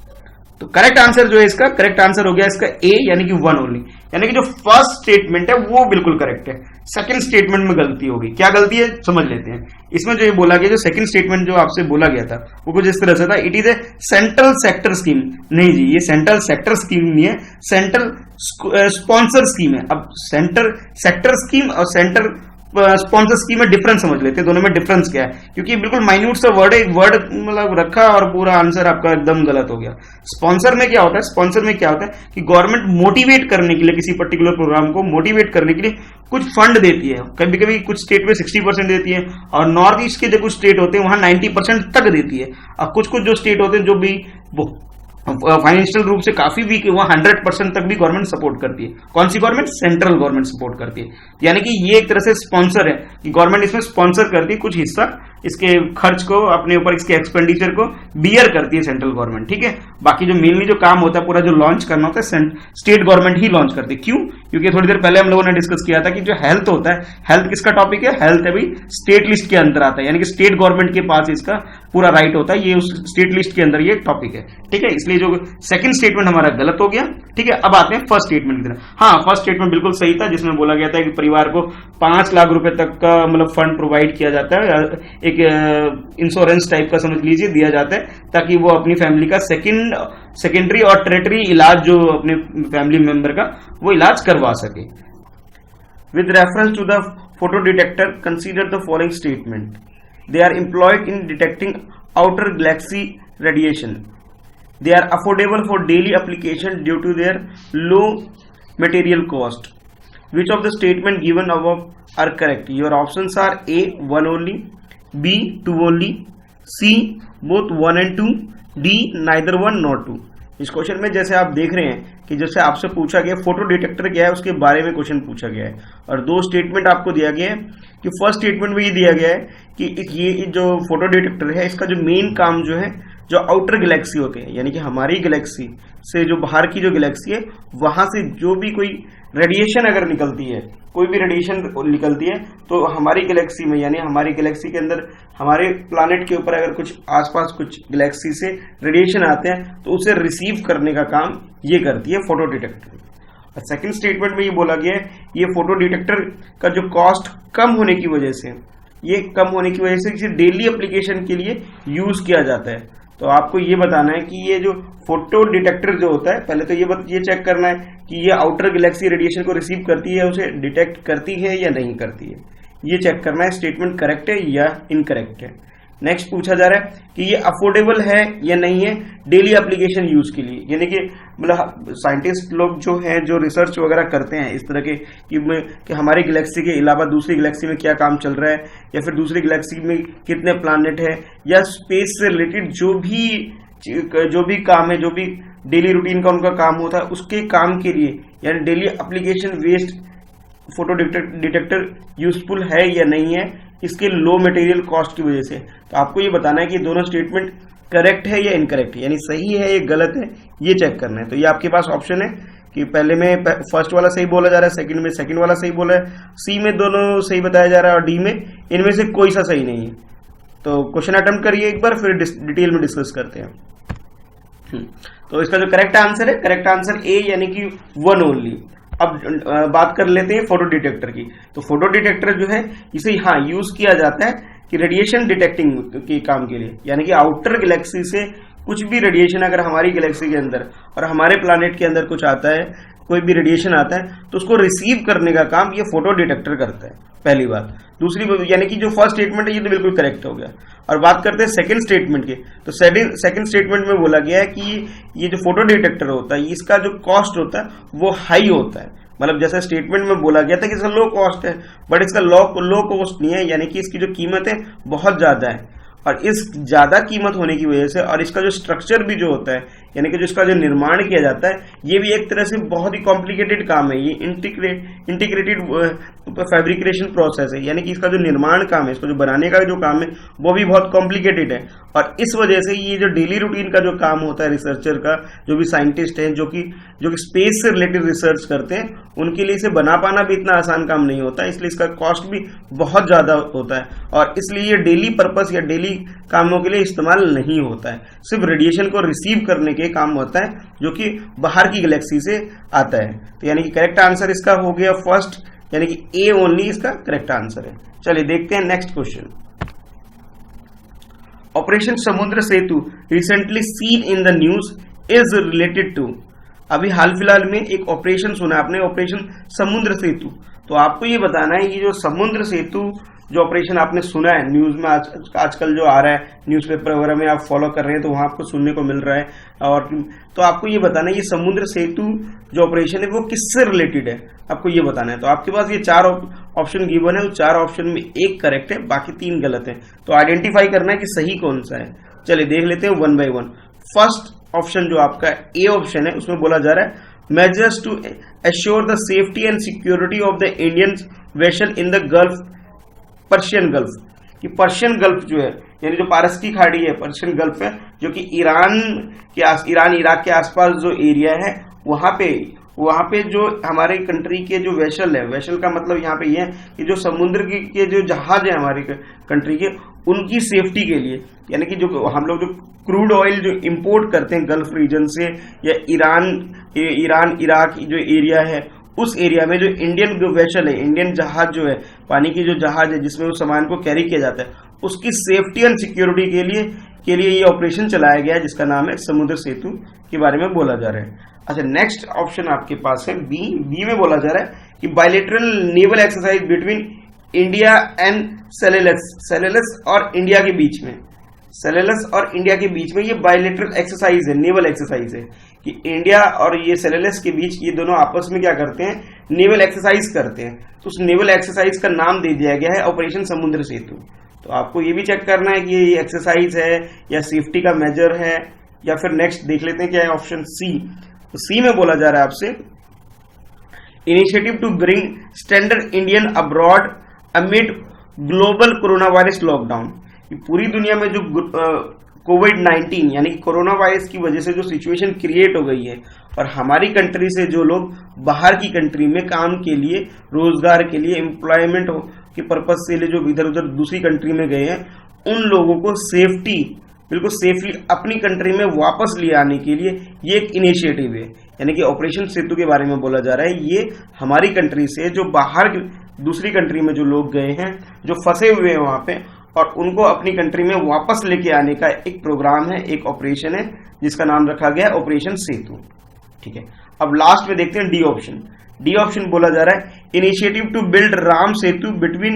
तो करेक्ट आंसर जो है इसका, करेक्ट आंसर हो गया इसका ए, यानी कि 1 ओनली। यानी कि जो फर्स्ट स्टेटमेंट है वो बिल्कुल करेक्ट है, सेकंड स्टेटमेंट में गलती होगी। क्या गलती है समझ लेते हैं। इसमें जो ये बोला गया, जो सेकंड स्टेटमेंट जो आपसे बोला गया था वो कुछ इस तरह से था, it is A central sector scheme. नहीं जी, ये सेंट्रल सेक्टर स्कीम नहीं है, सेंट्रल स्पॉन्सर स्कीम है। अब सेंटर सेक्टर स्कीम और सेंटर स्पॉन्सर स्कीम में डिफरेंस समझ लेते हैं, दोनों में डिफरेंस क्या है, क्योंकि बिल्कुल माइन्यूट सा वर्ड है, वर्ड मतलब रखा और पूरा आंसर आपका एकदम गलत हो गया। स्पॉन्सर में क्या होता है, स्पॉन्सर में क्या होता है कि गवर्नमेंट मोटिवेट करने के लिए, किसी पर्टिकुलर प्रोग्राम को मोटिवेट करने के लिए कुछ फंड देती है। कभी कभी कुछ स्टेट में 60% देती है और नॉर्थ ईस्ट के जो कुछ स्टेट होते हैं वहां 90% तक देती है। और कुछ कुछ जो स्टेट होते हैं जो भी फाइनेंशियल रूप से काफी वीक है, वहां 100% तक भी गवर्नमेंट सपोर्ट करती है। कौन सी गवर्नमेंट, सेंट्रल गवर्नमेंट सपोर्ट करती है। यानी कि ये एक तरह से स्पॉन्सर है कि गवर्नमेंट इसमें स्पॉन्सर करती है, कुछ हिस्सा इसके खर्च को अपने ऊपर, इसके एक्सपेंडिचर को बियर करती है सेंट्रल गवर्नमेंट। ठीक है, बाकी जो मेनली जो काम होता है पूरा जो लॉन्च करना होता है स्टेट गवर्नमेंट ही लॉन्च करती है। क्यों, क्योंकि थोड़ी देर पहले हम लोगों ने डिस्कस किया था कि जो हेल्थ होता है, हेल्थ किसका टॉपिक है, हेल्थ है भाई स्टेट लिस्ट के अंदर आता है, यानी कि स्टेट गवर्नमेंट के पास इसका पूरा राइट होता है, ये उस स्टेट लिस्ट के अंदर ये टॉपिक है। ठीक है, इसलिए जो सेकंड स्टेटमेंट हमारा गलत हो गया। ठीक है, अब आते हैं फर्स्ट स्टेटमेंट की तरफ। हाँ, फर्स्ट स्टेटमेंट बिल्कुल सही था, जिसमें बोला गया था कि परिवार को 5 लाख रुपए तक का मतलब फंड प्रोवाइड किया जाता है, एक इंश्योरेंस टाइप का समझ लीजिए दिया जाता है, ताकि वो अपनी फैमिली का सेकेंडरी और टेरिटरी इलाज जो अपने फैमिली मेंबर का वो इलाज करवा सके। With reference to the photo detector consider the following statement. They are employed in detecting outer galaxy radiation. They are affordable for daily application due to their low material cost. Which of the statement given above are correct? Your options are A 1 only, B 2 only, C both 1 and 2, D neither 1 nor 2. इस question में जैसे आप देख रहे हैं कि जैसे आपसे पूछा गया फोटो डिटेक्टर क्या है उसके बारे में क्वेश्चन पूछा गया है और दो स्टेटमेंट आपको दिया गया है। कि फर्स्ट स्टेटमेंट में ये दिया गया है कि ये जो फोटो डिटेक्टर है इसका जो मेन काम जो है, जो आउटर गैलेक्सी होते हैं, यानी कि हमारी गैलेक्सी से जो बाहर की जो गैलेक्सी है वहां से जो भी कोई रेडिएशन अगर निकलती है, कोई भी रेडिएशन निकलती है तो हमारी गैलेक्सी में, यानी हमारी गैलेक्सी के अंदर हमारे प्लैनेट के ऊपर अगर कुछ आसपास कुछ गैलेक्सी से रेडिएशन आते हैं तो उसे रिसीव करने का काम ये करती है फोटो डिटेक्टर। सेकंड स्टेटमेंट में ये बोला गया है ये फोटो डिटेक्टर का जो कॉस्ट कम होने की वजह से, ये कम होने की वजह से किसी डेली एप्लीकेशन के लिए यूज किया जाता है। तो आपको ये बताना है कि ये जो फोटो डिटेक्टर जो होता है, पहले तो ये चेक करना है कि ये आउटर गैलेक्सी रेडिएशन को रिसीव करती है, उसे डिटेक्ट करती है या नहीं करती है, ये चेक करना है स्टेटमेंट करेक्ट है या इनकरेक्ट है। नेक्स्ट पूछा जा रहा है कि ये अफोर्डेबल है या नहीं है डेली एप्लीकेशन यूज के लिए, यानी कि मतलब साइंटिस्ट लोग जो हैं जो रिसर्च वगैरह करते हैं इस तरह के कि हमारी गैलेक्सी के अलावा दूसरी गैलेक्सी में क्या काम चल रहा है, या फिर दूसरी गैलेक्सी में कितने प्लैनेट है, या स्पेस से रिलेटेड जो भी काम है, जो भी डेली रूटीन का उनका काम होता है, उसके काम के लिए यानी daily application waste photo detector useful है या नहीं है इसके लो मटेरियल कॉस्ट की वजह से। तो आपको ये बताना है कि दोनों स्टेटमेंट करेक्ट है या इनकरेक्ट है, यानी सही है या गलत है, ये चेक करना है। तो ये आपके पास ऑप्शन है कि पहले में फर्स्ट वाला सही बोला जा रहा है, सेकंड में सेकंड वाला सही बोला है, सी में दोनों सही बताया जा रहा है और डी में इनमें से कोई सा सही नहीं है। तो क्वेश्चन अटेम्प्ट करिए एक बार, फिर डिटेल में डिस्कस करते हैं। तो इसका जो करेक्ट आंसर है, करेक्ट आंसर ए यानी कि 1 ओनली। अब बात कर लेते हैं फोटो डिटेक्टर की। तो फोटो डिटेक्टर जो है इसे यूज किया जाता है कि रेडिएशन डिटेक्टिंग के काम के लिए, यानी कि आउटर गैलेक्सी से कुछ भी रेडिएशन अगर हमारी गैलेक्सी के अंदर और हमारे प्लैनेट के अंदर कुछ आता है, कोई भी रेडिएशन आता है, तो उसको रिसीव करने का काम ये फोटो डिटेक्टर करता है, पहली बात। दूसरी यानी कि जो फर्स्ट स्टेटमेंट है ये तो बिल्कुल करेक्ट हो गया। और बात करते हैं सेकंड स्टेटमेंट की। तो सेकंड स्टेटमेंट में बोला गया है कि ये जो फोटो डिटेक्टर होता है इसका जो कॉस्ट होता है वो हाई होता है। मतलब जैसा स्टेटमेंट में बोला गया था कि इसका लो कॉस्ट है, बट इसका लो कॉस्ट नहीं है, यानी कि इसकी जो कीमत है बहुत ज्यादा है। और इस ज्यादा कीमत होने की वजह से और इसका जो स्ट्रक्चर भी जो होता है, यानी कि जिसका जो निर्माण किया जाता है, ये भी एक तरह से बहुत ही कॉम्प्लिकेटेड काम है। ये इंटीग्रेटेड फैब्रिकेशन प्रोसेस है, यानी कि इसका जो निर्माण काम है, इसको जो बनाने का जो काम है वो भी बहुत कॉम्प्लिकेटेड है। और इस वजह से ये जो डेली रूटीन का जो काम होता है रिसर्चर का, जो भी साइंटिस्ट हैं जो कि स्पेस से रिलेटेड रिसर्च करते हैं, उनके लिए इसे बना पाना भी इतना आसान काम नहीं होता, इसलिए इसका कॉस्ट भी बहुत ज्यादा होता है। और इसलिए ये डेली पर्पस या डेली कामों के लिए इस्तेमाल नहीं होता है, सिर्फ रेडिएशन को रिसीव करने के काम होता है जो कि बाहर की गैलेक्सी से आता है। तो यानी कि करेक्ट आंसर इसका हो गया फर्स्ट, यानी कि ए ओनली इसका करेक्ट आंसर है। चलिए देखते हैं next question. Operation Samudra Setu recently seen in the news is related to, अभी हाल फिलहाल में एक ऑपरेशन सुना आपने, ऑपरेशन समुद्र सेतु। तो आपको ये बताना है कि जो समुद्र सेतु जो ऑपरेशन आपने सुना है न्यूज में, आजकल जो आ रहा है न्यूज़पेपर वगैरह में आप फॉलो कर रहे हैं तो वहां आपको सुनने को मिल रहा है। और तो आपको ये बताना है ये समुद्र सेतु जो ऑपरेशन है वो किससे रिलेटेड है, आपको ये बताना है। तो आपके पास ये 4 ऑप्शन गिवन है, उस 4 ऑप्शन में एक करेक्ट है, बाकी 3 गलत है। तो आइडेंटिफाई करना है कि सही कौन सा है। चलिए देख लेते हैं 1 बाय 1। फर्स्ट ऑप्शन जो आपका ए ऑप्शन है उसमें बोला जा रहा है measures to assure the safety and security of the Indian vessel in the gulf, Persian gulf. कि पर्शियन गल्फ जो है यानी जो पारस की खाड़ी है, पर्शियन गल्फ है, जो कि ईरान इराक के आसपास जो एरिया है वहां पे जो हमारे कंट्री के जो वेसल है, वेसल का मतलब यहाँ पे ये है कि जो समुद्र के जो जहाज है हमारे कंट्री के, उनकी सेफ्टी के लिए, यानी कि जो हम लोग जो क्रूड ऑयल जो इंपोर्ट करते हैं गल्फ रीजन से या ईरान इराक जो एरिया है, उस एरिया में जो इंडियन जो वेसल है, इंडियन जहाज जो है, पानी की जो जहाज है जिसमें उस सामान को कैरी किया जाता है, उसकी सेफ्टी एंड सिक्योरिटी के लिए ये ऑपरेशन चलाया गया है जिसका नाम है समुद्र सेतु के बारे में बोला जा रहा है। अच्छा, नेक्स्ट ऑप्शन आपके पास है बी में बोला जा रहा है कि bilateral naval exercise between India and Seychelles और इंडिया के बीच में, सेलेलस और इंडिया के बीच में ये बायलैटरल एक्सरसाइज है, नेवल एक्सरसाइज है कि इंडिया और ये सेलेलस के बीच ये दोनों आपस में क्या करते हैं, नेवल एक्सरसाइज करते हैं। तो उस नेवल एक्सरसाइज का नाम दे दिया गया है ऑपरेशन समुद्र सेतु। तो आपको ये भी चेक करना है कि ये एक्सरसाइज है या सेफ्टी का मेजर है, या फिर नेक्स्ट देख लेते हैं क्या है ऑप्शन सी। तो सी में बोला जा रहा है आपसे initiative to bring standard Indian abroad amid global corona virus lockdown. पूरी दुनिया में जो कोविड-19 यानी कि कोरोना वायरस की वजह से जो सिचुएशन क्रिएट हो गई है और हमारी कंट्री से जो लोग बाहर की कंट्री में काम के लिए, रोजगार के लिए, एम्प्लॉयमेंट के पर्पज से जो इधर उधर दूसरी कंट्री में गए हैं, उन लोगों को सेफ्टी बिल्कुल सेफली अपनी कंट्री में वापस ले आने के लिए ये एक इनिशिएटिव है। यानी कि ऑपरेशन सेतु के बारे में बोला जा रहा है, ये हमारी कंट्री से जो बाहर दूसरी कंट्री में जो लोग गए हैं, जो फंसे हुए हैं वहां पे, और उनको अपनी कंट्री में वापस लेके आने का एक प्रोग्राम है, एक ऑपरेशन है, जिसका नाम रखा गया है ऑपरेशन सेतु। ठीक है, अब लास्ट में देखते हैं डी ऑप्शन। डी ऑप्शन बोला जा रहा है initiative to build Ram Setu between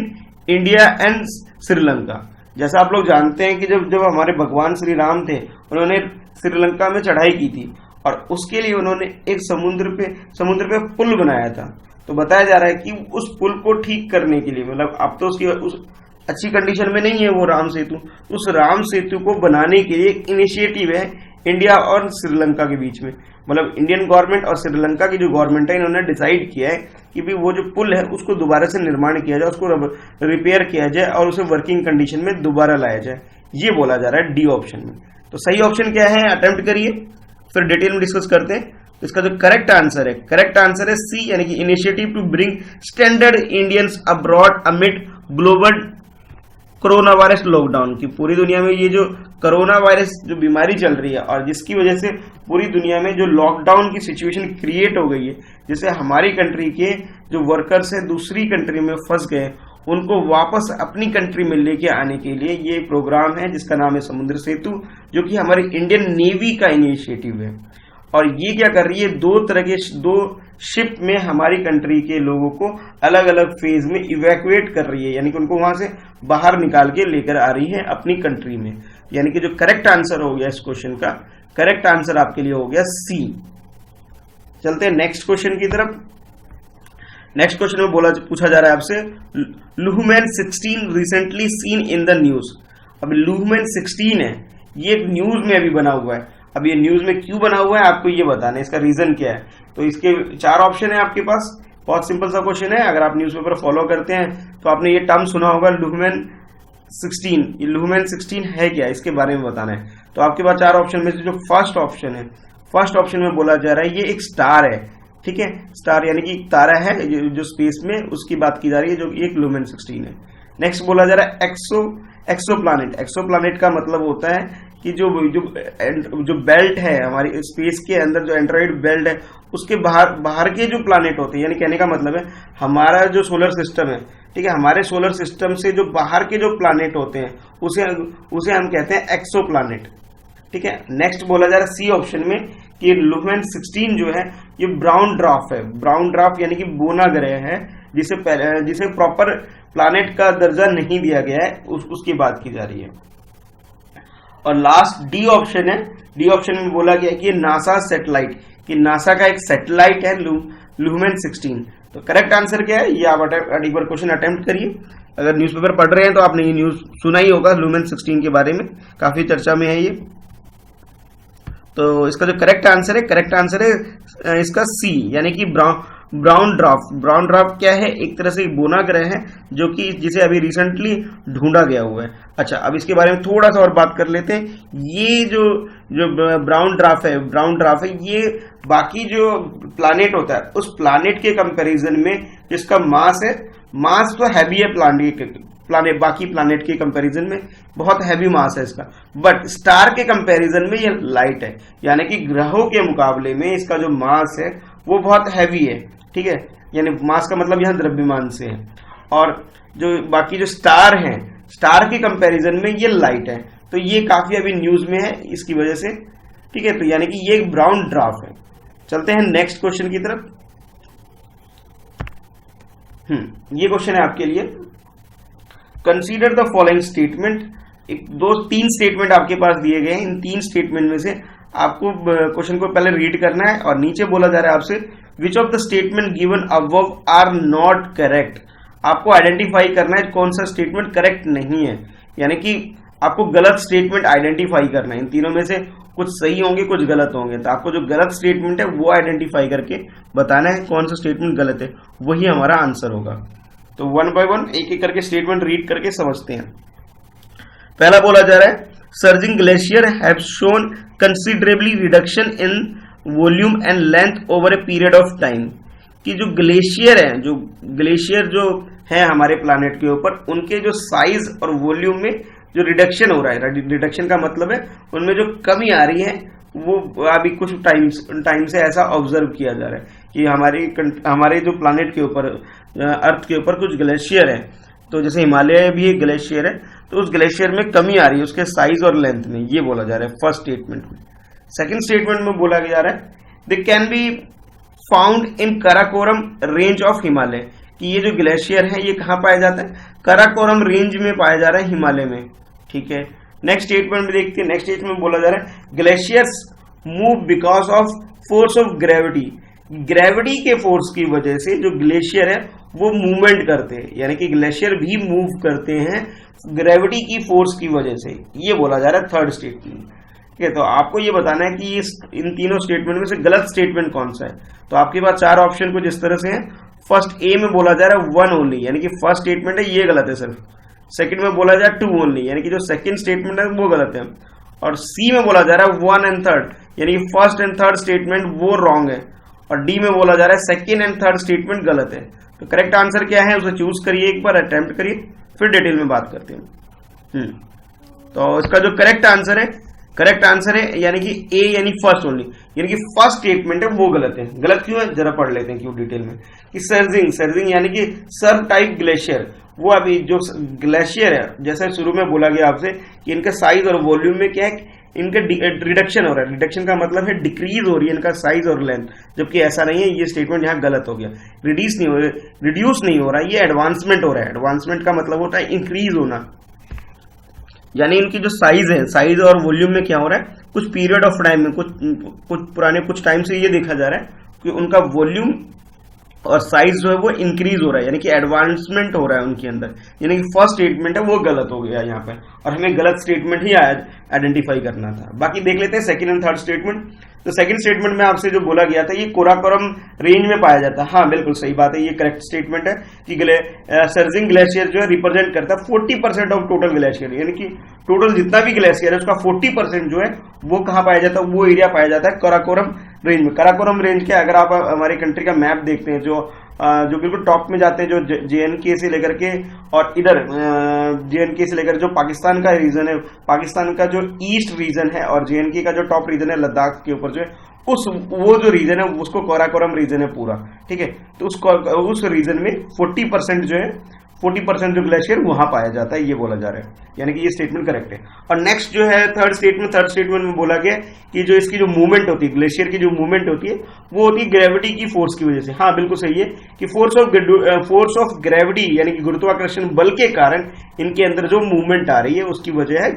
India and Sri Lanka. जैसा आप लोग जानते हैं कि जब हमारे भगवान श्री राम थे, उन्होंने श्रीलंका में चढ़ाई की थी और उसके लिए उन्होंने एक समुद्र पे पुल बनाया था। तो बताया जा रहा है कि उस पुल को ठीक करने के लिए, मतलब अब तो उसकी उस अच्छी कंडीशन में नहीं है वो राम सेतु, उस राम सेतु को बनाने के लिए एक इनिशिएटिव है इंडिया और श्रीलंका के बीच में। मतलब इंडियन गवर्नमेंट और श्रीलंका की जो गवर्नमेंट है, इन्होंने डिसाइड किया है कि भी वो जो पुल है उसको दोबारा से निर्माण किया जाए, उसको रिपेयर किया जाए और उसे वर्किंग कंडीशन में दोबारा लाया जाए। ये बोला जा रहा है डी ऑप्शन में। तो सही ऑप्शन क्या है, अटेम्प्ट करिए, फिर डिटेल में डिस्कस करते हैं। तो इसका जो करेक्ट आंसर है सी, यानी कि initiative to bring standard Indians abroad amid global corona virus lockdown. की पूरी दुनिया में ये जो कोरोना वायरस जो बीमारी चल रही है और जिसकी वजह से पूरी दुनिया में जो लॉकडाउन की सिचुएशन क्रिएट हो गई है, जिससे हमारी कंट्री के जो वर्कर्स हैं दूसरी कंट्री में फंस गए, उनको वापस अपनी कंट्री में लेके आने के लिए ये प्रोग्राम है जिसका नाम है समुद्र सेतु, जो कि हमारी इंडियन नेवी का इनिशिएटिव है। और ये क्या कर रही है, दो शिप में हमारी कंट्री के लोगों को अलग अलग फेज में इवैक्यूएट कर रही है, यानी कि उनको वहां से बाहर निकाल के लेकर आ रही है अपनी कंट्री में। यानी कि जो करेक्ट आंसर हो गया इस क्वेश्चन का, करेक्ट आंसर आपके लिए हो गया सी। चलते हैं नेक्स्ट क्वेश्चन की तरफ। नेक्स्ट क्वेश्चन में पूछा जा रहा है आपसे, लुहमैन 16 recently seen in the news. अब लुहमैन 16 है, ये एक न्यूज में अभी बना हुआ है। अब ये न्यूज में क्यों बना हुआ है आपको ये बताना है, इसका रीजन क्या है। तो इसके 4 ऑप्शन है आपके पास। बहुत सिंपल सा क्वेश्चन है, अगर आप न्यूज़पेपर फॉलो करते हैं तो आपने ये टर्म सुना होगा लुहमैन 16। ये लुहमैन 16 है क्या, इसके बारे में बताना है। तो आपके पास 4 ऑप्शन में से जो फर्स्ट ऑप्शन है, फर्स्ट ऑप्शन में बोला जा रहा है ये एक स्टार है। ठीक है, स्टार यानी कि तारा है जो स्पेस में, उसकी बात की जा रही है, जो एक लुहमैन 16 है। नेक्स्ट बोला जा रहा है एक्सोप्लैनेट। एक्सोप्लैनेट का मतलब होता है कि जो बेल्ट है हमारी स्पेस के अंदर, जो एंड्रॉइड बेल्ट है, उसके बाहर के जो प्लैनेट होते हैं, यानी कहने का मतलब है हमारा जो सोलर सिस्टम है, ठीक है, हमारे सोलर सिस्टम से जो बाहर के जो प्लैनेट होते हैं उसे हम कहते हैं एक्सोप्लैनेट। ठीक है, नेक्स्ट बोला जा रहा है सी ऑप्शन में कि लुहमैन 16 जो है ये ब्राउन ड्वार्फ है। ब्राउन ड्वार्फ यानी कि बोना ग्रह है, जिसे प्रॉपर प्लैनेट का दर्जा नहीं दिया गया है, उसकी बात की जा रही है। और लास्ट डी ऑप्शन है, डी ऑप्शन में बोला गया कि ये नासा सैटेलाइट, कि नासा का एक सैटेलाइट है लुहमैन 16। तो करेक्ट आंसर क्या है, ये आप एक बार क्वेश्चन अटेम्प्ट करिए। अगर न्यूज़पेपर पढ़ रहे हैं तो आपने ये न्यूज सुना ही होगा लुहमैन 16 के बारे में, काफी चर्चा में है ये। तो इसका जो करेक्ट आंसर है इसका सी, यानी कि ब्राउन ड्वार्फ। ब्राउन ड्वार्फ क्या है, एक तरह से बोना ग्रह है जो कि जिसे अभी रिसेंटली ढूंढा गया हुआ है। अच्छा, अब इसके बारे में थोड़ा सा और बात कर लेते हैं। ये जो ब्राउन ड्वार्फ है, ये बाकी जो प्लैनेट होता है उस प्लैनेट के कंपैरिजन में जिसका मास तो हैवी है प्लैनेट बाकी प्लैनेट के कंपैरिजन में बहुत हैवी मास है इसका, बट स्टार के कंपैरिजन में ये लाइट है, यानी कि ग्रहों के मुकाबले में इसका जो मास है वो बहुत हैवी है। ठीक है, यानी मास का मतलब यहां द्रव्यमान से है। और जो बाकी जो स्टार हैं, स्टार के कंपैरिजन में ये लाइट है, तो ये काफी अभी न्यूज में है इसकी वजह से। ठीक है, तो यानी कि ये एक ब्राउन ड्वार्फ है। चलते हैं नेक्स्ट क्वेश्चन की तरफ। ये क्वेश्चन है आपके लिए, consider the following statement. 3 statement आपके पास दिए गए हैं। इन 3 स्टेटमेंट में से आपको क्वेश्चन को पहले रीड करना है और नीचे बोला जा रहा है आपसे which of the statement given above are not correct. आपको आइडेंटिफाई करना है कौन सा स्टेटमेंट करेक्ट नहीं है, यानी कि आपको गलत स्टेटमेंट आइडेंटिफाई करना है। इन तीनों में से कुछ सही होंगे, कुछ गलत होंगे, तो आपको जो गलत स्टेटमेंट है वो आइडेंटिफाई करके बताना है कौन सा स्टेटमेंट गलत है, वही हमारा आंसर होगा। तो 1 बाय 1 एक एक करके स्टेटमेंट रीड करके समझते हैं। पहला बोला जा रहा है surging glacier have shown considerably reduction in volume and length over a period of time. कि जो ग्लेशियर जो है हमारे प्लैनेट के ऊपर, उनके जो साइज और वॉल्यूम में जो रिडक्शन हो रहा है, रिडक्शन का मतलब है उनमें जो कमी आ रही है वो अभी कुछ टाइम से ऐसा ऑब्जर्व किया जा रहा है कि हमारे जो प्लानेट के ऊपर, अर्थ के ऊपर कुछ ग्लेशियर है, तो जैसे हिमालय भी एक ग्लेशियर है, तो उस ग्लेशियर में कमी आ रही है उसके साइज और लेंथ में, ये बोला जा रहा है फर्स्ट स्टेटमेंट में। सेकंड स्टेटमेंट में बोला जा रहा है they can be found in Karakoram range of Himalaya, कि ये जो ग्लेशियर है ये कहाँ पाया जाता है, कराकोरम रेंज में पाया जा रहा है, हिमालय में। ठीक है, नेक्स्ट स्टेटमेंट में देखते हैं। नेक्स्ट स्टेटमेंट में बोला जा रहा है glaciers move because of force of gravity, gravity के फोर्स की वजह से जो ग्लेशियर है वो मूवमेंट करते हैं, यानी कि ग्लेशियर भी मूव करते हैं ग्रेविटी की फोर्स की वजह से, ये बोला जा रहा है थर्ड स्टेटमेंट। ठीक है, तो आपको ये बताना है कि इन तीनों स्टेटमेंट में से गलत स्टेटमेंट कौन सा है। तो आपके पास चार ऑप्शन कुछ इस तरह से है। फर्स्ट ए में बोला जा रहा है वन ओनली, यानी कि फर्स्ट स्टेटमेंट है ये गलत है सिर्फ। सेकंड में बोला जा रहा है टू ओनली, यानी कि जो सेकंड स्टेटमेंट है वो गलत है। और सी में बोला जा रहा है वन एंड थर्ड, यानी कि फर्स्ट एंड थर्ड स्टेटमेंट वो रॉन्ग है। और डी में बोला जा रहा है सेकंड एंड थर्ड स्टेटमेंट गलत है। तो करेक्ट आंसर क्या है उसे चूज करिए, एक बार अटेम्प्ट करिए, फिर डिटेल में बात करते हैं। तो इसका जो करेक्ट आंसर है यानी कि ए, यानी फर्स्ट ओनली, यानी कि फर्स्ट स्टेटमेंट है वो गलत है। गलत क्यों है जरा पढ़ लेते हैं क्यों डिटेल में। कि सर्जिंग यानी कि सर्व टाइप ग्लेशियर, वो अभी जो ग्लेशियर है जैसे शुरू में बोला गया आपसे कि इनका साइज और वॉल्यूम में क्या है, इनका रिडक्शन हो रहा है। रिडक्शन का मतलब है डिक्रीज हो रही है इनका साइज और लेंथ, जबकि ऐसा नहीं है, ये स्टेटमेंट यहाँ गलत हो गया। रिड्यूस नहीं हो रहा है, ये एडवांसमेंट हो रहा है। एडवांसमेंट का मतलब होता है इंक्रीज होना, यानी इनकी जो साइज है, साइज और वॉल्यूम में क्या हो रहा है, कुछ पीरियड ऑफ टाइम में, कुछ टाइम से ये देखा जा रहा है कि उनका वॉल्यूम और साइज जो है वो इंक्रीज हो रहा है, यानी कि एडवांसमेंट हो रहा है उनके अंदर। यानी कि फर्स्ट स्टेटमेंट है वो गलत हो गया यहाँ पे, और हमें गलत स्टेटमेंट ही आइडेंटिफाई करना था। बाकी देख लेते हैं सेकंड एंड थर्ड स्टेटमेंट। तो सेकंड स्टेटमेंट में आपसे जो बोला गया था ये कोराकोरम रेंज में पाया जाता है, हाँ बिल्कुल सही बात है, ये करेक्ट स्टेटमेंट है कि सर्जिंग ग्लेशियर जो है रिप्रेजेंट करता है 40% ऑफ टोटल ग्लेशियर, यानी कि टोटल जितना भी ग्लेशियर है उसका 40% जो है वो कहाँ पाया जाता है, वो एरिया पाया जाता है कराकोरम रेंज में। कराकोरम रेंज के अगर आप हमारी कंट्री का मैप देखते हैं जो बिल्कुल टॉप में जाते हैं, जो JNK से लेकर के और इधर JNK से लेकर जो पाकिस्तान का रीजन है, पाकिस्तान का जो ईस्ट रीजन है और JNK का जो टॉप रीजन है लद्दाख के ऊपर जो है, वो जो रीजन है उसको कराकोरम रीजन है पूरा। ठीक है, तो उस रीजन में 40% जो है 40% जो ग्लेशियर वहां पाया जाता है, ये बोला जा रहा है, यानी कि ये स्टेटमेंट करेक्ट है। और नेक्स्ट जो है थर्ड स्टेटमेंट में बोला गया कि जो इसकी जो मूवमेंट होती है, ग्लेशियर की जो मूवमेंट होती है वो होती है ग्रेविटी की फोर्स की वजह से। हाँ बिल्कुल सही है कि फोर्स ऑफ ग्रेविटी यानी कि गुरुत्वाकर्षण बल के कारण इनके अंदर जो मूवमेंट आ रही है उसकी वजह है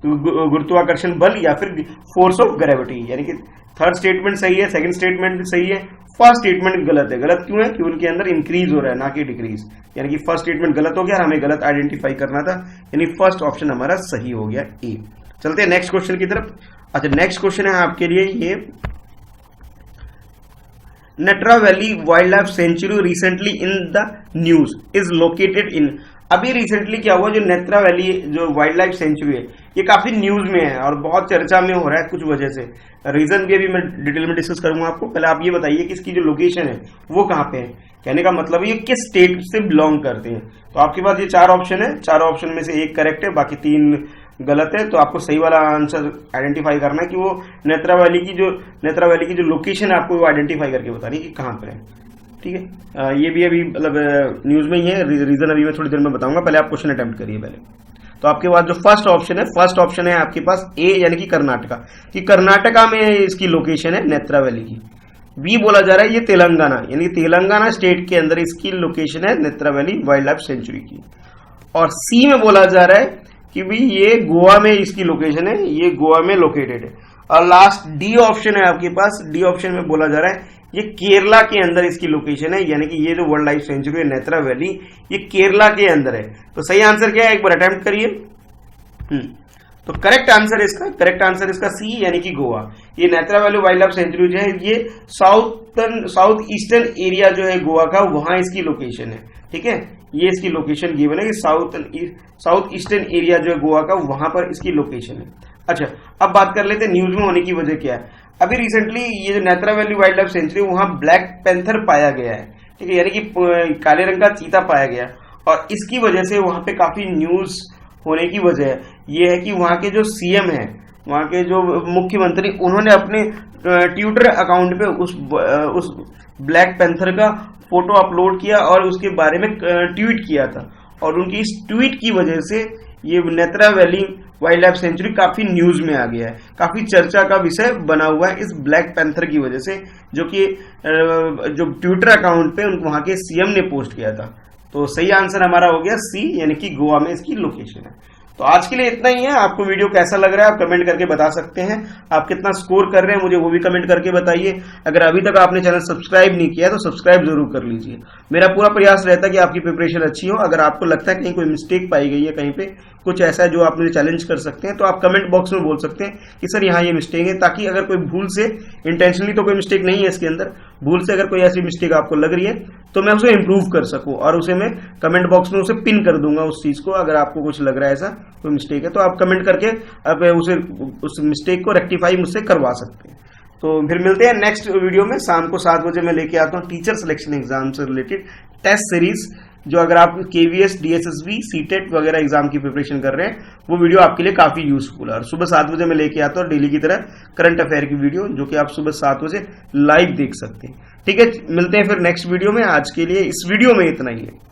गुरुत्वाकर्षण बल या फिर फोर्स ऑफ ग्रेविटी। यानी कि थर्ड स्टेटमेंट सही है, सेकंड स्टेटमेंट भी सही है, फर्स्ट स्टेटमेंट गलत है। गलत क्यों है कि उनके अंदर इंक्रीज हो रहा है ना कि डिक्रीज, यानी कि फर्स्ट स्टेटमेंट गलत हो गया और हमें गलत आइडेंटिफाई करना था, यानी फर्स्ट ऑप्शन हमारा सही हो गया ए। चलते हैं नेक्स्ट क्वेश्चन की तरफ। अच्छा, नेक्स्ट क्वेश्चन है आपके लिए ये, Netra valley wild life sanctuary recently in the news is located इन। अभी रिसेंटली क्या हुआ, जो नेत्रा वैली जो वाइल्ड लाइफ सेंचुरी है ये काफी न्यूज में है और बहुत चर्चा में हो रहा है कुछ वजह से। रीजन भी अभी मैं डिटेल में डिस्कस करूंगा आपको। पहले आप ये बताइए कि इसकी जो लोकेशन है वो कहाँ पे है, कहने का मतलब ये किस स्टेट से बिलोंग करते हैं। तो आपके पास ये चार ऑप्शन है, चारों ऑप्शन में से एक करेक्ट है, बाकी तीन गलत है। तो आपको सही वाला आंसर आइडेंटिफाई करना है कि वो नेत्रा वैली की जो लोकेशन है आपको वो आइडेंटिफाई करके बतानी है कि कहाँ पर है। ठीक है, ये भी अभी मतलब न्यूज में ही है, रीजन अभी मैं थोड़ी देर में बताऊंगा, पहले आप क्वेश्चन अटेम्प्ट करिए पहले। तो आपके पास जो फर्स्ट ऑप्शन है आपके पास ए यानी कि कर्नाटका, कि कर्नाटका में इसकी लोकेशन है नेत्रा वैली की। बी बोला जा रहा है ये तेलंगाना, यानी तेलंगाना स्टेट के अंदर इसकी लोकेशन है Netra valley wild life sanctuary की। और सी में बोला जा रहा है कि भाई ये गोवा में इसकी लोकेशन है, ये गोवा में लोकेटेड है। और लास्ट डी ऑप्शन है आपके पास, डी ऑप्शन में बोला जा रहा है ये केरला के अंदर इसकी लोकेशन है, यानी कि ये जो वर्ल्ड लाइफ सेंचुरी है नेत्रा वैली ये केरला के अंदर है। तो सही आंसर क्या है एक बार अटेम्प्ट करिए। तो करेक्ट आंसर इसका सी यानी कि गोवा। ये Netra valley wild life sanctuary जो है ये साउथ ईस्टर्न एरिया जो है गोवा का, वहां इसकी लोकेशन है। ठीक है, ये इसकी लोकेशन गिवन है कि साउथ ईस्टर्न एरिया जो है गोवा का, वहां पर इसकी लोकेशन है। अच्छा, अब बात कर लेते हैं न्यूज में होने की वजह क्या है। अभी रिसेंटली ये जो Netra valley wild life sanctuary वहां ब्लैक पैंथर पाया गया है। ठीक है, यानी कि काले रंग का चीता पाया गया और इसकी वजह से वहां पे काफी न्यूज होने की वजह ये है कि वहाँ के जो सीएम है, वहाँ के जो मुख्यमंत्री, उन्होंने अपने ट्विटर अकाउंट पे उस ब्लैक पैंथर का फोटो अपलोड किया और उसके बारे में ट्वीट किया था। और उनकी इस ट्वीट की वजह से ये Netra valley wild life sanctuary काफी न्यूज में आ गया है, काफी चर्चा का विषय बना हुआ है इस ब्लैक पैंथर की वजह से, जो कि जो ट्विटर अकाउंट पे वहां के सीएम ने पोस्ट किया था। तो सही आंसर हमारा हो गया सी, यानी कि गोवा में इसकी लोकेशन है। तो आज के लिए इतना ही है। आपको वीडियो कैसा लग रहा है आप कमेंट करके बता सकते हैं। आप कितना स्कोर कर रहे हैं मुझे वो भी कमेंट करके बताइए। अगर अभी तक आपने चैनल सब्सक्राइब नहीं किया तो सब्सक्राइब जरूर कर लीजिए। मेरा पूरा प्रयास रहता है कि आपकी प्रिपरेशन अच्छी हो। अगर आपको लगता है कहीं कोई मिस्टेक पाई गई है, कहीं पे कुछ ऐसा है जो आप मुझे चैलेंज कर सकते हैं, तो आप कमेंट बॉक्स में बोल सकते हैं कि सर यहाँ ये मिस्टेक है, ताकि अगर कोई भूल से, इंटेंशनली तो कोई मिस्टेक नहीं है इसके अंदर, भूल से अगर कोई ऐसी मिस्टेक आपको लग रही है तो मैं उसे इंप्रूव कर सकूं और उसे मैं कमेंट बॉक्स में उसे पिन कर दूंगा उस चीज को। अगर आपको कुछ लग रहा है ऐसा कोई मिस्टेक है तो आप कमेंट करके आप उस मिस्टेक को रेक्टिफाई मुझसे करवा सकते हैं। तो फिर मिलते हैं नेक्स्ट वीडियो में। शाम को 7 बजे मैं लेके आता हूँ टीचर सिलेक्शन एग्जाम से रिलेटेड टेस्ट सीरीज, जो अगर आप केवीएस, डीएसएसबी, सीटेट वगैरह एग्जाम की प्रिपरेशन कर रहे हैं, वो वीडियो आपके लिए काफी यूजफुल है। और सुबह 7 बजे मैं लेके आता हूँ डेली की तरह करंट अफेयर की वीडियो, जो कि आप सुबह 7 बजे लाइव देख सकते हैं। ठीक है, मिलते हैं फिर नेक्स्ट वीडियो में। आज के लिए इस वीडियो में इतना ही है।